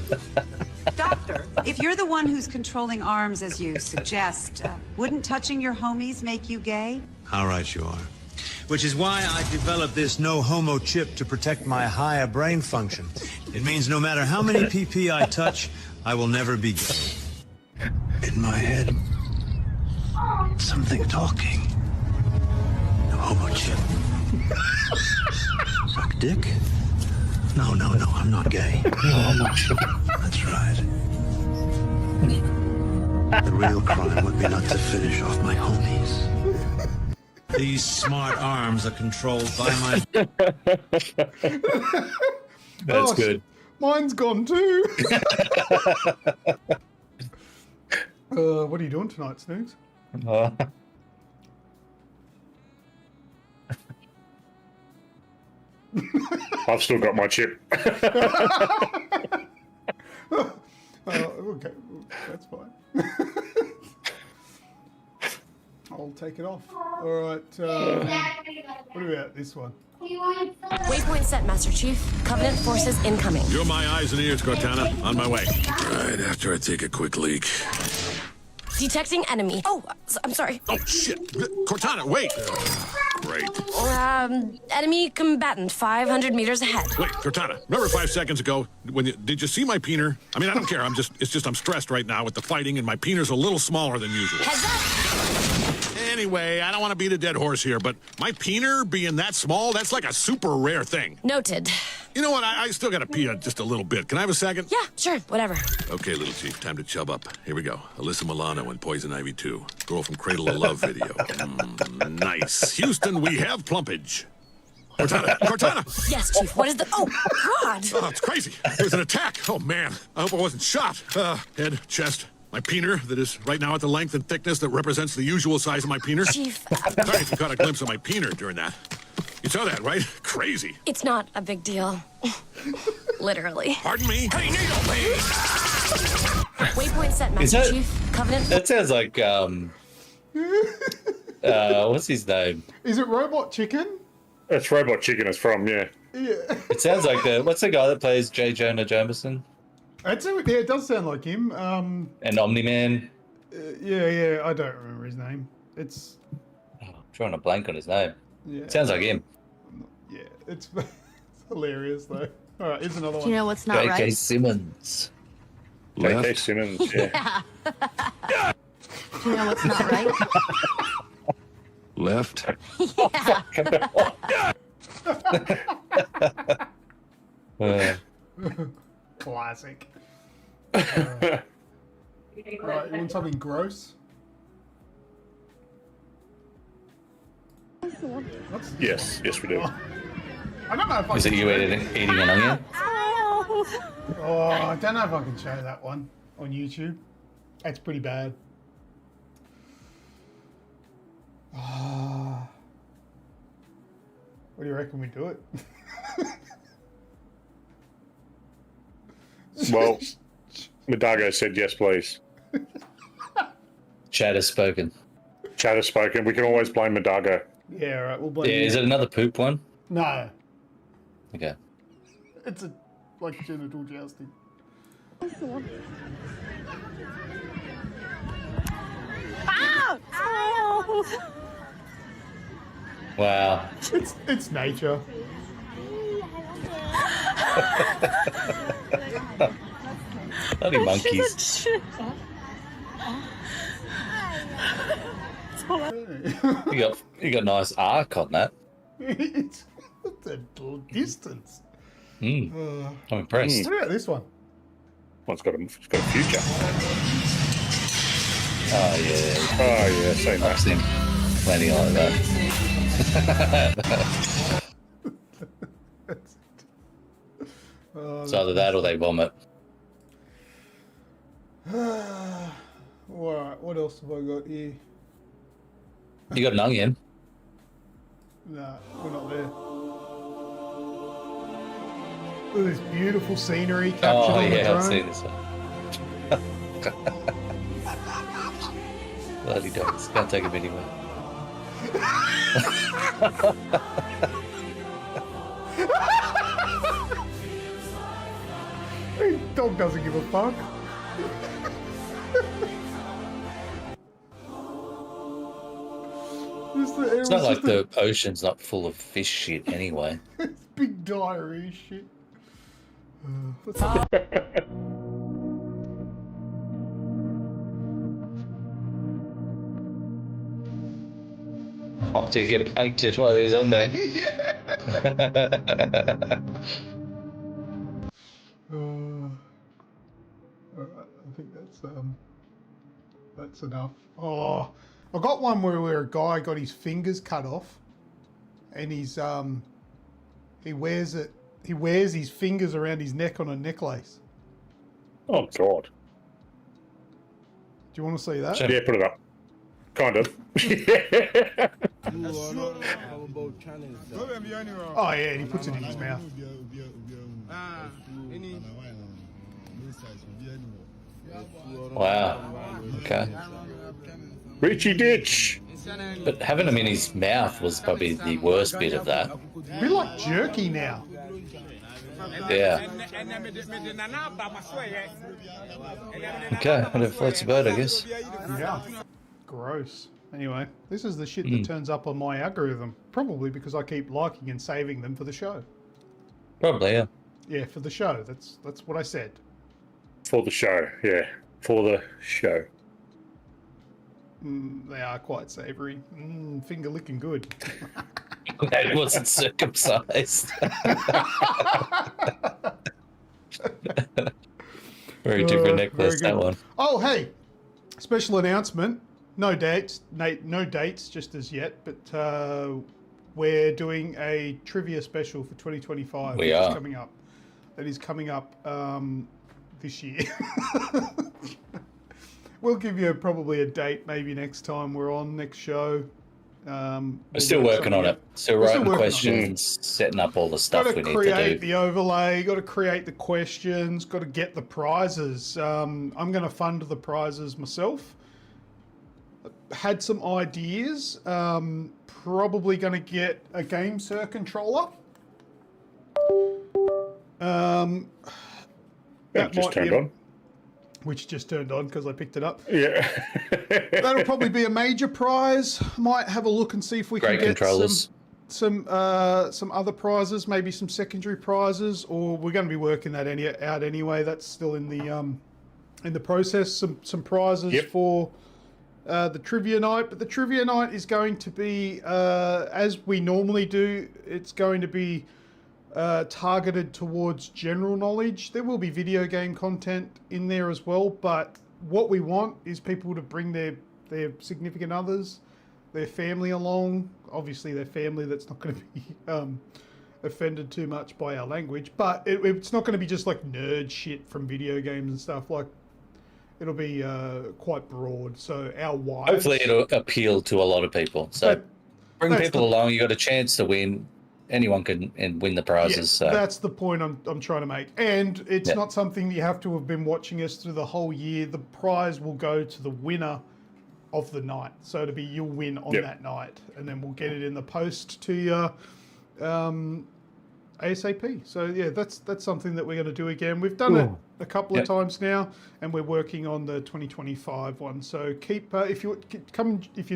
Doctor, if you're the one who's controlling arms as you suggest, wouldn't touching your homies make you gay? How right you are. Which is why I developed this no-homo chip to protect my higher brain function. It means no matter how many PP I touch, I will never be gay. In my head, something talking. No homo chip. Suck dick? No, I'm not gay. No homo chip. That's right. The real crime would be not to finish off my homies. These smart arms are controlled by my... That's Oh, good. Mine's gone too. What are you doing tonight, Snoogs? I've still got my chip. Okay, that's fine. I'll take it off. All right. What about this one? Waypoint set, Master Chief. Covenant forces incoming. You're my eyes and ears, Cortana. On my way. Right after I take a quick leak. Detecting enemy. Oh, I'm sorry. Oh, shit. Cortana, wait. Great. Enemy combatant 500 meters ahead. Wait, Cortana. Remember 5 seconds ago when did you see my peener? I mean, I don't care. It's just I'm stressed right now with the fighting, and my peener's a little smaller than usual. Heads up. Anyway, I don't want to beat a dead horse here, but my peener being that small, that's like a super rare thing. Noted. You know what? I still got to pee just a little bit. Can I have a second? Yeah, sure, whatever. Okay, little chief, time to chub up. Here we go. Alyssa Milano in Poison Ivy 2. Girl from Cradle of Love video. Nice. Houston, we have plumpage. Cortana! Yes, Chief, what is the... Oh, God! Oh, it's crazy. There's an attack. Oh, man. I hope I wasn't shot. Head, chest, my peener that is right now at the length and thickness that represents the usual size of my peener. Chief... Sorry if you caught a glimpse of my peener during that. You saw that, right? Crazy. It's not a big deal. Literally. Pardon me? Hey, needle, please! Waypoint set, Is Master that- Chief. Covenant. That sounds like what's his name? Is it Robot Chicken? That's Robot Chicken is from, yeah. Yeah. It sounds like what's the guy that plays J. Jonah Jameson? Yeah, it does sound like him. And Omni-Man. Yeah, I don't remember his name. It's I'm drawing a blank on his name. yeah. Sounds like him. Yeah, it's hilarious though. All right, here's another one. Do you know what's not J.K. right? Simmons. J.K. Simmons, yeah. Do you know what's not right? Left. Classic. Right, you want something gross? What's Yes, we do. I don't know if I Is it can you eating an onion? Oh, I don't know if I can show that one on YouTube. It's pretty bad. What do you reckon we do it? Well, Madago said yes, please. Chad has spoken. Chad has spoken. We can always blame Madago. Yeah, all right, we'll blame Yeah, you. is it another poop one? No, Okay. it's like genital jousting. Wow. It's nature. Bloody monkeys. You got nice arc on that. It's a distance. I'm impressed. What about this one? It's got a future. Oh yeah. Oh, yeah, same I've seen plenty like that. It's either that or they vomit. Alright, what else have I got here? You got an onion. No, we're not there. Look at this beautiful scenery captured Oh on the yeah, drone. I've seen this one. Bloody dogs. Can't take them anywhere. Dog doesn't give a fuck. It's not like the ocean's not full of fish shit anyway. It's big diarrhea shit. I'll have to get painted one of these on there. Alright, I think that's enough. Oh, I got one where a guy got his fingers cut off, and he wears his fingers around his neck on a necklace. Oh, God. Do you want to see that? Yeah, put it up. Kind of. Oh yeah, and he puts it in his mouth. Wow. Okay. Richie Ditch. But having him in his mouth was probably the worst bit of that. A bit like jerky now. Yeah. Okay, whatever floats your boat, I guess. Yeah. Gross. Anyway, this is the shit that turns up on my algorithm. Probably because I keep liking and saving them for the show. Probably, yeah. Yeah, for the show. That's what I said. For the show, yeah. For the show. They are quite savoury. Finger licking good. It wasn't circumcised. Very different necklace, very that good. one. Oh, hey! Special announcement. No dates, just as yet, but we're doing a trivia special for 2025. We are. Coming up. That is coming up this year. We'll give you probably a date maybe next time we're on, next show. We're still working on it. Still writing questions, setting up all the stuff we need to do. Got to create the overlay, got to create the questions, got to get the prizes. I'm going to fund the prizes myself. Had some ideas. Probably going to get a GameSir controller. That just turned on. Which just turned on because I picked it up. Yeah. That'll probably be a major prize. Might have a look and see if we can get some other prizes, maybe some secondary prizes, or we're going to be working that out anyway. That's still in the process. Some prizes for the trivia night, but the trivia night is going to be as we normally do. It's going to be targeted towards general knowledge. There will be video game content in there as well, but what we want is people to bring their significant others, their family along. Obviously their family that's not going to be offended too much by our language, but it's not going to be just like nerd shit from video games and stuff. Like, it'll be quite broad, so our wives... Hopefully it'll appeal to a lot of people, so bring people along. You got a chance to win. Anyone can win the prizes. Yeah, so that's the point I'm trying to make. And it's not something that you have to have been watching us through the whole year. The prize will go to the winner of the night. So it'll be you'll win on that night. And then we'll get it in the post to you ASAP. So yeah, that's something that we're going to do again. We've done it a couple of times now, and we're working on the 2025 one. So keep if you're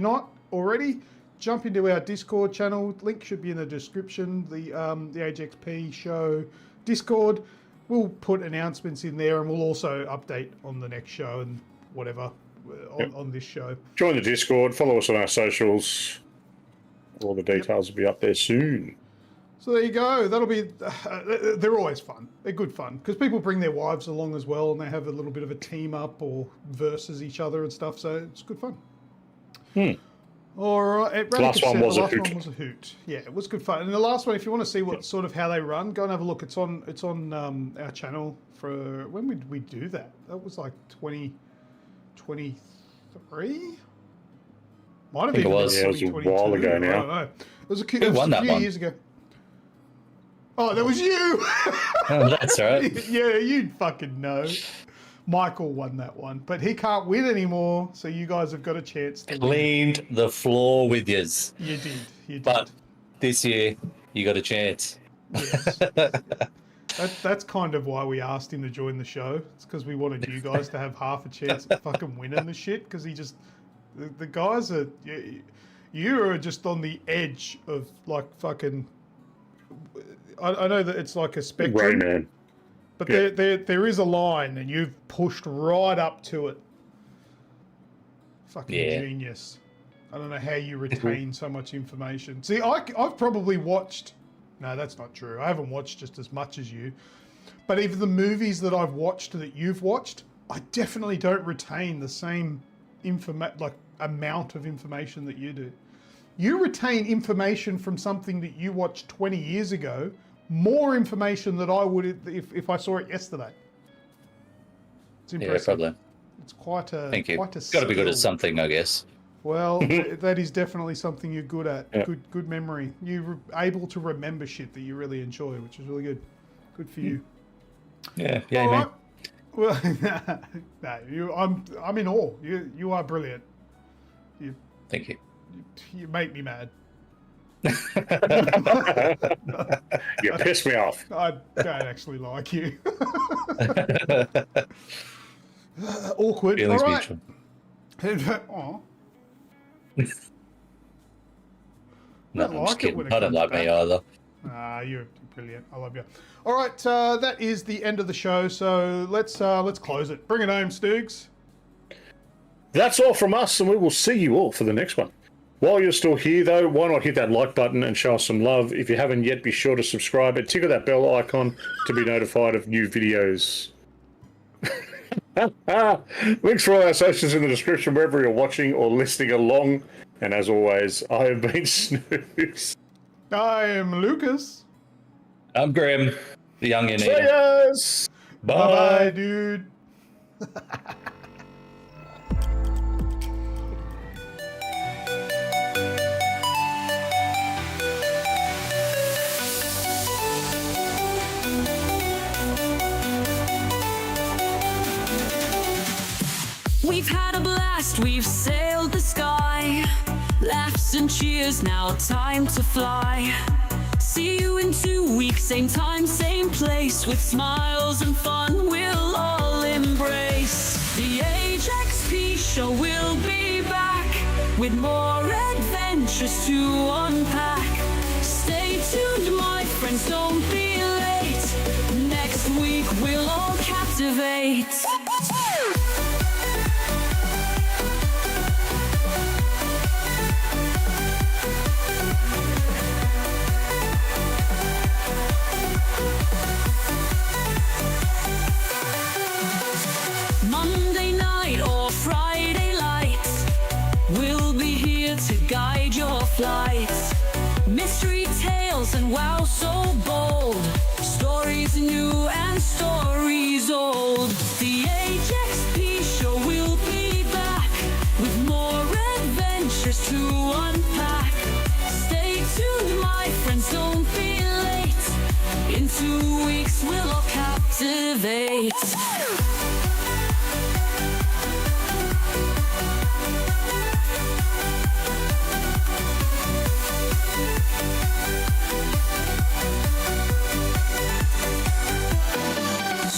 not already, jump into our Discord channel. Link should be in the description. The AGExp Show Discord. We'll put announcements in there, and we'll also update on the next show and whatever on this show. Join the Discord. Follow us on our socials. All the details will be up there soon. So there you go. That'll be. They're always fun. They're good fun because people bring their wives along as well, and they have a little bit of a team up or versus each other and stuff. So it's good fun. Or the last one was a hoot. Yeah, it was good fun. And the last one, if you want to see what sort of how they run, go and have a look. It's on our channel. For when did we do that? That was like 2023. Might have been. It was a while ago now. I don't know. It was a few years ago. Oh, that was you. Oh, that's right. Yeah, you'd fucking know. Michael won that one, but he can't win anymore, so you guys have got a chance to cleaned win. The floor with yous. You did. But this year, you got a chance. Yes. That's kind of why we asked him to join the show. It's because we wanted you guys to have half a chance at fucking winning the shit, because the guys are... You are just on the edge of, like, fucking... I know that it's like a spectrum. Right, man. But there is a line, and you've pushed right up to it. Fucking genius. I don't know how you retain so much information. See, I've probably watched... No, that's not true. I haven't watched just as much as you. But even the movies that I've watched that you've watched, I definitely don't retain the same amount of information that you do. You retain information from something that you watched 20 years ago, more information than I would if I saw it yesterday. It's impressive. Yeah, probably. It's quite a... Thank you. Quite a got to be good at something, I guess. Well, that is definitely something you're good at. Yeah. Good memory. You're able to remember shit that you really enjoy, which is really good. Good for you. Yeah, All man. Right. Well, I'm in awe. You are brilliant. Thank you. You make me mad. You piss me off. I don't actually like you. Awkward. Feelings all right. mutual. Oh. No, I'm just kidding. I don't like me either. You're brilliant. I love you. All right, that is the end of the show. So let's close it. Bring it home, Snoogs. That's all from us, and we will see you all for the next one. While you're still here, though, why not hit that like button and show us some love? If you haven't yet, be sure to subscribe and tickle that bell icon to be notified of new videos. Links for all our socials in the description wherever you're watching or listening along. And as always, I have been Snoogs. I am Lucas. I'm Grim, the young and Yes. Bye, dude. a blast, we've sailed the sky. Laughs and cheers, now time to fly. See you in 2 weeks, same time, same place. With smiles and fun, we'll all embrace. The AGExp Show will be back with more adventures to unpack. Stay tuned, my friends, don't be late. Next week, we'll all captivate. Monday night or Friday light, we'll be here to guide your flight. Mystery tales and wow so bold, stories new and stories old. The AGExp Show will be back with more adventures to unpack. Stay tuned, my friends, don't be late. In 2 weeks we'll all captivate.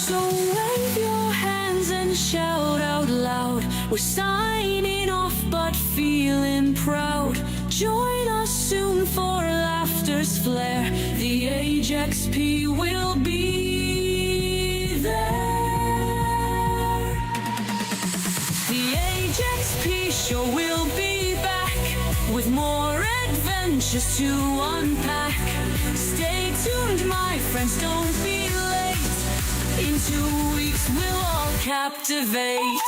So wave your hands and shout out loud. We're signing off but feeling proud. Join us soon for laughter's flare. The AGExp will be there. The AGExp Show will be back with more adventures to unpack. Stay tuned, my friends, don't be late. In 2 weeks we'll all captivate.